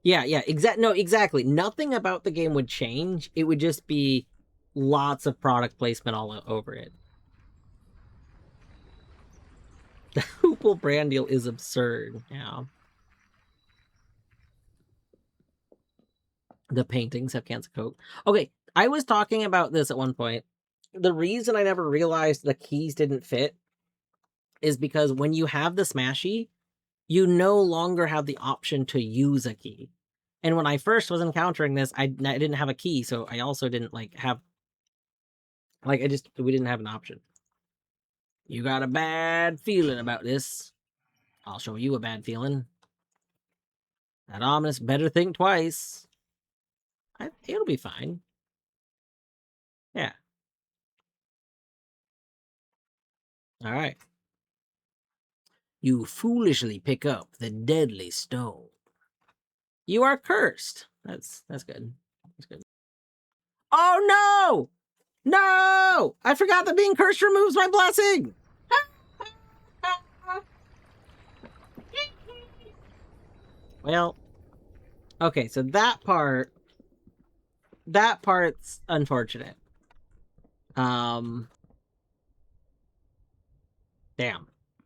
A: Yeah, exactly. Nothing about the game would change. It would just be lots of product placement all over it. The Hoople brand deal is absurd. Yeah. The paintings have cans of Coke. Okay, I was talking about this at one point. The reason I never realized the keys didn't fit is because when you have the Smashy, you no longer have the option to use a key. And when I first was encountering this, I didn't have a key, so I also didn't have we didn't have an option. You got a bad feeling about this. I'll show you a bad feeling. That ominous better think twice. It'll be fine. Yeah. All right. You foolishly pick up the deadly stone. You are cursed. That's good. That's good. Oh no! No! I forgot that being cursed removes my blessing. Well, okay, so that part's unfortunate. Damn.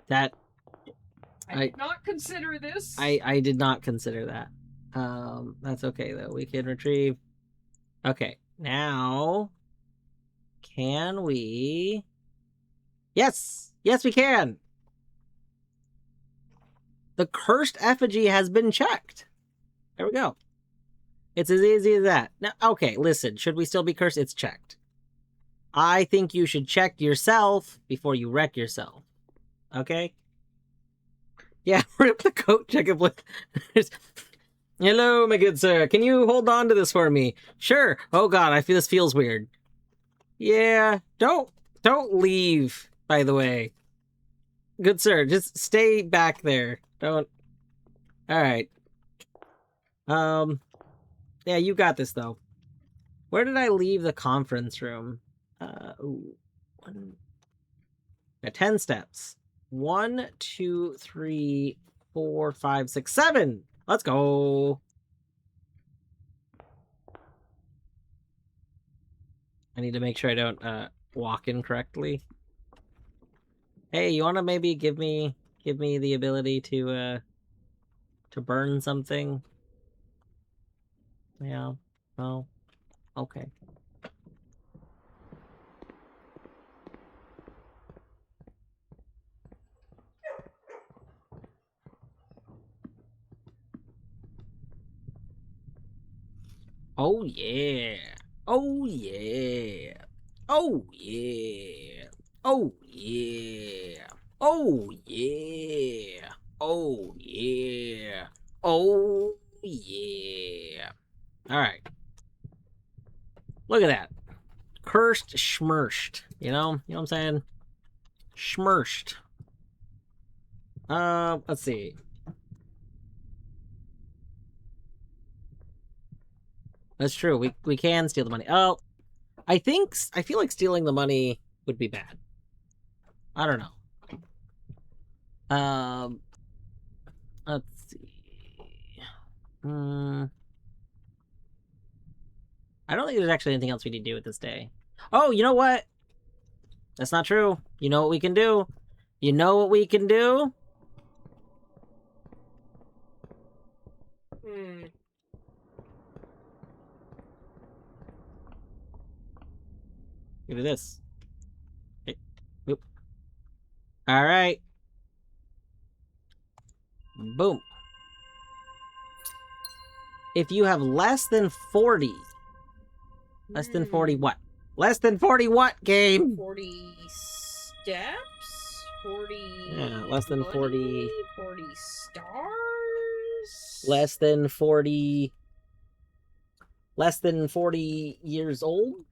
A: That
B: I did not consider this.
A: I did not consider that. That's okay though. We can retrieve. Okay, now can we? Yes, yes, we can. The cursed effigy has been checked. There we go. It's as easy as that. Now, okay, listen. Should we still be cursed? It's checked. I think you should check yourself before you wreck yourself. Okay? Yeah, rip the coat, check it with... Hello, my good sir. Can you hold on to this for me? Sure. Oh god, I feel this feels weird. Yeah, don't leave, by the way. Good sir, just stay back there. Don't... Alright. Yeah, you got this, though. Where did I leave the conference room? Ooh. 10 steps. 1, 2, 3, 4, 5, 6, 7. Let's go. I need to make sure I don't walk incorrectly. Hey, you want to maybe give me the ability to burn something? Yeah. Well, okay. Oh yeah. Oh yeah. Oh yeah. Oh yeah. Oh yeah. Oh yeah. Oh yeah. All right. Look at that. Cursed schmershed. You know what I'm saying? Schmershed. Let's see. That's true. We can steal the money. Oh, I feel like stealing the money would be bad. I don't know. Let's see. I don't think there's actually anything else we need to do with this day. Oh, you know what? That's not true. You know what we can do? You know what we can do? Look at this. Hey. Oop. All right. Boom. If you have less than 40... Less than 40 what? Less than 40 what, game?
B: 40 steps? 40...
A: Yeah, less than 40...
B: 40 stars?
A: Less than 40... Less than 40 years old?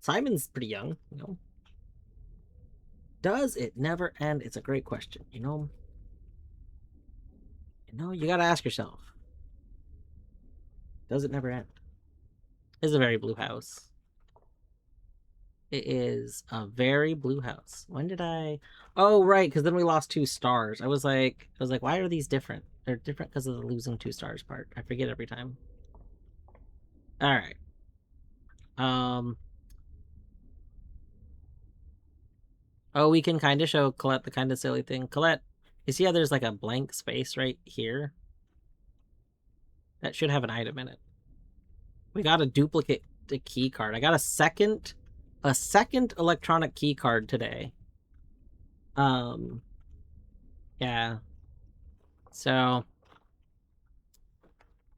A: Simon's pretty young, you know. Does it never end? It's a great question, you know. You gotta ask yourself. Does it never end? It's a very blue house. It is a very blue house. When did I... Oh, right, because then we lost 2 stars. I was like, why are these different? They're different because of the losing 2 stars part. I forget every time. Alright. Oh, we can kind of show Colette the kind of silly thing. Colette, you see how there's like a blank space right here? That should have an item in it. We got a duplicate key card. I got a second electronic key card today. Yeah. So,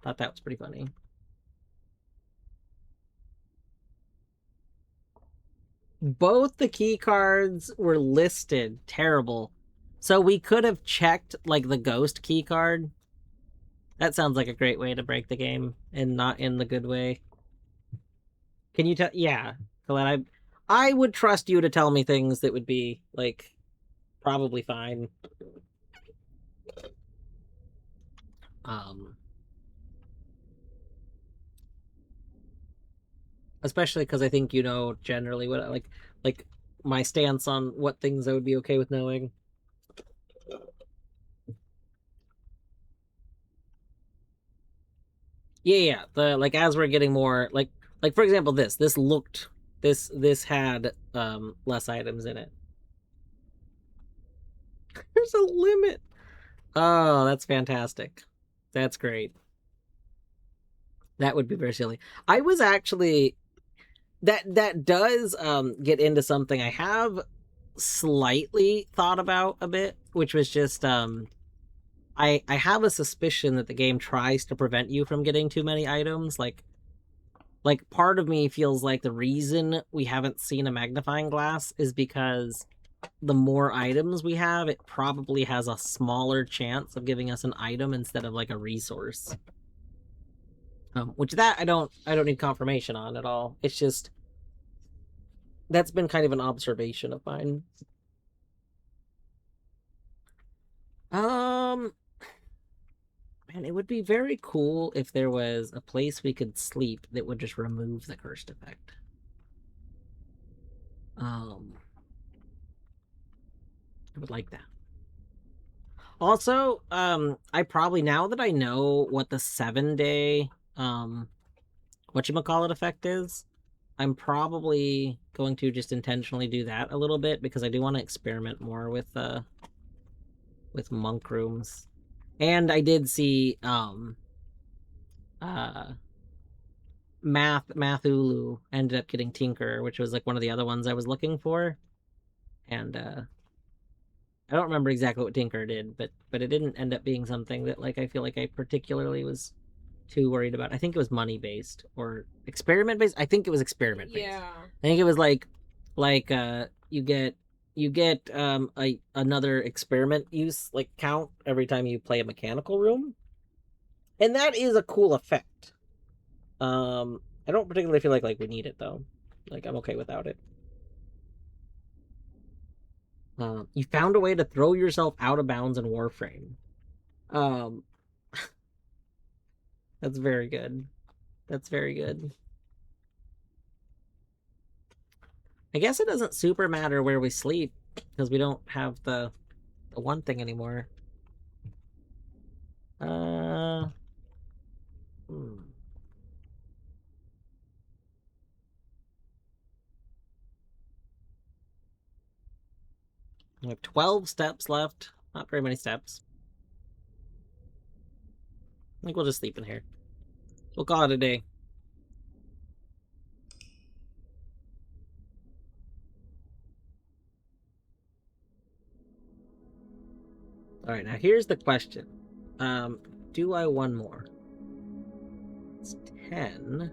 A: thought that was pretty funny. Both the key cards were listed. Terrible. So we could have checked, like, the ghost key card. That sounds like a great way to break the game, and not in the good way. Can you tell? Yeah, Colette, I would trust you to tell me things that would be, like, probably fine. Especially because I think you know generally what like my stance on what things I would be okay with knowing. Yeah. The like as we're getting more like for example this had less items in it. There's a limit. Oh, that's fantastic. That's great. That would be very silly. I was actually that does get into something I have slightly thought about a bit, which was just I have a suspicion that the game tries to prevent you from getting too many items. Like part of me feels like the reason we haven't seen a magnifying glass is because the more items we have, it probably has a smaller chance of giving us an item instead of like a resource. Which that I don't need confirmation on at all. It's just that's been kind of an observation of mine. Um, Man, it would be very cool if there was a place we could sleep that would just remove the cursed effect. I would like that. Also, I probably now that I know what the 7-day whatchamacallit effect is, I'm probably going to just intentionally do that a little bit because I do want to experiment more with monk rooms. And I did see Mathulu ended up getting Tinker, which was like one of the other ones I was looking for. And I don't remember exactly what Tinker did, but it didn't end up being something that like I feel like I particularly was too worried about. I think it was money based or experiment based. I think it was experiment based.
B: Yeah.
A: I think it was like you get another experiment use like count every time you play a mechanical room. And that is a cool effect. I don't particularly feel like we need it though. Like I'm okay without it. You found a way to throw yourself out of bounds in Warframe. Um, that's very good. That's very good. I guess it doesn't super matter where we sleep because we don't have the one thing anymore. We have 12 steps left. Not very many steps. I think we'll just sleep in here. We'll call it a day. All right, now here's the question. Do I one more? It's 10.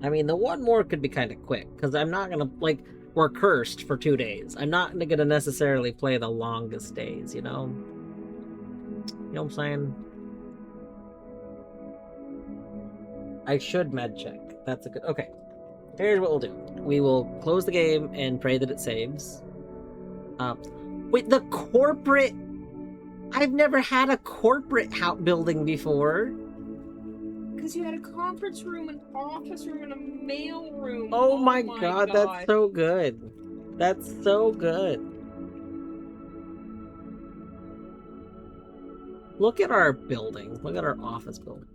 A: I mean, the one more could be kind of quick because I'm not gonna like we're cursed for 2 days. I'm not gonna necessarily play the longest days, you know. You know what I'm saying? I should med check. That's a good. Okay. Here's what we'll do. We will close the game and pray that it saves. Wait, the corporate. I've never had a corporate house building before.
B: Because you had a conference room, an office room, and a mail room.
A: Oh my god, that's so good. That's so good. Look at our building. Look at our office building.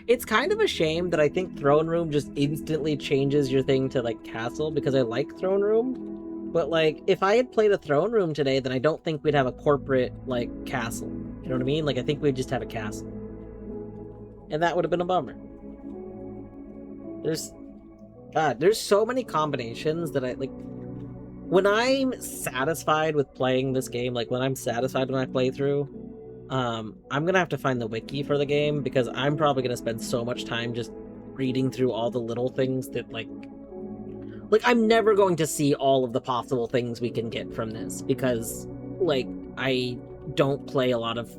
A: It's kind of a shame that I think Throne Room just instantly changes your thing to like castle because I like Throne Room. But like if I had played a Throne Room today, then I don't think we'd have a corporate like castle. You know what I mean? Like I think we'd just have a castle. And that would have been a bummer. There's so many combinations that I like. when I'm satisfied with playing this game, like when I'm satisfied when I play through, I'm gonna have to find the wiki for the game because I'm probably gonna spend so much time just reading through all the little things that like I'm never going to see all of the possible things we can get from this because like I don't play a lot of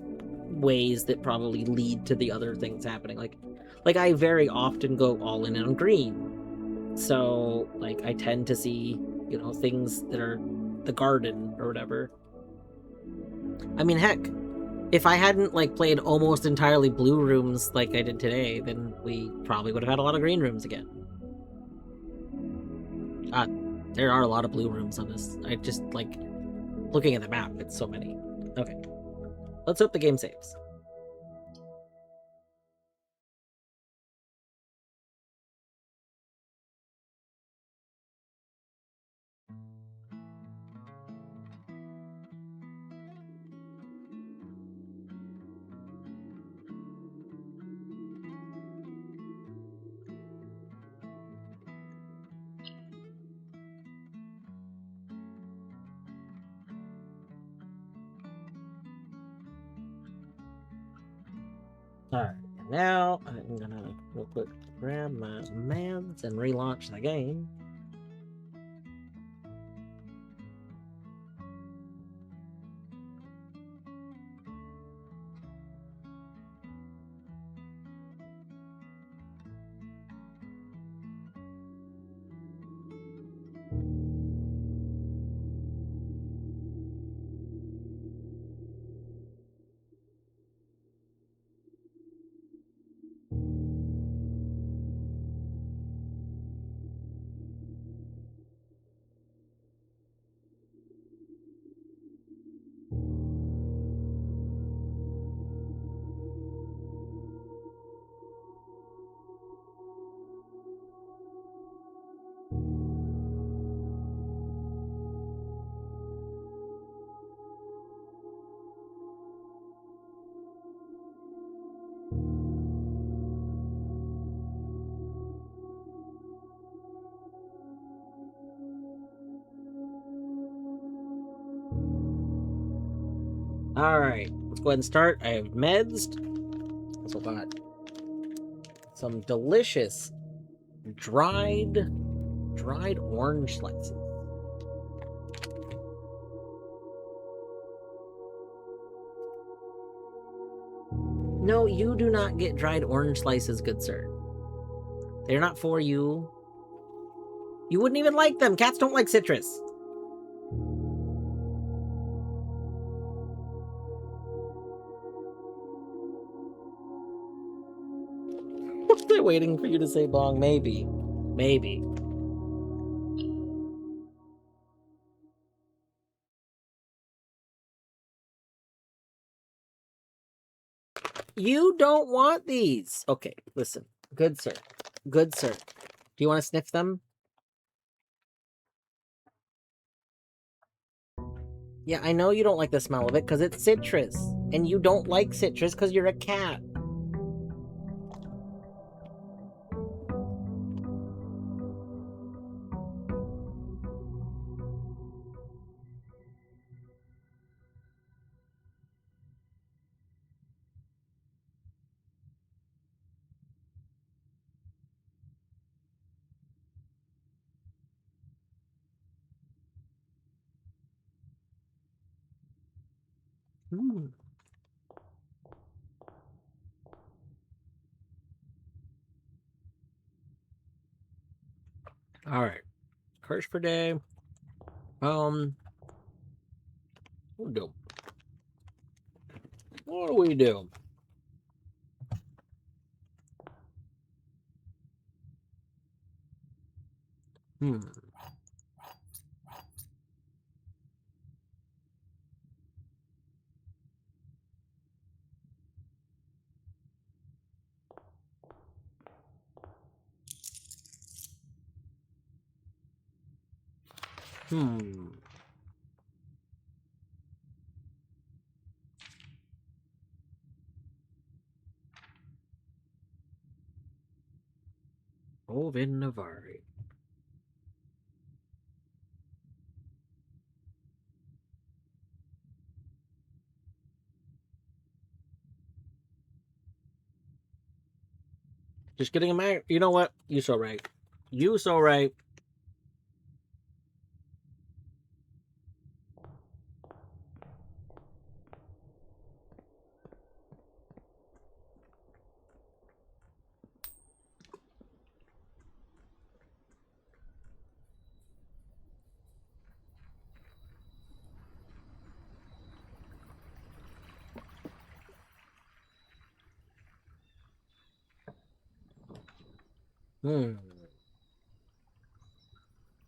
A: ways that probably lead to the other things happening. Like I very often go all in on green. So like I tend to see, you know, things that are the garden or whatever. I mean, heck, if I hadn't like played almost entirely blue rooms like I did today, then we probably would have had a lot of green rooms again. There are a lot of blue rooms on this. I just like looking at the map, it's so many. Okay. Let's hope the game saves. Alright, now I'm gonna real quick grab my meds and relaunch the game. Alright, let's go ahead and start. I have meds. Also got some delicious dried orange slices. No, you do not get dried orange slices, good sir. They're not for you. You wouldn't even like them. Cats don't like citrus. Was I waiting for you to say bong? Maybe. Maybe. You don't want these. Okay, listen. Good sir. Good sir. Do you want to sniff them? Yeah, I know you don't like the smell of it because it's citrus. And you don't like citrus because you're a cat. Hmm. All right. Curse per day. What do we do? What do we do? Hmm. Hmm. Ovin Navari. Just getting a mag. You know what? You so right. You so right.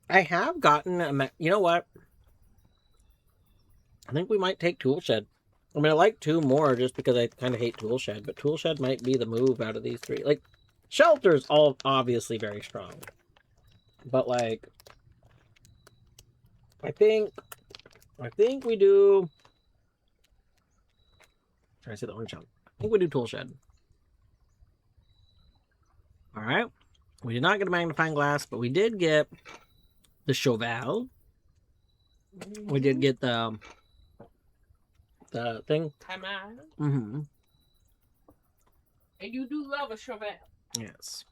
A: I have gotten a you know what? I think we might take Toolshed. I mean, I like 2 more just because I kind of hate Toolshed, but Toolshed might be the move out of these 3. Like, Shelter's all obviously very strong. But, like, I think we do... Try to say the orange out. I think we do Toolshed. Alright. We did not get a magnifying glass, but we did get the Chauvel. We did get the thing.
B: Come on.
A: Mm-hmm.
B: And you do love a Chauvel.
A: Yes.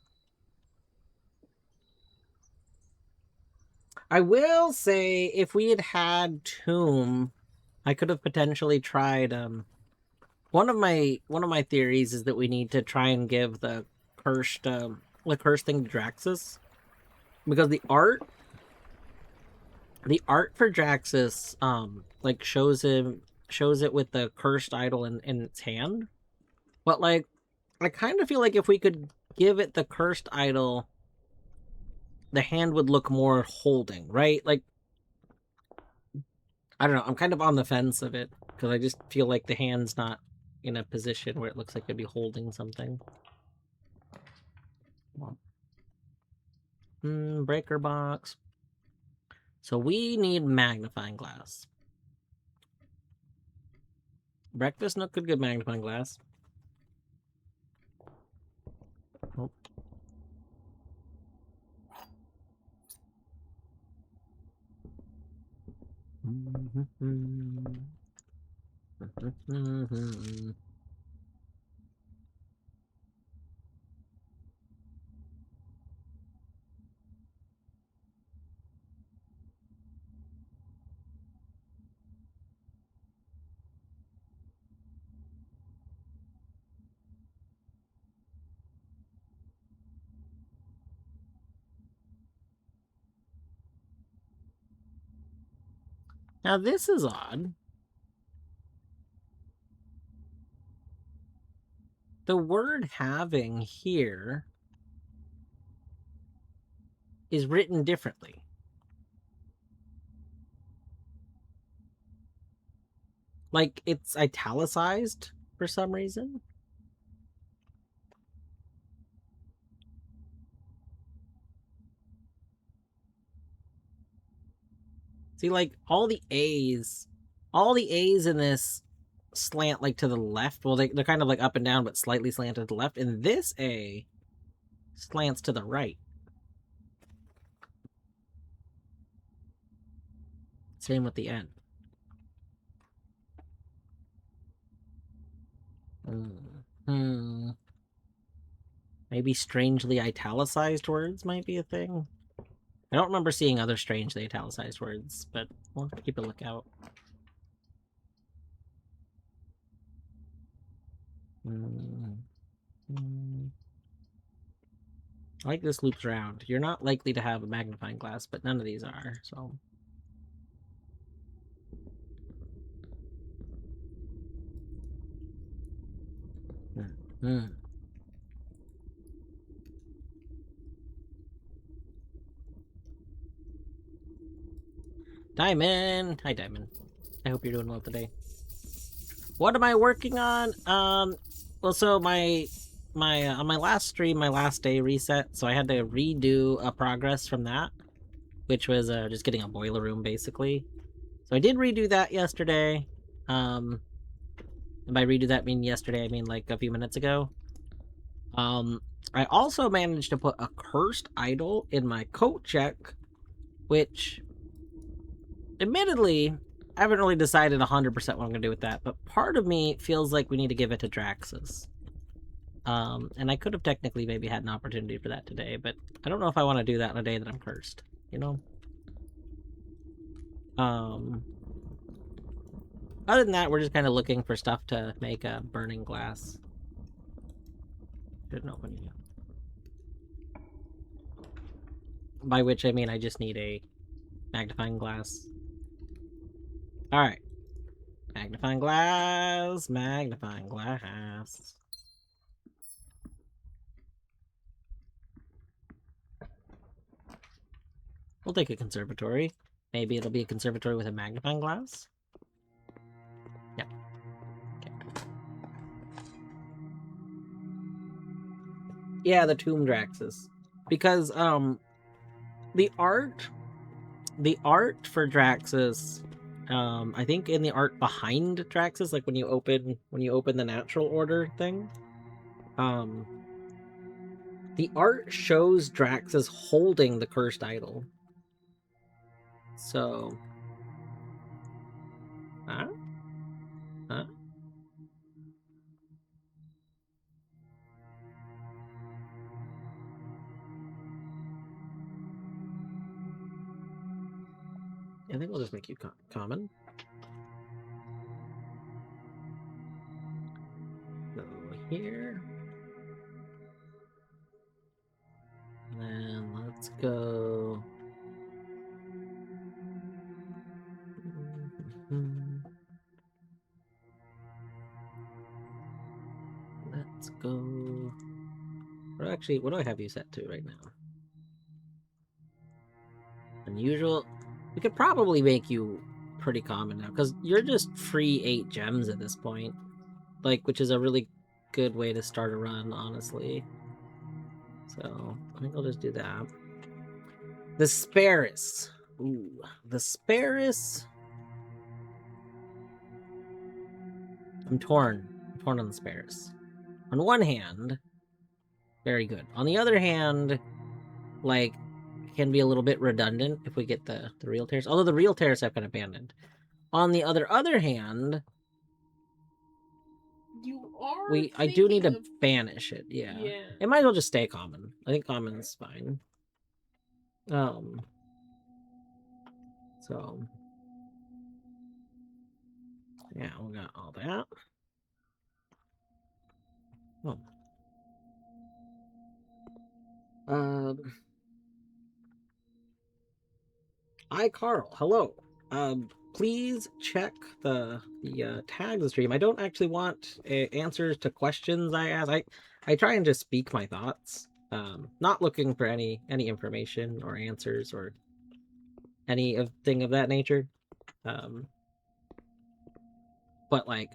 A: I will say, if we had had Tomb, I could have potentially tried. One of my theories is that we need to try and give the cursed thing to Draxus, because the art for Draxus like shows it with the cursed idol in its hand, but like I kind of feel like if we could give it the cursed idol, the hand would look more holding, right? Like, I don't know. I'm kind of on the fence of it because I just feel like the hand's not in a position where it looks like it'd be holding something. Breaker box. So we need magnifying glass. Breakfast Nook could get magnifying glass. Oh. Now this is odd. The word having here is written differently. Like, it's italicized for some reason. See, like, all the A's in this slant, like, to the left. Well, they're kind of, like, up and down, but slightly slanted to the left. And this A slants to the right. Same with the N. Maybe strangely italicized words might be a thing. I don't remember seeing other strangely italicized words, but we'll keep a lookout. I like this loops around. You're not likely to have a magnifying glass, but none of these are, so... Diamond! Hi, Diamond. I hope you're doing well today. What am I working on? Well, so on my last stream, my last day reset, so I had to redo a progress from that, which was just getting a boiler room, basically. So I did redo that yesterday. And by redo that, I mean yesterday, I mean like a few minutes ago. I also managed to put a cursed idol in my coat check, which, admittedly, I haven't really decided 100% what I'm going to do with that, but part of me feels like we need to give it to Draxus. And I could have technically maybe had an opportunity for that today, but I don't know if I want to do that on a day that I'm cursed, you know? Other than that, we're just kind of looking for stuff to make a burning glass. Shouldn't open you. By which I mean I just need a magnifying glass. Alright. Magnifying glass, magnifying glass. We'll take a conservatory. Maybe it'll be a conservatory with a magnifying glass. Yeah. Okay. Yeah, the Tomb Draxes. Because the art for Draxus, I think in the art behind Draxus, like when you open the natural order thing, the art shows Draxus holding the cursed idol. So, huh? I think we'll just make you common. Go here. And then let's go. Let's go. Actually, what do I have you set to right now? Unusual. We could probably make you pretty common now, because you're just free 8 gems at this point. Like, which is a really good way to start a run, honestly. So, I think I'll just do that. The Sparris. Ooh, the Sparris. I'm torn. I'm torn on the Sparris. On one hand, very good. On the other hand, like, can be a little bit redundant if we get the real tears. Although the real tears have been abandoned. On the other hand, I do need to banish it. Yeah. It might as well just stay common. I think common is fine. So yeah, we got all that. Oh. Hi, Carl. Hello. Please check the tags of the stream. I don't actually want answers to questions I ask. I try and just speak my thoughts. Not looking for any information or answers or anything of that nature. But like,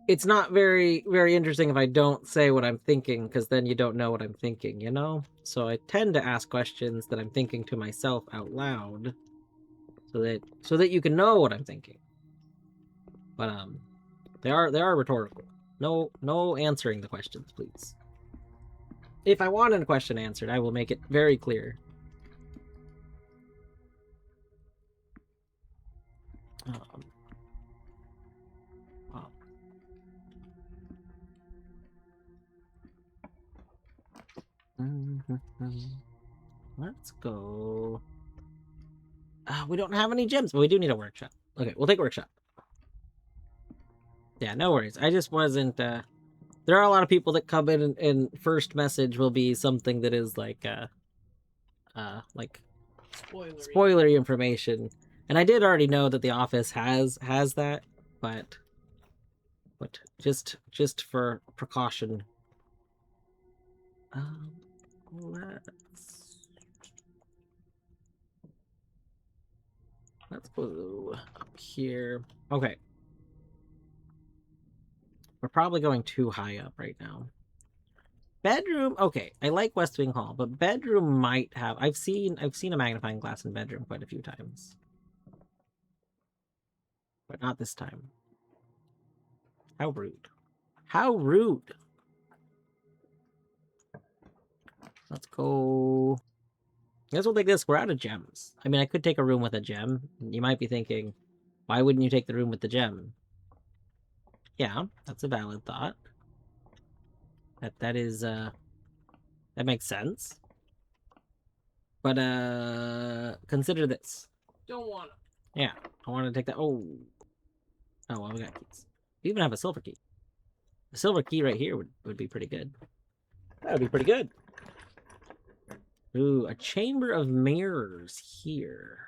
A: it's not very interesting if I don't say what I'm thinking, because then you don't know what I'm thinking, you know? So I tend to ask questions that I'm thinking to myself out loud, so that you can know what I'm thinking. But they are rhetorical. No answering the questions, please. If I want a question answered, I will make it very clear. Wow. Let's go. We don't have any gems, but we do need a workshop. Okay, we'll take a workshop. Yeah, no worries. I just wasn't. There are a lot of people that come in and first message will be something that is like spoilery information. And I did already know that the office has that, but just for precaution. Let's go up here. Okay. We're probably going too high up right now. Bedroom, okay. I like West Wing Hall, but bedroom might have. I've seen a magnifying glass in bedroom quite a few times, but not this time. How rude! How rude! Let's go. I guess we'll take this. We're out of gems. I mean, I could take a room with a gem. You might be thinking, why wouldn't you take the room with the gem? Yeah, that's a valid thought. That is that makes sense. But consider this.
B: Don't want to.
A: Yeah, I want to take that. Oh, well, we got keys. We even have a silver key. A silver key right here would be pretty good. That would be pretty good. Ooh, a chamber of mirrors here.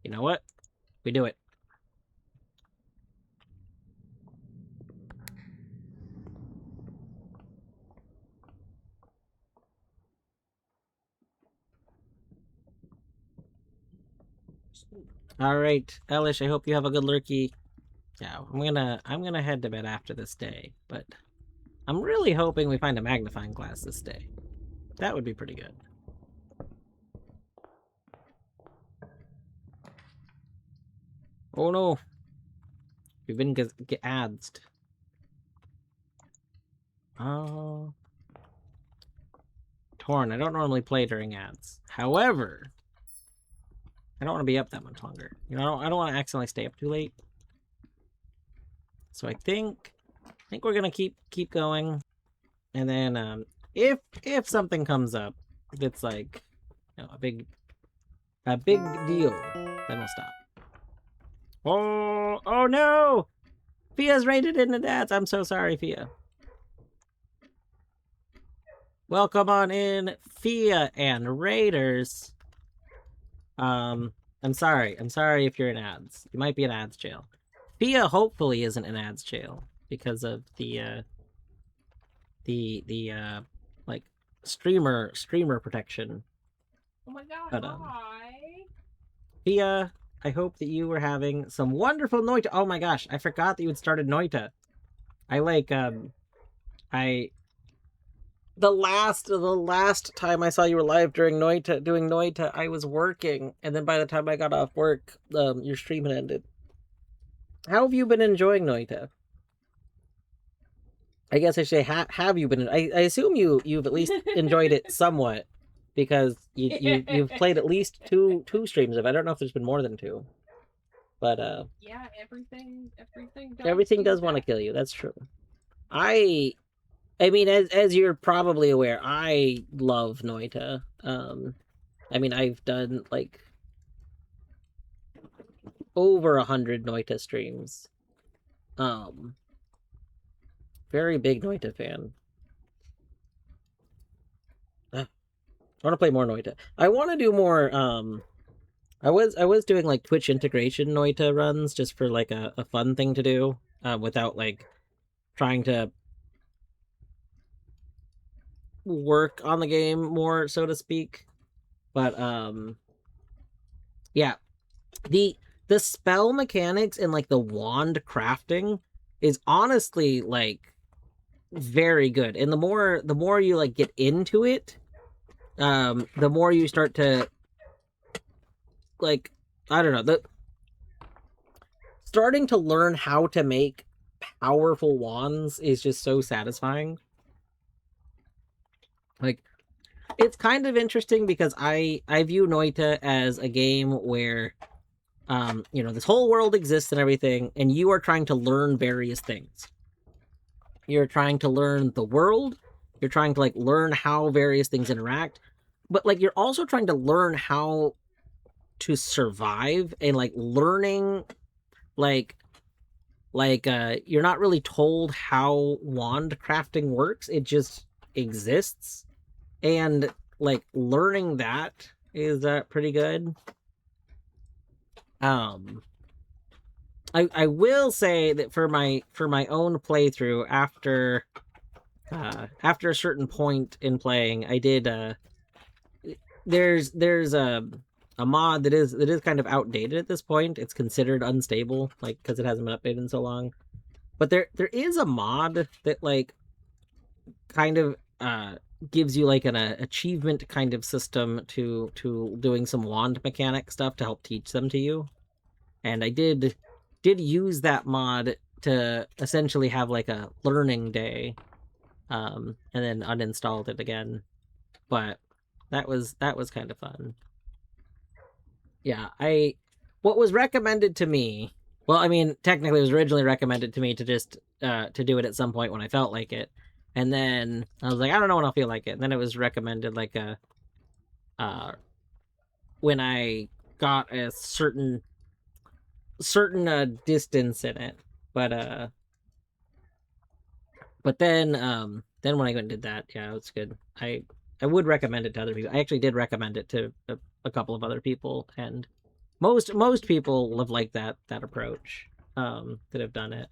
A: You know what? We do it. All right, Elish, I hope you have a good lurkey. Yeah, I'm gonna head to bed after this day, but I'm really hoping we find a magnifying glass this day. That would be pretty good. Oh no, we've been get adsed. Oh, Torn. I don't normally play during ads. However, I don't want to be up that much longer. You know, I don't want to accidentally stay up too late. So I think we're gonna keep going, and then if something comes up that's like, you know, a big deal, then we'll stop. Oh no! Fia's raided into dads. I'm so sorry, Fia. Welcome on in, Fia and Raiders. I'm sorry. I'm sorry if you're in ads. You might be in ads jail. Fia hopefully isn't in ads jail because of the like streamer protection.
B: Oh my god,
A: But,
B: hi.
A: Fia, I hope that you were having some wonderful Noita. Oh my gosh, I forgot that you had started Noita. The last time I saw you were live during Noita, doing Noita, I was working, and then by the time I got off work, your stream had ended. How have you been enjoying Noita? I guess I should say, have you been? I assume you've at least enjoyed it somewhat, because you've played at least two streams of it. I don't know if there's been more than two, but
B: yeah,
A: everything does want to kill you. That's true. I mean, as you're probably aware, I love Noita. I mean, I've done like over 100 Noita streams. Very big Noita fan. I want to play more Noita. I want to do more. I was doing like Twitch integration Noita runs just for like a fun thing to do, without like trying to work on the game more, so to speak. But yeah, the spell mechanics and like the wand crafting is honestly like very good, and the more you like get into it, the more you start to like, I don't know, starting to learn how to make powerful wands is just so satisfying. Like, it's kind of interesting because I view Noita as a game where, you know, this whole world exists and everything, and you are trying to learn various things. You're trying to learn the world. You're trying to like learn how various things interact, but like you're also trying to learn how to survive, and like learning like you're not really told how wand crafting works. It just exists, and like learning that is pretty good. I will say that for my own playthrough, after a certain point in playing, I did there's a mod that is kind of outdated at this point. It's considered unstable, like, because it hasn't been updated in so long. But there is a mod that like kind of gives you like an achievement kind of system to doing some wand mechanic stuff to help teach them to you. And I did use that mod to essentially have like a learning day, and then uninstalled it again. But that was kind of fun. Yeah, what was recommended to me Well, I mean, technically, it was originally recommended to me to just to do it at some point when I felt like it, and then I was like, I don't know when I'll feel like it. And then it was recommended like when I got a certain distance in it, but then when I went and did that, yeah, it was good. I would recommend it to other people. I actually did recommend it to a couple of other people, and most people have liked that approach that have done it.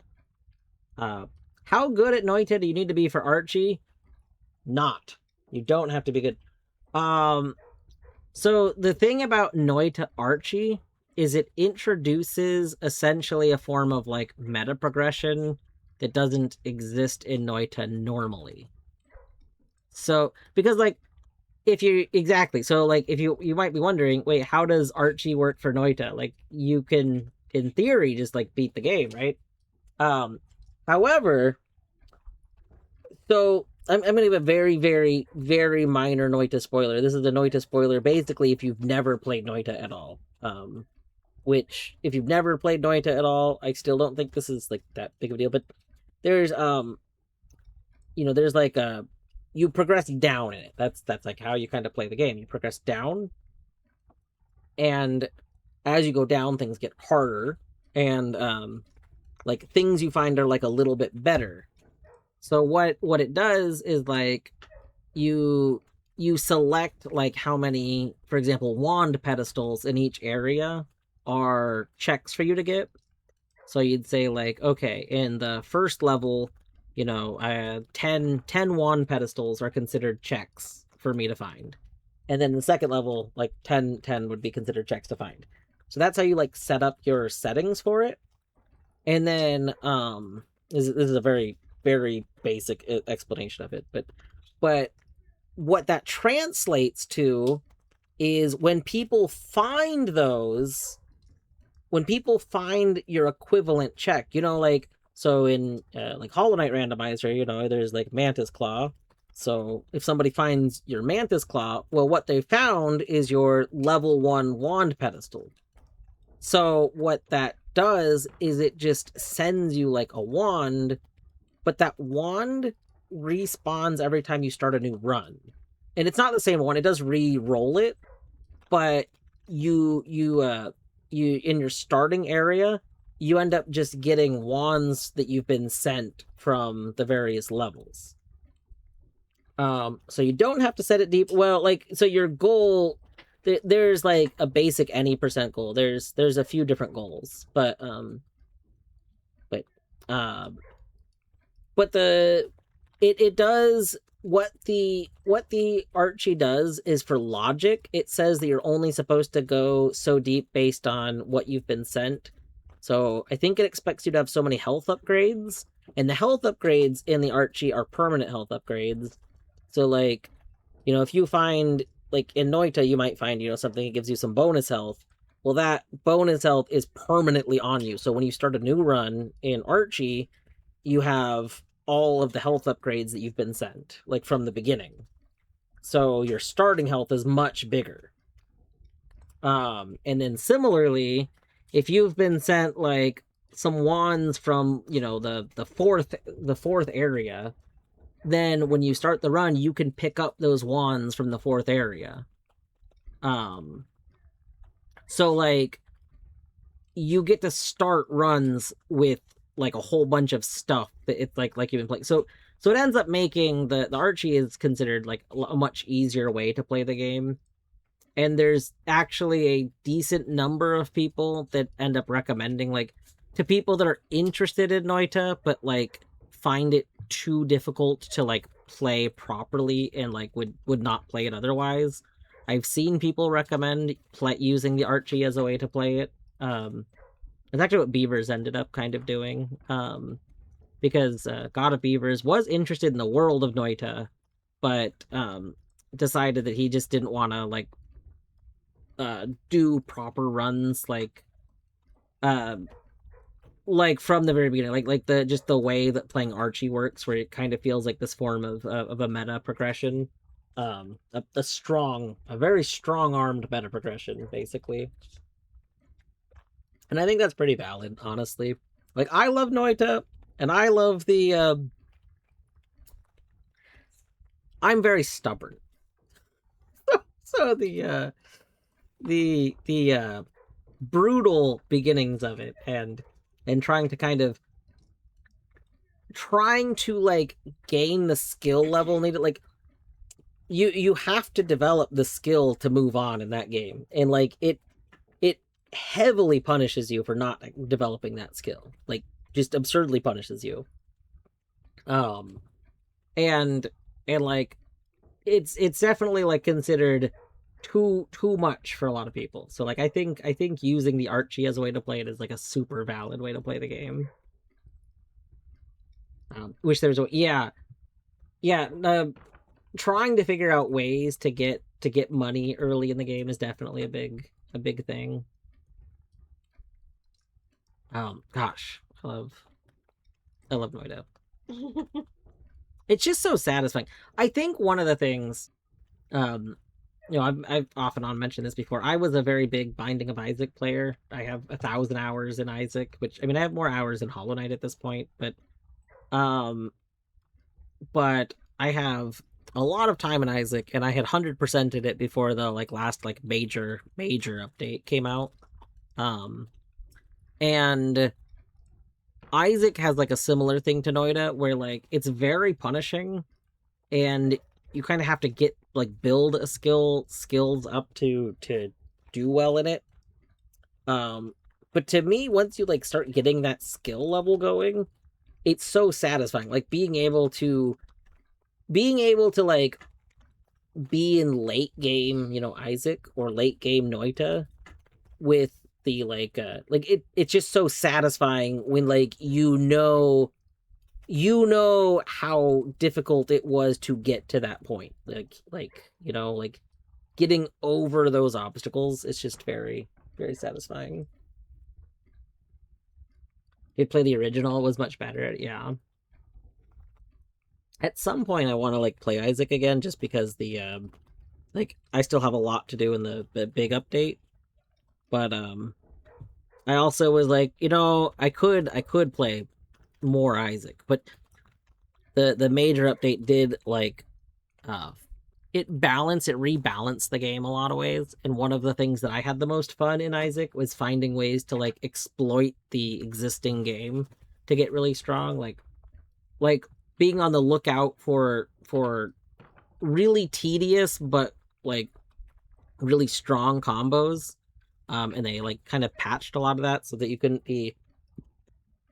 A: How good at Noita do you need to be for Archie? Not. You don't have to be good. So the thing about Noita Archie is it introduces essentially a form of like meta progression that doesn't exist in Noita normally. So because like if you exactly so like if you might be wondering, wait, how does Archie work for Noita? Like you can in theory just like beat the game, right? However, so I'm going to give a very, very, very minor Noita spoiler. This is a Noita spoiler basically if you've never played Noita at all. Which if you've never played Noita at all, I still don't think this is like that big of a deal. But there's there's like you progress down in it. That's like how you kind of play the game. You progress down, and as you go down, things get harder, and like things you find are like a little bit better. So what it does is like you select like how many, for example, wand pedestals in each area are checks for you to get. So you'd say like, okay, in the first level, 10 wand pedestals are considered checks for me to find. And then the second level, like 10 would be considered checks to find. So that's how you like set up your settings for it. And then this is a very, very basic explanation of it, but what that translates to is when people find your equivalent check, like so in like Hollow Knight Randomizer, there's like Mantis Claw. So if somebody finds your Mantis Claw, well, what they found is your level 1 wand pedestal. So what that does is it just sends you like a wand, but that wand respawns every time you start a new run. And it's not the same one, it does re-roll it, but you in your starting area, you end up just getting wands that you've been sent from the various levels. So you don't have to set it deep. Well, like, so your goal, there's like a basic any percent goal. There's a few different goals, but it does what the Archie does is for logic. It says that you're only supposed to go so deep based on what you've been sent. So I think it expects you to have so many health upgrades, and the health upgrades in the Archie are permanent health upgrades. So like, if you find like in Noita, you might find something that gives you some bonus health. Well, that bonus health is permanently on you. So when you start a new run in Archie, you have all of the health upgrades that you've been sent, like from the beginning. So your starting health is much bigger. And then similarly, if you've been sent like some wands from, the fourth area, then when you start the run, you can pick up those wands from the fourth area. So like you get to start runs with like a whole bunch of stuff that it's like you've been playing. So it ends up making the Archie is considered like a much easier way to play the game. And there's actually a decent number of people that end up recommending, like, to people that are interested in Noita, but like find it too difficult to like play properly and like would not play it otherwise. I've seen people recommend using the Archie as a way to play it. It's actually what Beavers ended up kind of doing, because God of Beavers was interested in the world of Noita, but decided that he just didn't want to like do proper runs like from the very beginning, like the way that playing Archie works, where it kind of feels like this form of a meta progression, a very strong armed meta progression, basically. And I think that's pretty valid, honestly. Like, I love Noita, and I love the I'm very stubborn. So the brutal beginnings of it, and trying to kind of like gain the skill level needed, like you have to develop the skill to move on in that game, and like it heavily punishes you for not developing that skill, like just absurdly punishes you. um and like it's definitely like considered too much for a lot of people. So like I think using the Archie as a way to play it is like a super valid way to play the game. Which there's a yeah trying to figure out ways to get money early in the game is definitely a big thing. Gosh, I love Noida. It's just so satisfying. I think one of the things, I've off and on mentioned this before. I was a very big Binding of Isaac player. I have 1,000 hours in Isaac, which I mean I have more hours in Hollow Knight at this point, um, but I have a lot of time in Isaac, and I had 100%ed it before the like last like major update came out. And Isaac has like a similar thing to Noida, where like it's very punishing, and you kind of have to get like build a skills up to do well in it. But to me, once you like start getting that skill level going, it's so satisfying. Like being able to like be in late game, Isaac, or late game Noita, with the like it's just so satisfying when like how difficult it was to get to that point. Like getting over those obstacles, it's just very, very satisfying. If play the original, was much better. Yeah. At some point I want to like play Isaac again, just because the like I still have a lot to do in the big update. But I also was like, I could play more Isaac, but the major update did like it rebalanced the game a lot of ways. And one of the things that I had the most fun in Isaac was finding ways to like exploit the existing game to get really strong, like being on the lookout for really tedious but like really strong combos. And they like kind of patched a lot of that so that you couldn't be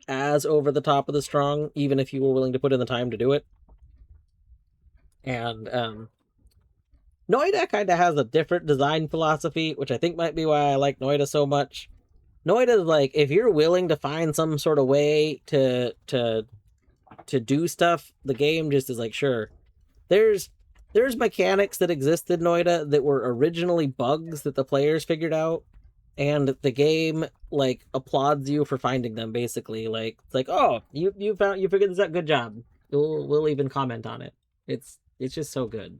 A: as over the top of the strong, even if you were willing to put in the time to do it. And Noida kind of has a different design philosophy, which I think might be why I like Noida so much. Noida is like, if you're willing to find some sort of way to do stuff, the game just is like, sure. There's mechanics that exist in Noida that were originally bugs that the players figured out, and the game like applauds you for finding them. Basically, like it's like, oh, you figured this out, good job. We'll even comment on it. It's just so good.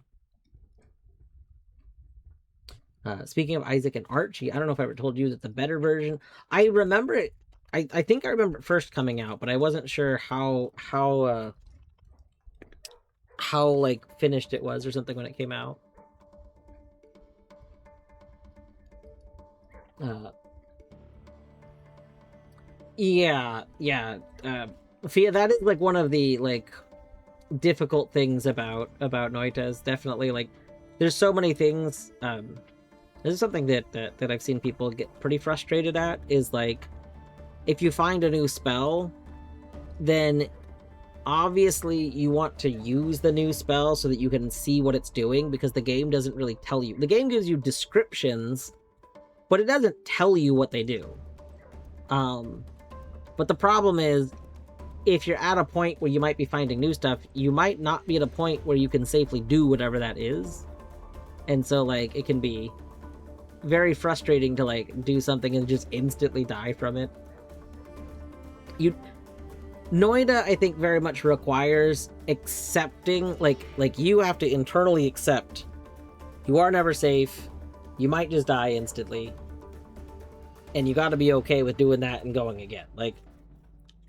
A: Speaking of Isaac and Archie, I don't know if I ever told you that the better version, I remember it. I think I remember it first coming out, but I wasn't sure how like finished it was or something when it came out. Yeah. Fia, that is like one of the like difficult things about Noita, is definitely like there's so many things. This is something that I've seen people get pretty frustrated at, is like if you find a new spell, then obviously you want to use the new spell so that you can see what it's doing, because the game doesn't really tell you. The game gives you descriptions, but it doesn't tell you what they do. But the problem is, if you're at a point where you might be finding new stuff, you might not be at a point where you can safely do whatever that is. And so like it can be very frustrating to like do something and just instantly die from it. Noida, I think, very much requires accepting, like you have to internally accept you are never safe, you might just die instantly, And you got to be okay with doing that and going again. Like,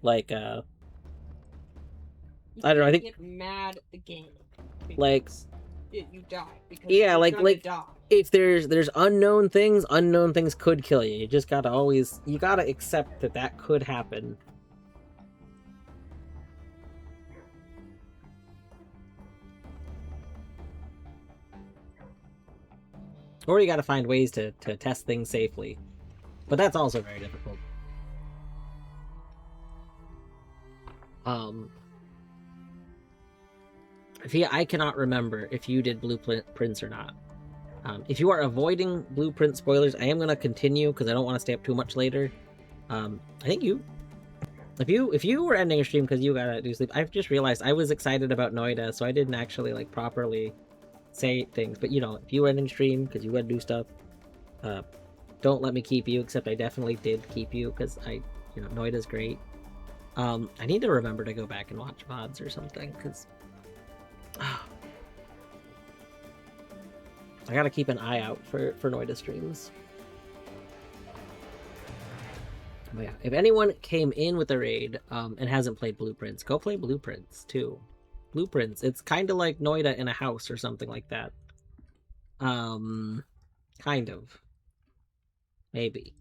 B: You
A: I don't know, I
B: can't
A: think-
B: get mad at the game.
A: like,
B: because you die. Because
A: yeah,
B: you're
A: like-
B: gonna
A: like-
B: die.
A: if there's unknown things could kill you. You just gotta you gotta accept that could happen. Or you gotta find ways to test things safely. But that's also very difficult. I cannot remember if you did blueprints or not. If you are avoiding blueprint spoilers, I am gonna continue because I don't want to stay up too much later. I think if you were ending a stream because you gotta do sleep, I've just realized I was excited about Noida, so I didn't actually like properly say things. But you know, if you were ending a stream because you gotta do stuff, don't let me keep you. Except I definitely did keep you because Noida's great. I need to remember to go back and watch VODs or something because I gotta keep an eye out for Noida streams. But yeah, if anyone came in with a raid and hasn't played Blueprints, go play Blueprints too. Blueprints, it's kind of like Noida in a house or something like that. Kind of. Maybe.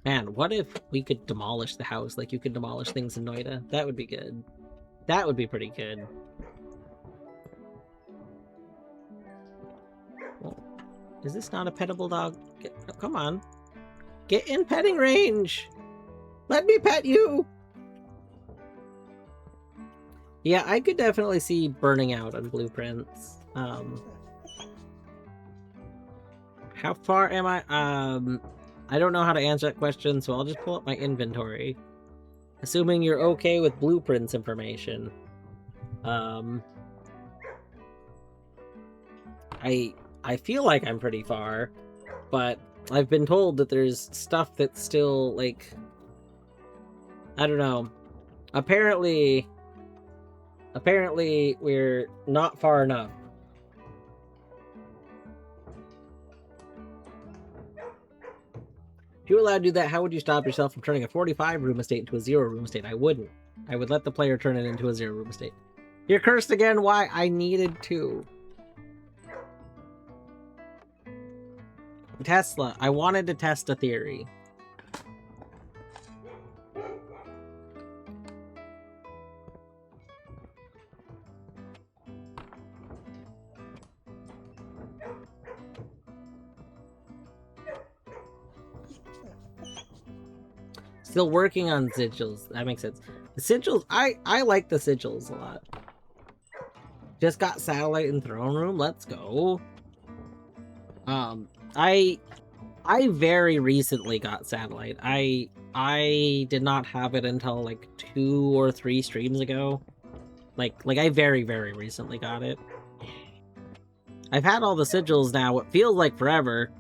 A: Man, what if we could demolish the house like you could demolish things in Noida? That would be good. That would be pretty good. Well, is this not a pettable dog? Come on. Get in petting range! Let me pet you! Yeah, I could definitely see burning out on Blueprints. How far am I? I don't know how to answer that question, so I'll just pull up my inventory. Assuming you're okay with Blueprints information. I feel like I'm pretty far, but I've been told that there's stuff that's still, like... I don't know. Apparently we're not far enough. If you were allowed to do that, how would you stop yourself from turning a 45-room estate into a 0-room estate? I wouldn't. I would let the player turn it into a 0-room estate. You're cursed again? Why? I needed to. Tesla. I wanted to test a theory. Still working on sigils. That makes sense. The sigils, I like the sigils a lot. Just got satellite in throne room. Let's go. I very recently got satellite. I did not have it until like 2 or 3 streams ago. Like I very recently got it. I've had all the sigils now. It feels like forever,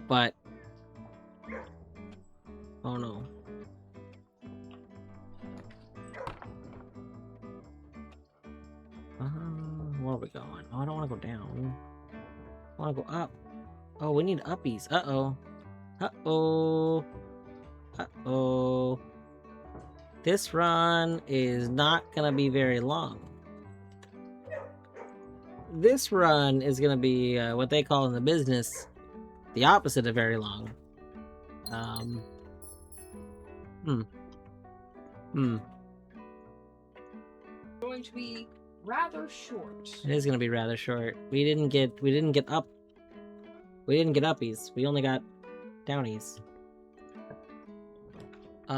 A: but oh no. Where are we going? Oh, I don't want to go down. I want to go up. Oh, we need uppies. Uh-oh. Uh-oh. Uh-oh. This run is not gonna be very long. This run is gonna be what they call in the business the opposite of very long.
B: Going to be rather short.
A: It is gonna be rather short. We didn't get up. We didn't get uppies. We only got downies. What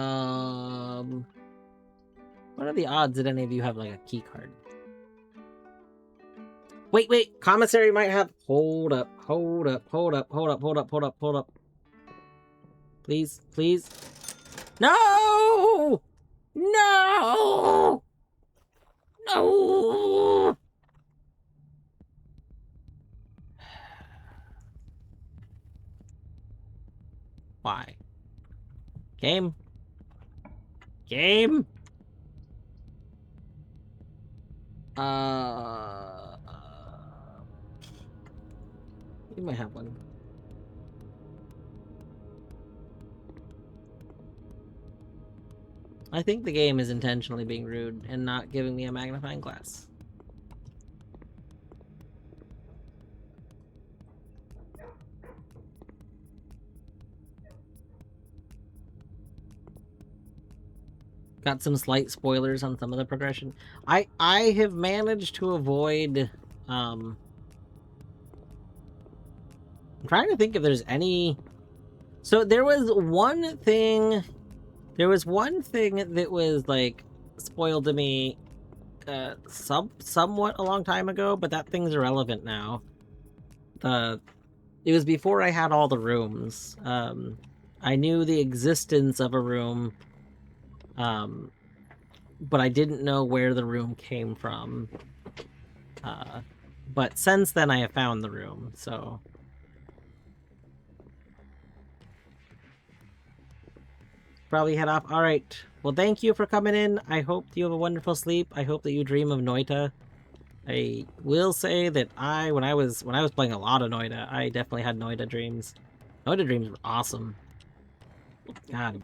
A: are the odds that any of you have like a key card? Wait, commissary might have. Hold up. Please. No! Why? Game? You might have one. I think the game is intentionally being rude and not giving me a magnifying glass. Got some slight spoilers on some of the progression. I have managed to avoid I'm trying to think if there's any. So there was one thing that was like spoiled to me somewhat a long time ago, but that thing's irrelevant now. It was before I had all the rooms. I knew the existence of a room, but I didn't know where the room came from. But since then I have found the room, so... Probably head off. Alright. Well, thank you for coming in. I hope you have a wonderful sleep. I hope that you dream of Noita. I will say that when I was playing a lot of Noita, I definitely had Noita dreams. Noita dreams were awesome. God.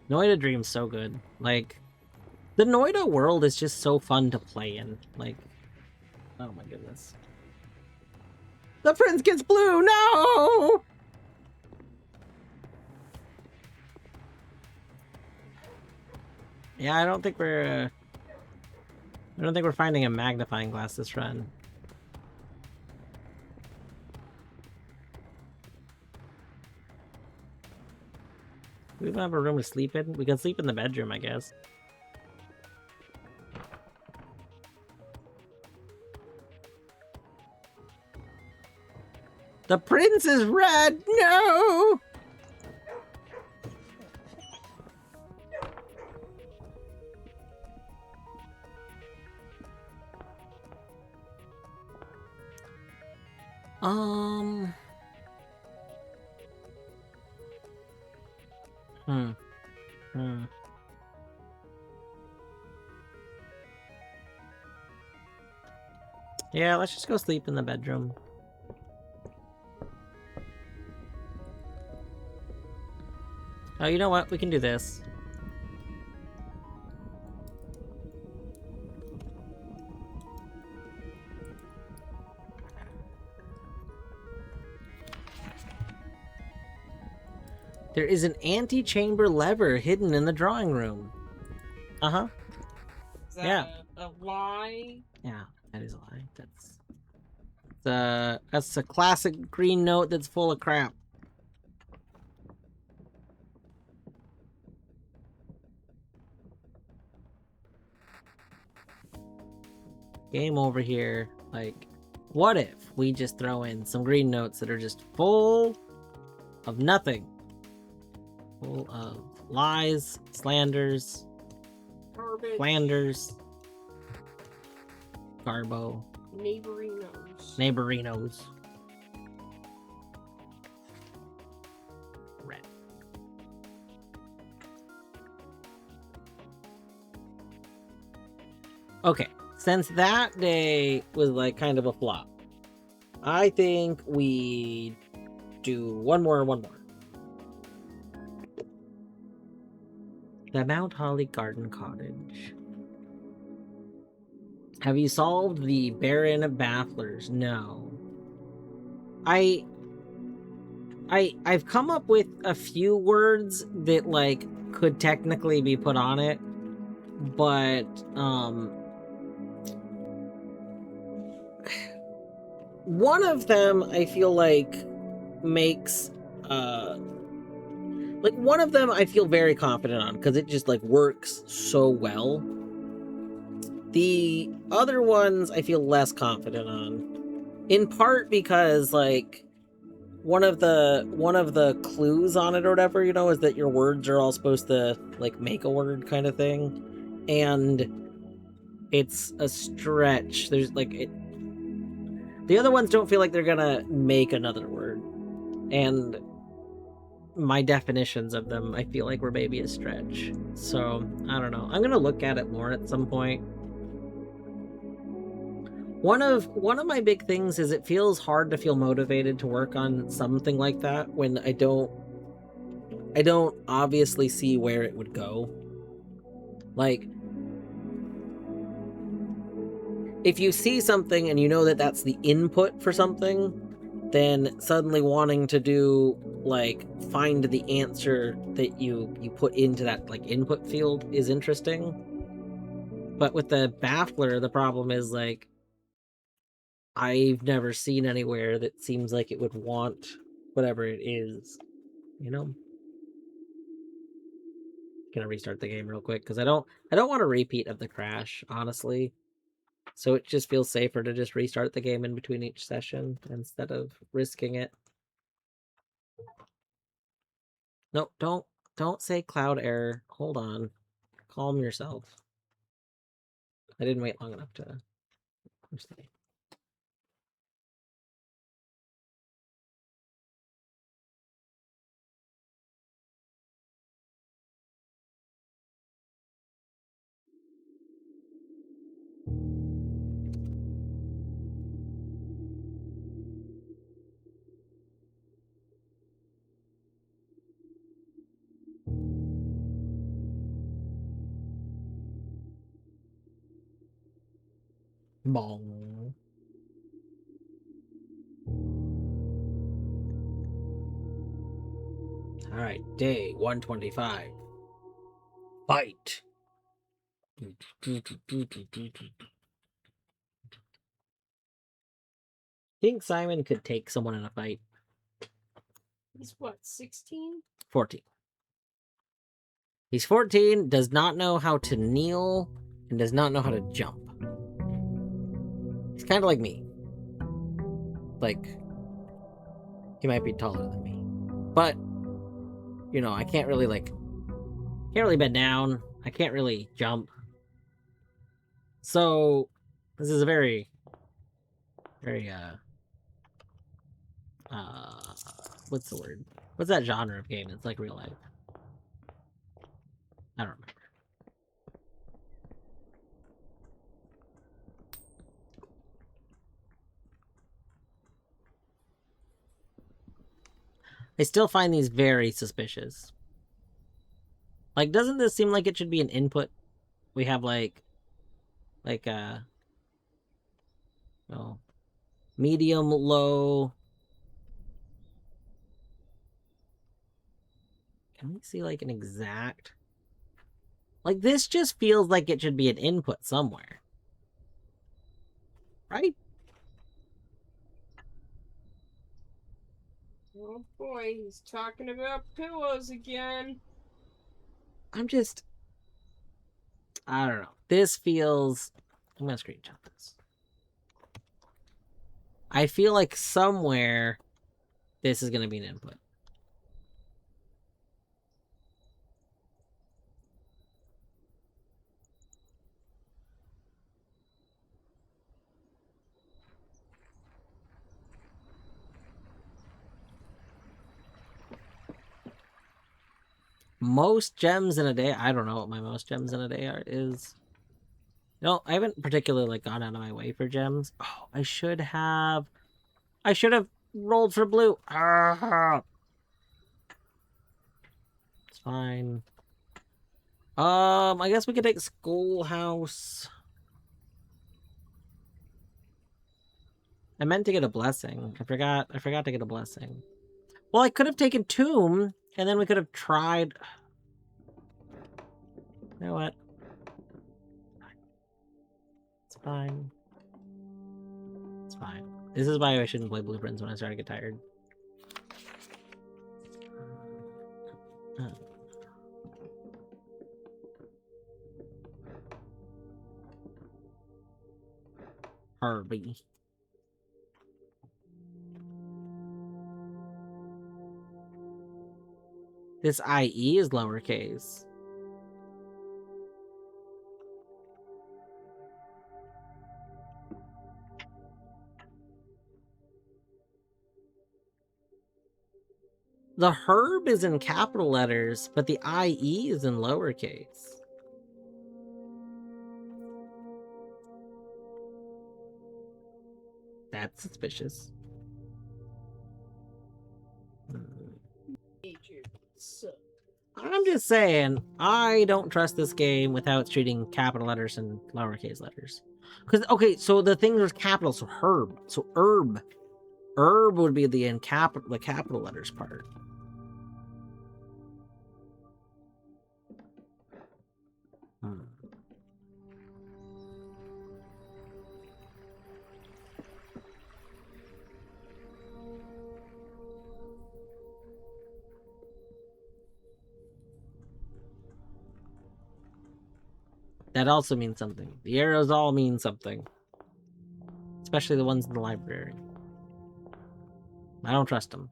A: Noita dreams so good. Like, the Noita world is just so fun to play in. Like, oh my goodness. The prince gets blue! No! Yeah, I don't think we're finding a magnifying glass this run. We don't have a room to sleep in. We can sleep in the bedroom, I guess. The prince is red! No! Yeah, let's just go sleep in the bedroom. Oh, you know what? We can do this. There is an antechamber lever hidden in the drawing room. Uh-huh.
B: Is that
A: Yeah.
B: a lie?
A: Yeah, that is a lie. That's a classic green note that's full of crap. Game over here. Like, what if we just throw in some green notes that are just full of nothing? Full of lies, slanders,
B: Garbage.
A: Flanders, Garbo, Neighborinos. Red. Okay, since that day was like kind of a flop, I think we do one more. The Mount Holly Garden Cottage. Have you solved the Baron Bafflers? No. I've come up with a few words that like could technically be put on it, but one of them I feel like makes like one of them I feel very confident on because it just like works so well. The other ones I feel less confident on, in part because like one of the clues on it or whatever, you know, is that your words are all supposed to like make a word kind of thing, and it's a stretch. There's like the other ones don't feel like they're gonna make another word, and my definitions of them I feel like were maybe a stretch. So I don't know. I'm gonna look at it more at some point. One of my big things is it feels hard to feel motivated to work on something like that when I I don't obviously see where it would go. Like, if you see something and you know that that's the input for something, then suddenly wanting to do, like, find the answer that you put into that, like, input field is interesting. But with the baffler, the problem is, like, I've never seen anywhere that seems like it would want whatever it is, you know? Gonna restart the game real quick because I don't want a repeat of the crash, honestly. So it just feels safer to just restart the game in between each session instead of risking it. No, don't say cloud error. Hold on. Calm yourself. I didn't wait long enough to say. Bong. All right, day 125. Fight. Think Simon could take someone in a fight.
B: He's what, 16?
A: 14. He's 14, does not know how to kneel, and does not know how to jump. He's kind of like me. Like, he might be taller than me. But, you know, I can't really, like, can't really bend down. I can't really jump. So, this is a very, very, what's the word? What's that genre of game? It's like real life. I don't remember. I still find these very suspicious. Like, doesn't this seem like it should be an input? We have, no, medium, low. Can we see, like, an exact? Like, this just feels like it should be an input somewhere. Right?
B: Oh boy, he's talking about pillows again.
A: I don't know. This feels, I'm gonna screenshot this. I feel like somewhere this is gonna be an input. Most gems in a day. I don't know what my most gems in a day is. No, I haven't particularly, like, gone out of my way for gems. Oh, I should have rolled for blue. It's fine. I guess we could take Schoolhouse. I meant to get a blessing. I forgot to get a blessing. Well, I could have taken Tomb, and then we could have tried. You know what? It's fine. It's fine. This is why I shouldn't play Blueprints when I start to get tired. Herbie. This IE is lowercase. The herb is in capital letters, but the IE is in lowercase. That's suspicious.
B: Nature sucks.
A: I'm just saying, I don't trust this game without treating capital letters and lowercase letters. Because, okay, so the thing was capital, so herb. So herb. Herb would be the capital letters part. That also means something. The arrows all mean something. Especially the ones in the library. I don't trust them.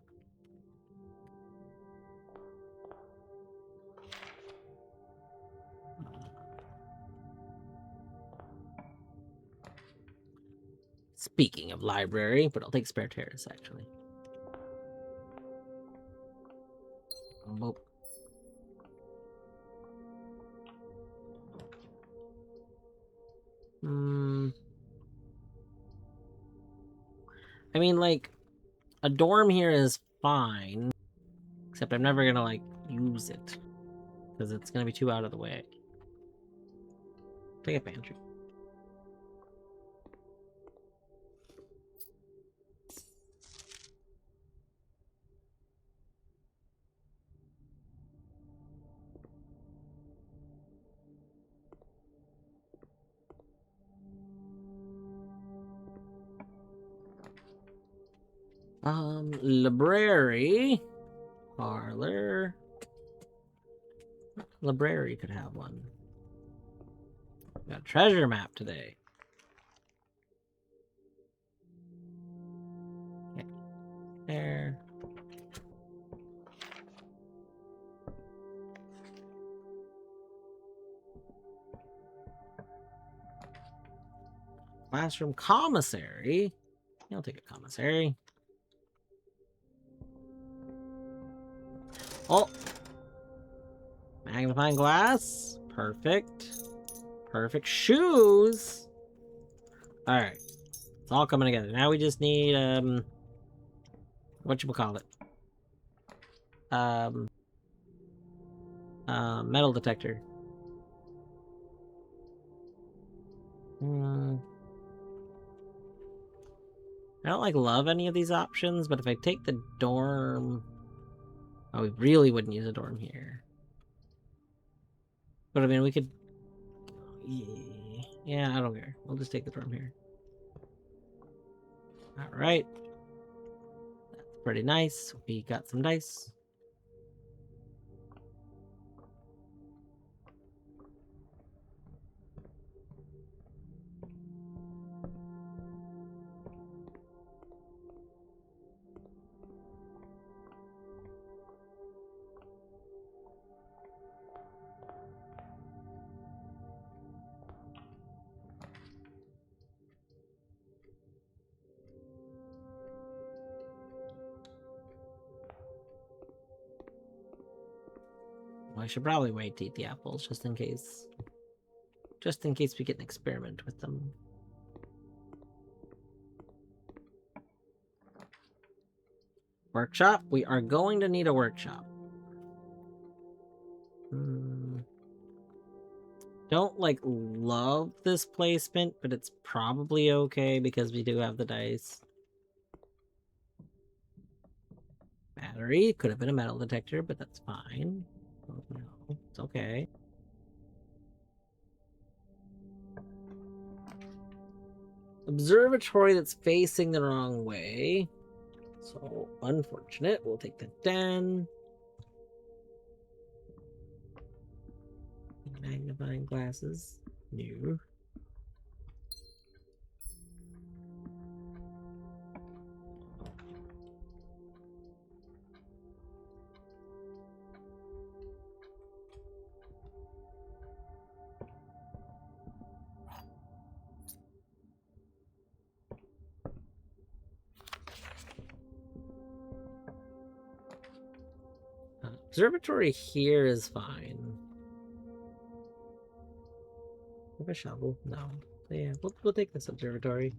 A: Speaking of library, but I'll take Spare Terrace, actually. Oh. I mean, like, a dorm here is fine. Except I'm never gonna, like, use it. Because it's gonna be too out of the way. Take a pantry. Library. Parlor. Library could have one. Got a treasure map today. Okay. There. Classroom commissary. I'll take a commissary. Oh! Magnifying glass. Perfect. Perfect. Shoes! Alright. It's all coming together. Now we just need, whatchamacallit? Metal detector. I don't, like, love any of these options, but if I take the dorm... Oh, we really wouldn't use a dorm here. But, I mean, we could... Yeah, I don't care. We'll just take the dorm here. Alright. That's pretty nice. We got some dice. Well, I should probably wait to eat the apples, just in case. Just in case we get an experiment with them. Workshop? We are going to need a workshop. Don't, like, love this placement, but it's probably okay because we do have the dice. Battery. Could have been a metal detector, but that's fine. Oh, no, it's okay. Observatory that's facing the wrong way. So, unfortunate. We'll take the den. Magnifying glasses. New. Observatory here is fine. Have a shovel? No. Yeah, we'll take this observatory.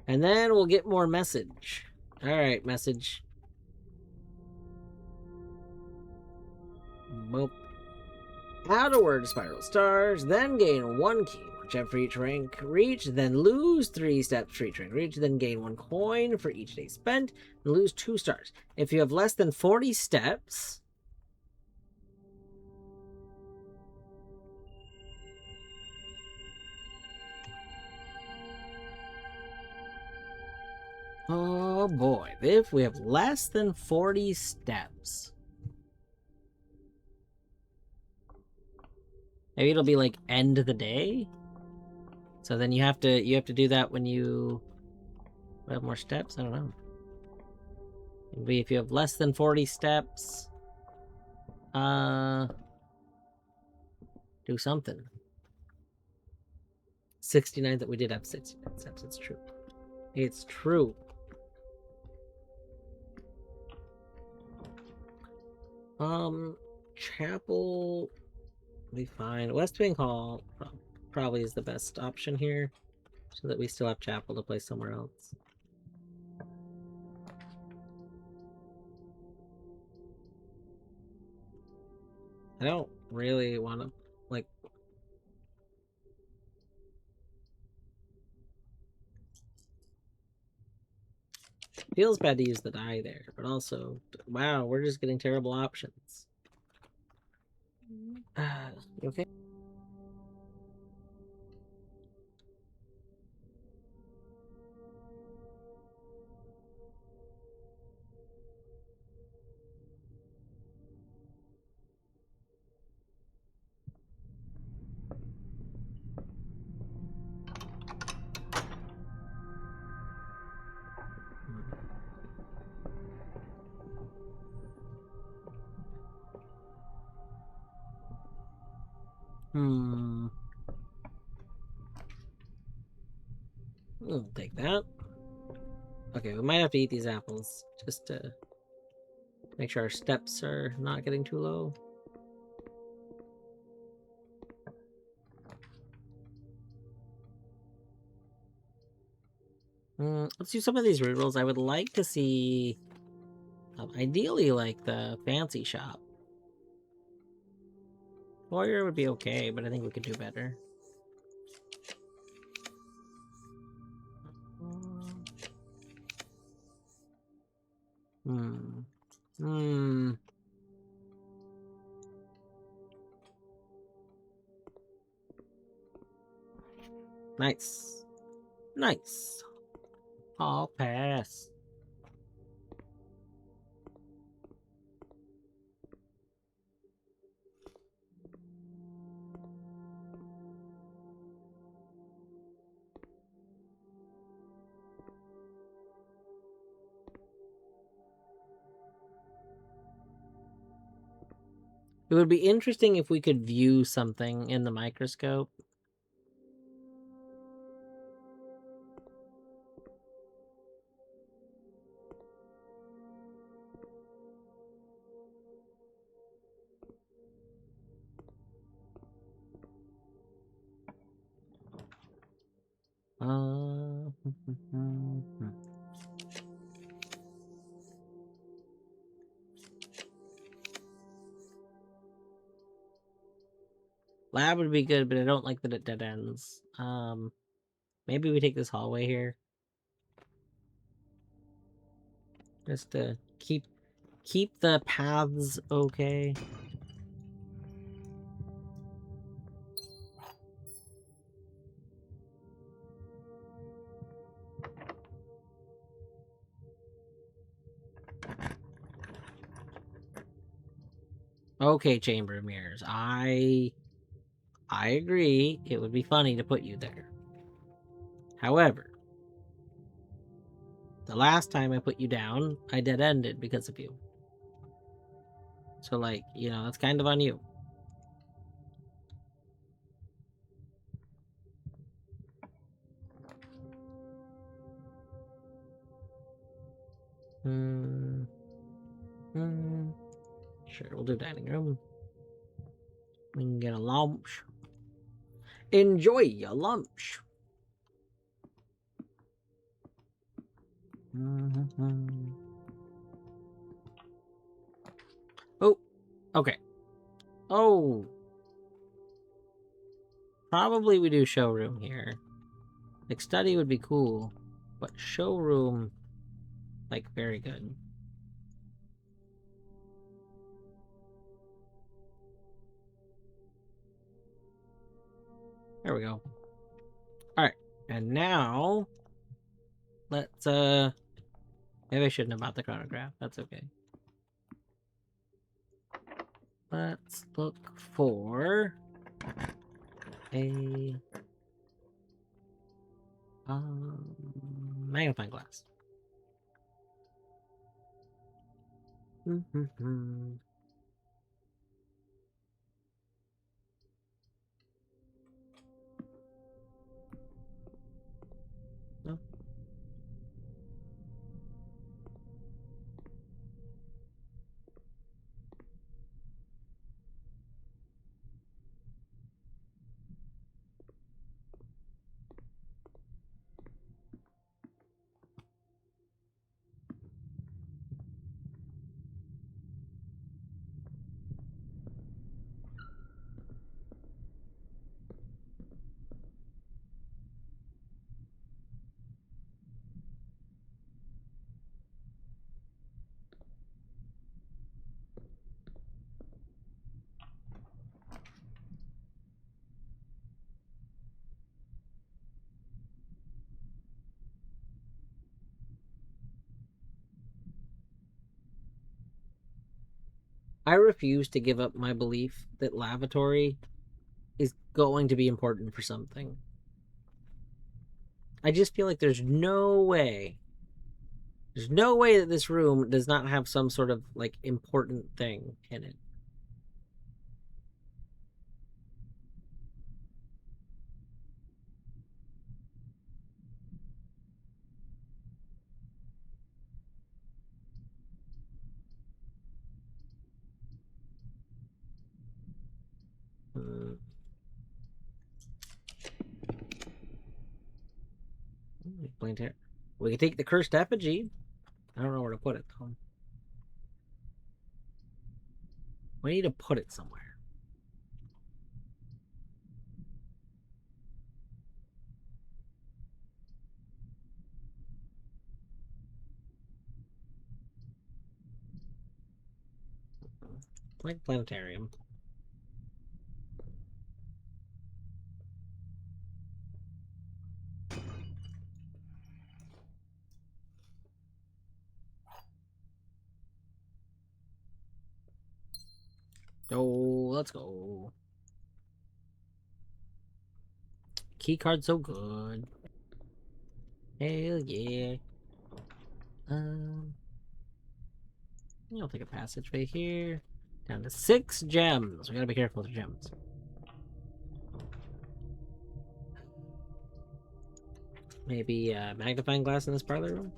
A: And then we'll get more message. Alright, message. Nope. Outward spiral stars, then gain 1 key, 1 gem for each rank reached, then lose 3 steps for each rank reached, then gain 1 coin for each day spent, and lose 2 stars. If you have less than 40 steps... Oh boy, if we have less than 40 steps... Maybe it'll be like end of the day? So then you have to do that when you have more steps? I don't know. Maybe if you have less than 40 steps, do something. 69 that we did have 69 steps, it's true. It's true. Chapel will be fine. Westwing Hall probably is the best option here, so that we still have Chapel to play somewhere else. I don't really want to, like... Feels bad to use the die there, but also, wow, we're just getting terrible options. You okay? We'll take that. Okay, we might have to eat these apples, just to make sure our steps are not getting too low. Let's do some of these rerolls. I would like to see, ideally, like the fancy shop. Warrior would be okay, but I think we could do better. Nice. Nice. I'll pass. It would be interesting if we could view something in the microscope. Lab would be good, but I don't like that it dead ends. Maybe we take this hallway here. Just to keep the paths okay. Okay, Chamber of Mirrors. I agree. It would be funny to put you there. However, the last time I put you down, I dead-ended because of you. So, like, you know, that's kind of on you. Sure, we'll do dining room. We can get a lunch. Enjoy your lunch. Oh, okay. Oh. Probably we do showroom here. Like, study would be cool, but showroom, like, very good. There we go. Alright, and now, let's, maybe I shouldn't have bought the chronograph, that's okay. Let's look for a magnifying glass. No. I refuse to give up my belief that lavatory is going to be important for something. I just feel like there's no way that this room does not have some sort of, like, important thing in it. We can take the cursed effigy. I don't know where to put it, though. We need to put it somewhere. Like planetarium. Oh, let's go. Key card so good. Hell yeah. I'll take a passageway here. Down to 6 gems. We gotta be careful with the gems. Maybe a magnifying glass in this parlor room?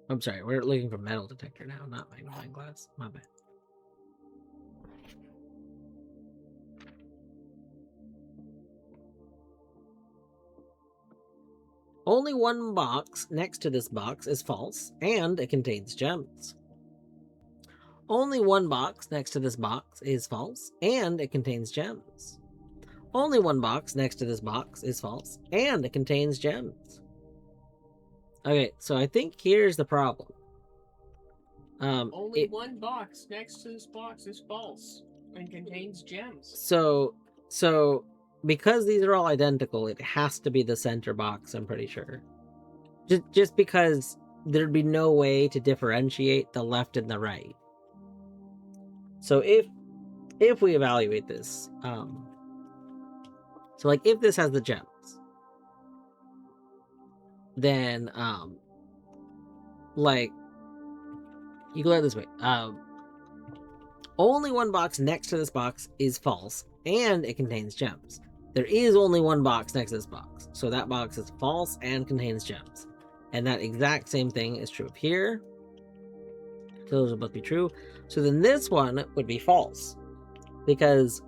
A: I'm sorry, we're looking for metal detector now, not magnifying glass. My bad. Only one box next to this box is false, and it contains gems. Only one box next to this box is false, and it contains gems. Only one box next to this box is false, and it contains gems. Okay, so I think here's the problem.
B: Only one box next to this box is false and contains gems.
A: So because these are all identical, it has to be the center box, I'm pretty sure. Just because there'd be no way to differentiate the left and the right. So if we evaluate this, so like if this has the gems, then like you go this way. Only one box next to this box is false, and it contains gems. There is only one box next to this box, so that box is false and contains gems. And that exact same thing is true of here. So those will both be true. So then this one would be false, because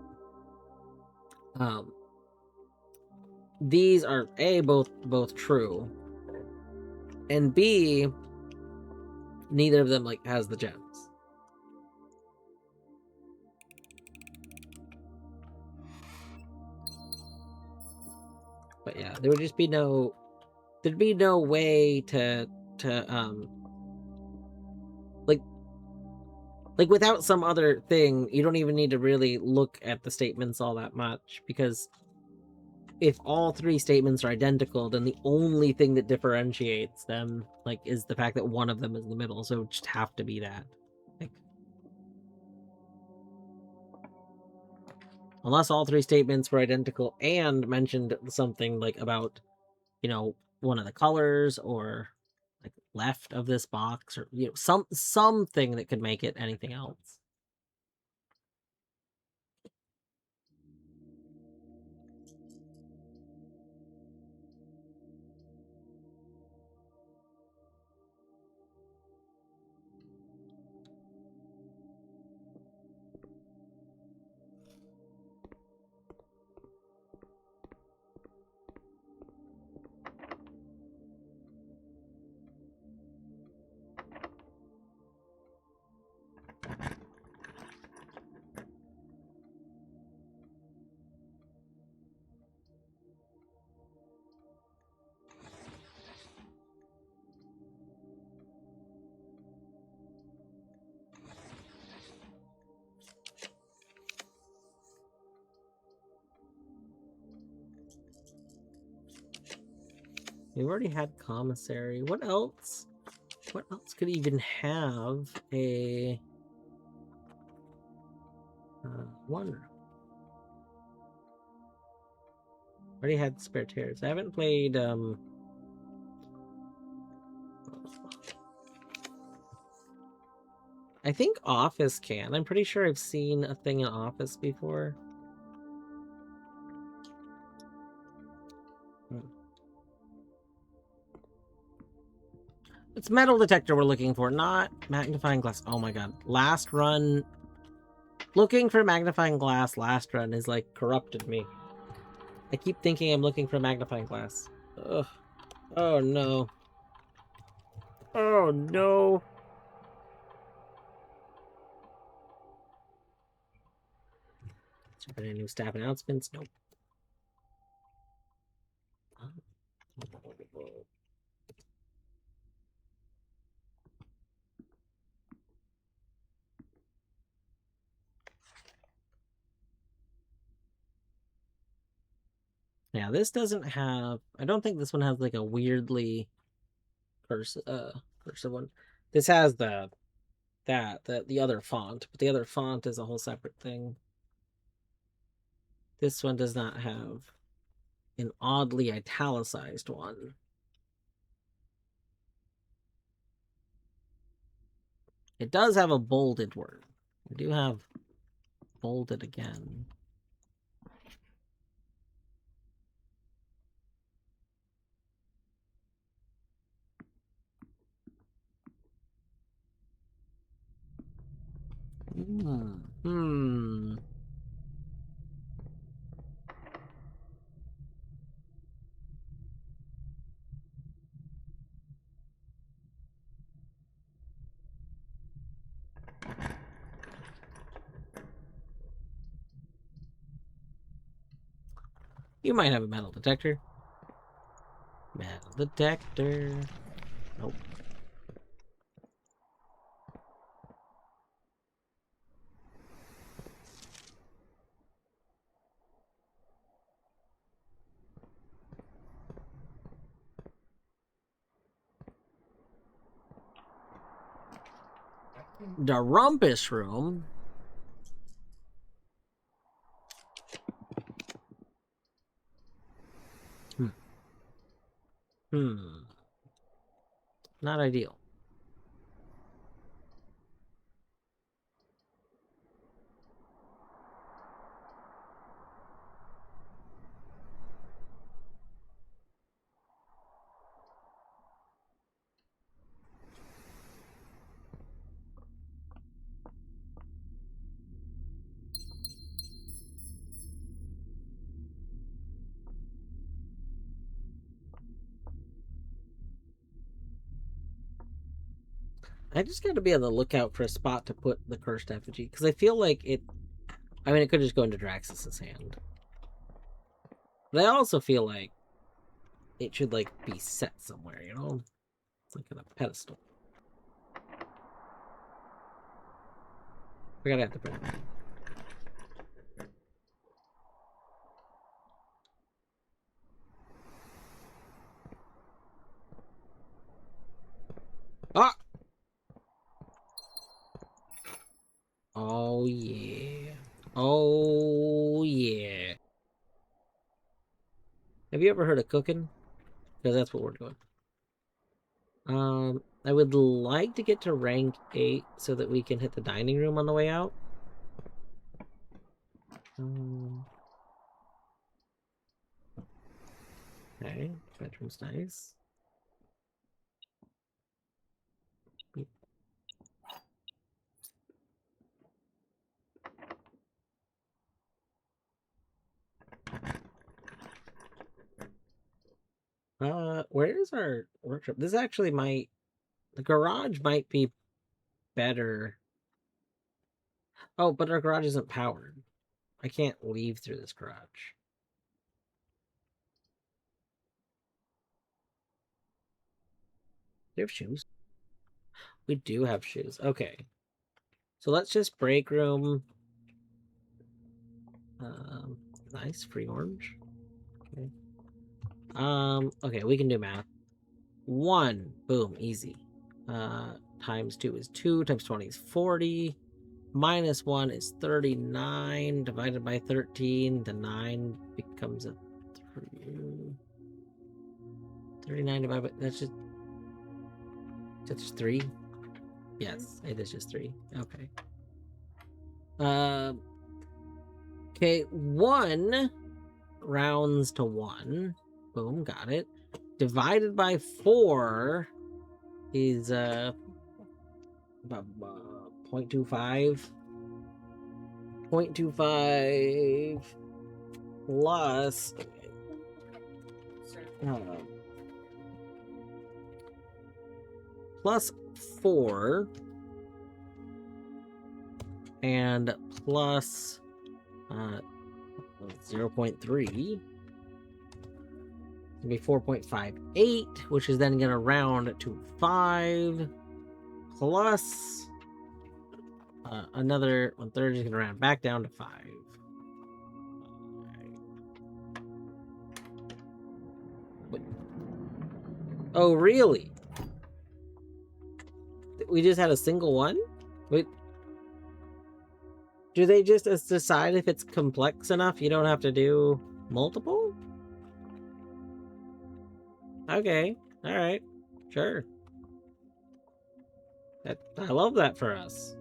A: these are A, both true, and B, neither of them like has the gems. yeah, there would just be no, there'd be no way to like without some other thing, you don't even need to really look at the statements all that much, because if all three statements are identical, then the only thing that differentiates them, like, is the fact that one of them is in the middle. So it would just have to be that. Like, unless all three statements were identical and mentioned something like about, you know, one of the colors or like left of this box, or you know, something that could make it anything else. We've already had commissary. What else? What else could even have a one? Already had spare tears. I haven't played I think Office can. I'm pretty sure I've seen a thing in Office before. It's metal detector we're looking for, not magnifying glass. Oh my god. Last run. Looking for magnifying glass last run is like corrupted me. I keep thinking I'm looking for magnifying glass. Ugh. Oh no. Oh no. Is there any new staff announcements? Nope. Yeah, this doesn't have. I don't think this one has like a weirdly cursive one. This has the other font, but the other font is a whole separate thing. This one does not have an oddly italicized one. It does have a bolded word. We do have bolded again. Hmm. You might have a metal detector. Metal detector. Nope. The rumpus room. Not ideal. I just got to be on the lookout for a spot to put the cursed effigy, because I feel like it. I mean, it could just go into Draxus's hand, but I also feel like it should like be set somewhere, you know? It's like on a pedestal. We gotta have to print it. Ah! Oh yeah. Oh yeah. Have you ever heard of cooking? Because that's what we're doing. I would like to get to rank 8 so that we can hit the dining room on the way out. Okay, bedroom's nice. Where's our workshop? This actually might... The garage might be better. Oh, but our garage isn't powered. I can't leave through this garage. Do you have shoes? We do have shoes. Okay. So let's just break room. Nice, free orange. Okay. Okay, we can do math. 1, boom, easy. Times 2 is 2, times 20 is 40. Minus 1 is 39. Divided by 13, the 9 becomes a 3. 39 divided by... That's just 3? Yes, it is just 3. Okay. Okay, 1 rounds to 1. Boom, got it. Divided by 4 is about 0.25. 0.25 plus plus 4 and plus 0.3. It'll be 4.58, which is then going to round to 5 plus another 1/3 is going to round back down to 5. Wait. Oh, really? We just had a single one? Wait. Do they just decide if it's complex enough you don't have to do multiple? Okay. Alright. Sure. I love that for us.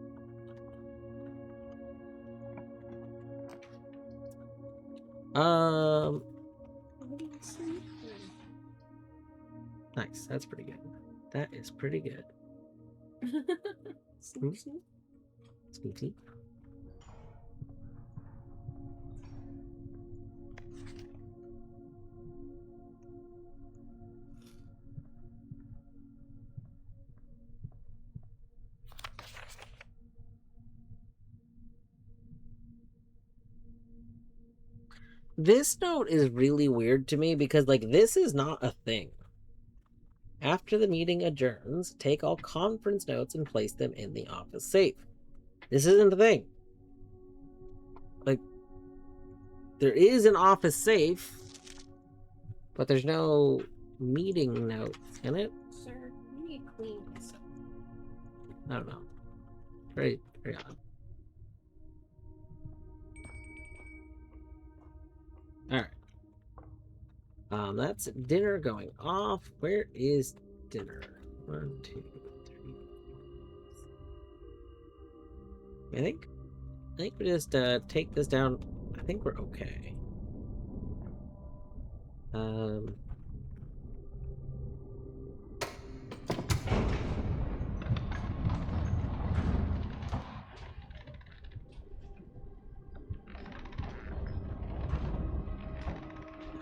A: Nice. That's pretty good. That is pretty good. Sneaky. This note is really weird to me because, like, this is not a thing. After the meeting adjourns, take all conference notes and place them in the office safe. This isn't a thing. Like, there is an office safe, but there's no meeting notes in it.
B: Sir, you need to clean this up.
A: I don't know. Very, very odd. Alright. That's dinner going off. Where is dinner? 1, 2, 3. I think we just take this down. I think we're okay.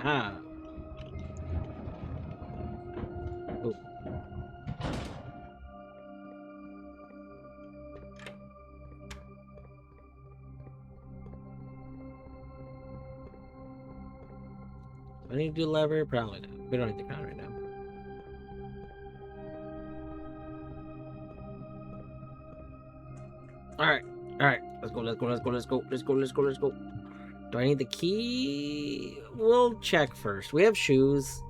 A: Ah. Oh. Do I need to do lever? Probably not. We don't need the crown right now. Alright. Alright. Let's go, let's go, let's go, let's go, let's go, let's go, let's go. Do I need the key? We'll check first. We have shoes.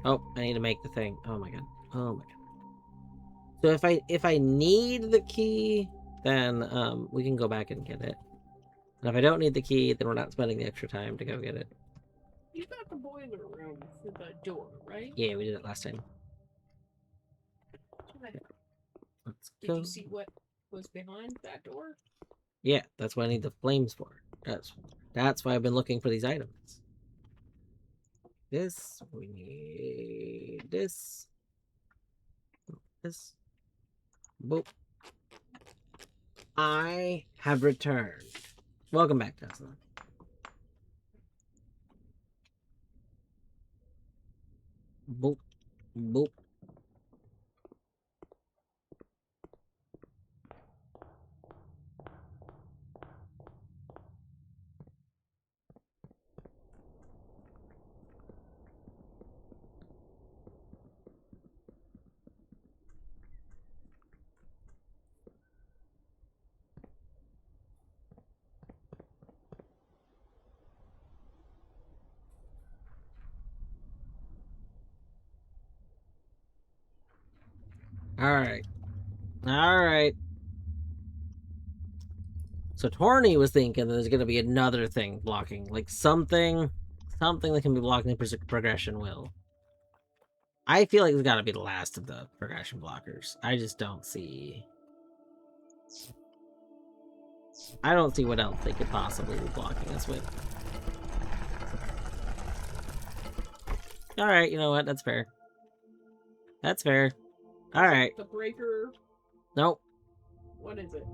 A: Oh, I need to make the thing. Oh my god. Oh my god. So if I need the key, then we can go back and get it. And if I don't need the key, then we're not spending the extra time to go get it.
B: You got the boiler room for the door, right?
A: Yeah, we did it last time. Let's
B: Did
A: go.
B: you see what was behind that door?
A: Yeah, that's what I need the flames for. That's why I've been looking for these items. This, we need this. This. Boop. I have returned. Welcome back, Tesla. Boop. Boop. Alright. Alright. So Torny was thinking that there's going to be another thing blocking. Like something that can be blocking progression will. I feel like it's got to be the last of the progression blockers. I just don't see... I don't see what else they could possibly be blocking us with. Alright, you know what? That's fair. That's fair. Alright.
B: The breaker.
A: Nope.
B: What is it?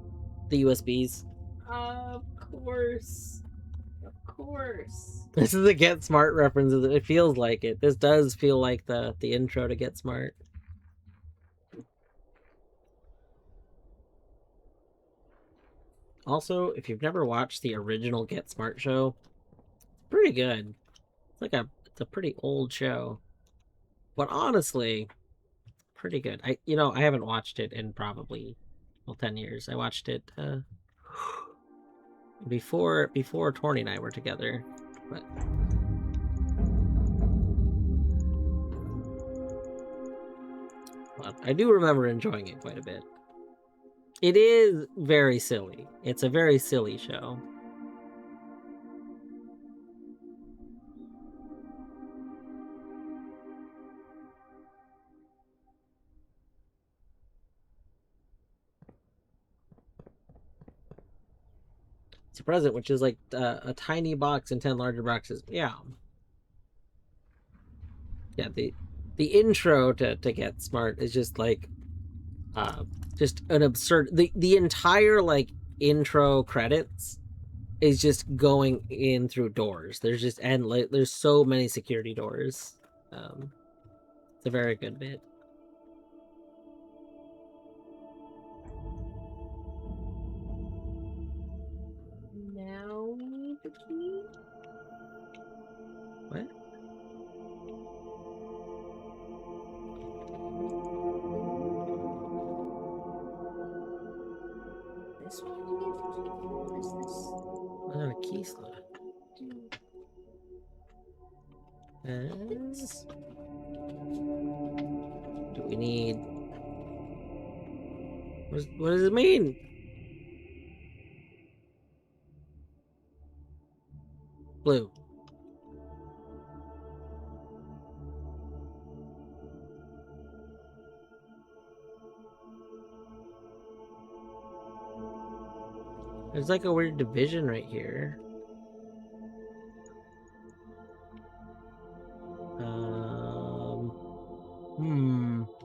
A: The USBs.
B: Of course. Of course.
A: This is a Get Smart reference. It feels like it. This does feel like the intro to Get Smart. Also, if you've never watched the original Get Smart show, it's pretty good. It's a pretty old show. But honestly, pretty good. I haven't watched it in probably 10 years. I watched it before Torny and I were together. But I do remember enjoying it quite a bit. It is very silly. It's a very silly show. It's a present, which is like a tiny box and 10 larger boxes. Yeah. Yeah, the intro to Get Smart is just like just an absurd the entire like intro credits is just going in through doors. There's just there's so many security doors. It's a very good bit.
B: Now we need the key.
A: What?
B: This one you need the key for? What is this?
A: Another key slot. Do we need... What does it mean? Blue. There's like a weird division right here.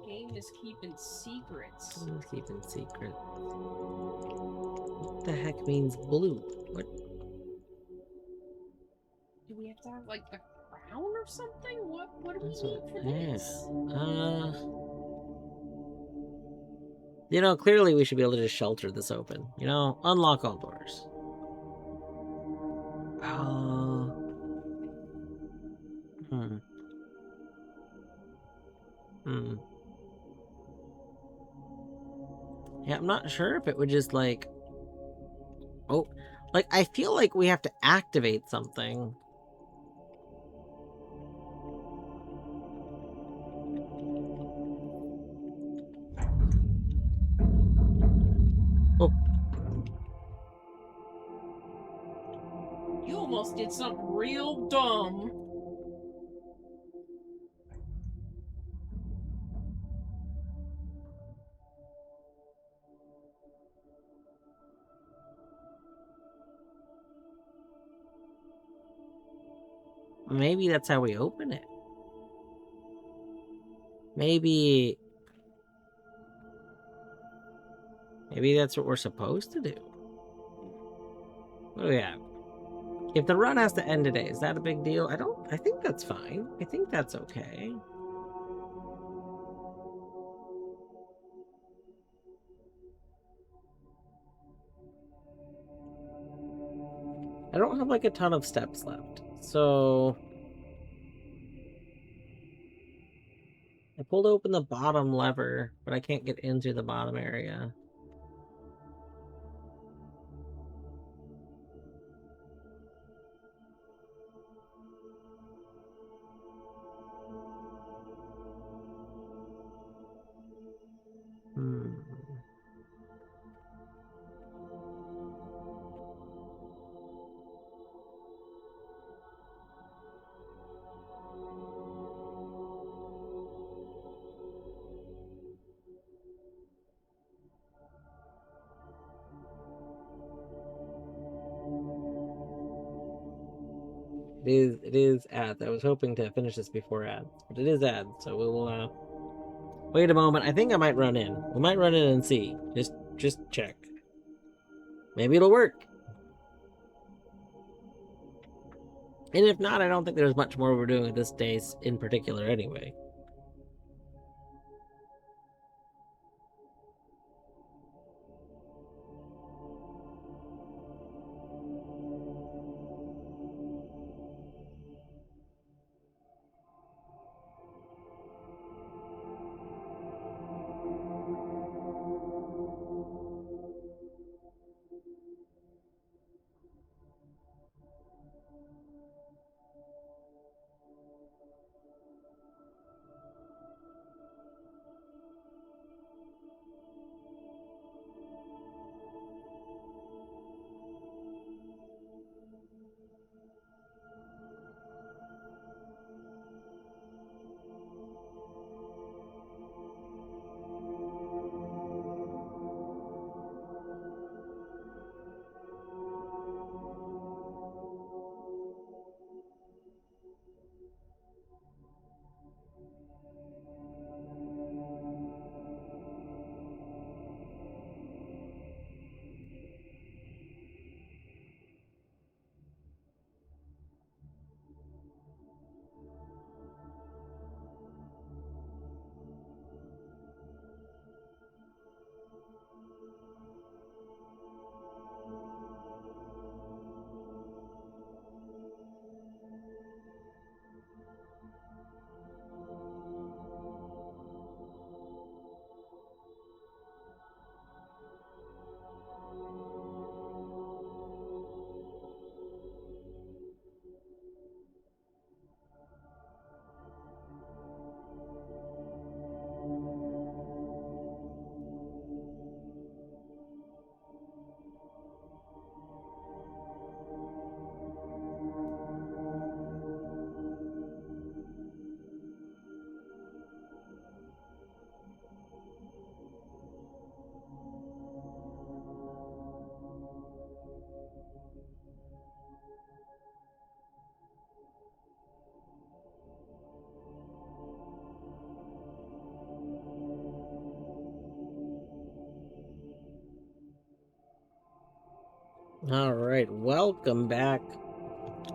B: Game is keeping secrets.
A: Keeping secrets. What the heck means blue? What?
B: Do we have to have like the crown or something? What do we need for this?
A: Clearly we should be able to just shelter this open. Unlock all doors. Yeah, I'm not sure if it would just like... Oh, like, I feel like we have to activate something. Oh.
B: You almost did something real dumb.
A: Maybe that's how we open it. Maybe that's what we're supposed to do. Oh yeah. If the run has to end today, is that a big deal? I think that's fine. I think that's okay. I don't have like a ton of steps left. So I pulled open the bottom lever, but I can't get into the bottom area. It is ads. I was hoping to finish this before ads, but it is ads, so we will wait a moment. I think I might run in. We might run in and see. Just check. Maybe it'll work. And if not, I don't think there's much more we're doing with this day in particular anyway. Alright, welcome back.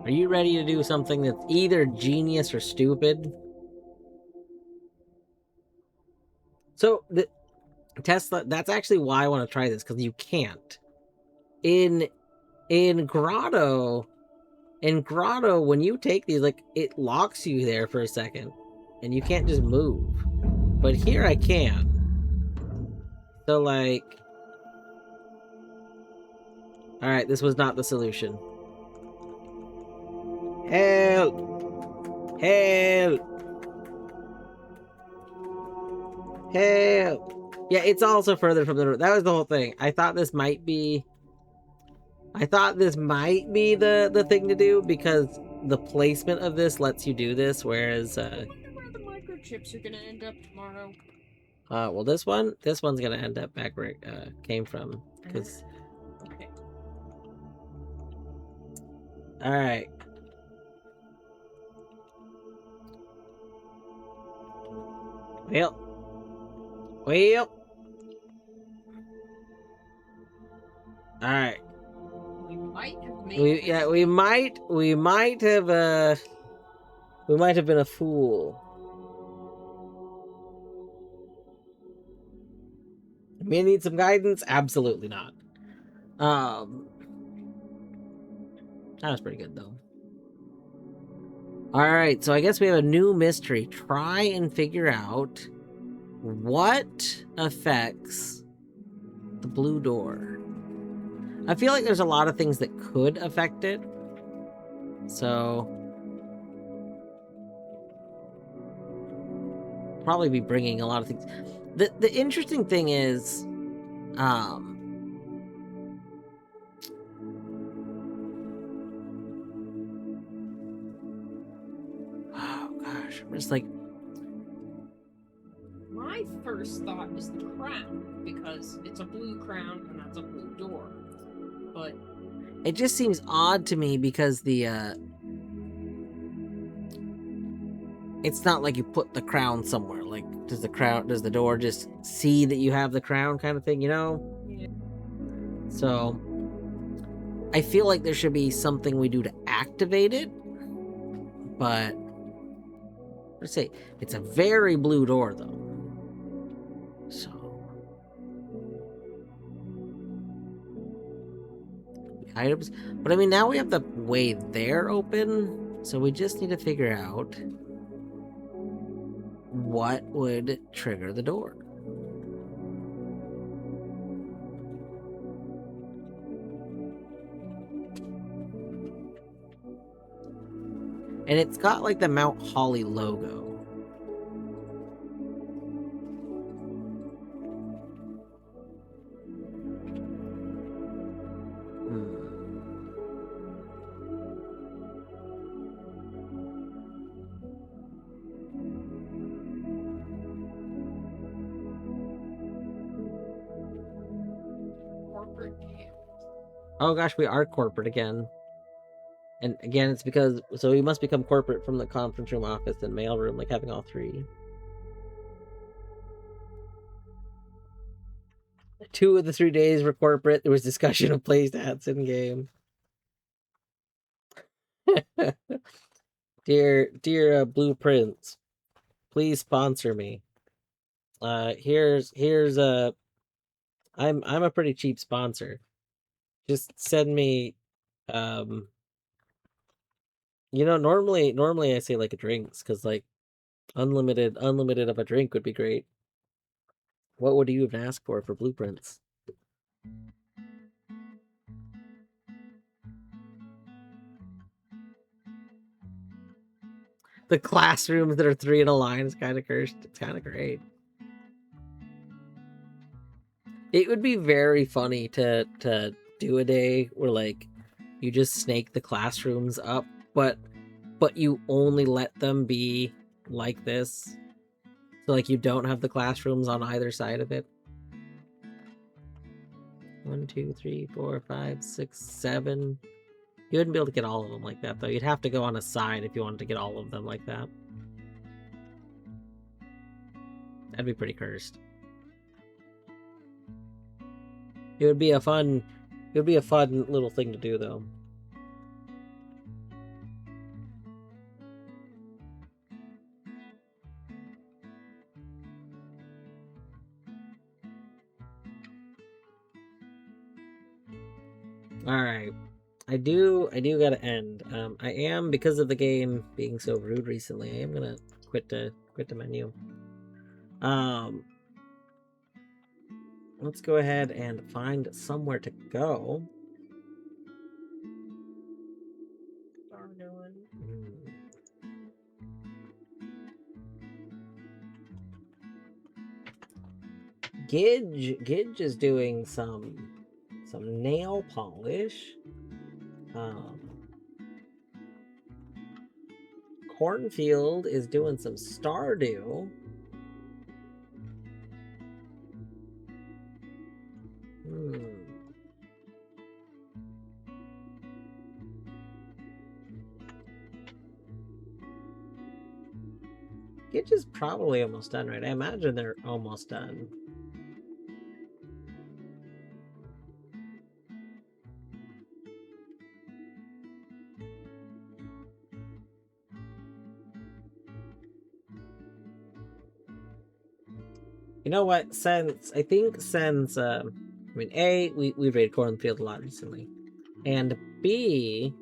A: Are you ready to do something that's either genius or stupid? So, the Tesla, that's actually why I want to try this, because you can't. In Grotto, when you take these, like, it locks you there for a second, and you can't just move. But here I can. So, like, Alright, this was not the solution. Help! Help! Help! Yeah, it's also further from the door. That was the whole thing. I thought this might be the thing to do because the placement of this lets you do this, whereas
B: I wonder where the microchips are gonna end up tomorrow.
A: well, this one's gonna end up back where it came from. Because
B: Okay.
A: all right, well, all right.
B: We might have made
A: We might have been a fool. May need some guidance? Absolutely not. That was pretty good though. All right, so I guess we have a new mystery. Try and figure out what affects the blue door. I feel like there's a lot of things that could affect it. So probably be bringing a lot of things. The interesting thing is, oh gosh, I'm just like,
B: my first thought is the crown, because it's a blue crown and that's a blue door. But
A: it just seems odd to me because it's not like you put the crown somewhere. Like, does the door just see that you have the crown kind of thing, you know?
B: yeah.
A: So I feel like there should be something we do to activate it, but let's say it's a very blue door though. So items, but I mean now we have the way there open, so we just need to figure out what would trigger the door. And it's got like the Mount Holly logo.
B: Corporate camp.
A: Oh gosh, we are corporate again. And again, it's because, so we must become corporate from the conference room, office, and mail room, like having all three. 2 of the 3 days were corporate. There was discussion of play stats in game. dear Blueprints, please sponsor me. Here's I'm a pretty cheap sponsor. Just send me, you know, normally I say like a drinks, because like unlimited of a drink would be great. What would you even ask for Blueprints? The classrooms that are 3 in a line is kind of cursed. It's kind of great. It would be very funny to do a day where like you just snake the classrooms up, but you only let them be like this. So like you don't have the classrooms on either side of it. 1, 2, 3, 4, 5, 6, 7. You wouldn't be able to get all of them like that though. You'd have to go on a side if you wanted to get all of them like that. That'd be pretty cursed. It would be a fun little thing to do though. All right, I do gotta end. I am, because of the game being so rude recently, I am gonna quit the menu. Let's go ahead and find somewhere to go.
B: doing.
A: Gidge is doing some nail polish. Cornfield is doing some Stardew. Gidge is probably almost done, right? I imagine they're almost done. You know what? Since I mean, A, we've raided Cornfield a lot recently, and B,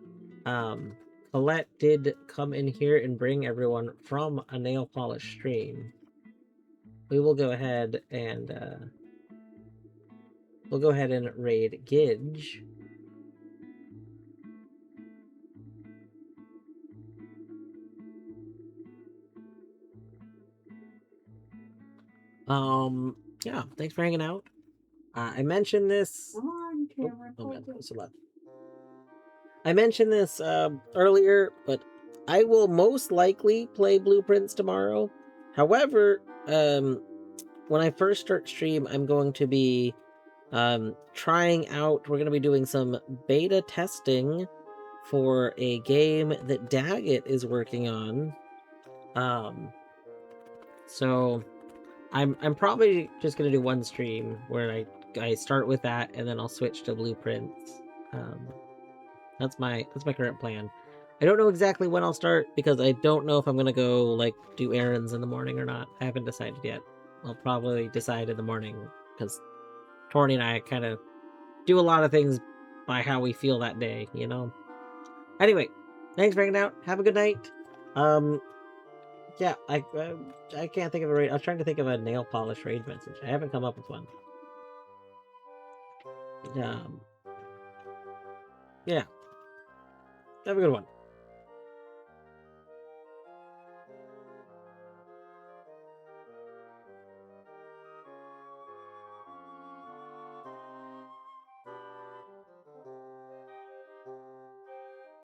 A: Colette did come in here and bring everyone from a nail polish stream. We will go ahead and raid Gidge. Yeah, thanks for hanging out. I mentioned this.
B: Come on, Cameron.
A: I mentioned this earlier, but I will most likely play Blueprints tomorrow. However, when I first start stream, I'm going to be trying out. We're going to be doing some beta testing for a game that Daggett is working on. So I'm probably just gonna do one stream where I start with that and then I'll switch to Blueprints. That's my current plan. I don't know exactly when I'll start because I don't know if I'm gonna go like do errands in the morning or not. I haven't decided yet. I'll probably decide in the morning because Torny and I kind of do a lot of things by how we feel that day, you know. Anyway, thanks for hanging out. Have a good night. Yeah, I can't think of a raid. I was trying to think of a nail polish raid message. I haven't come up with one. Yeah. Have a good one.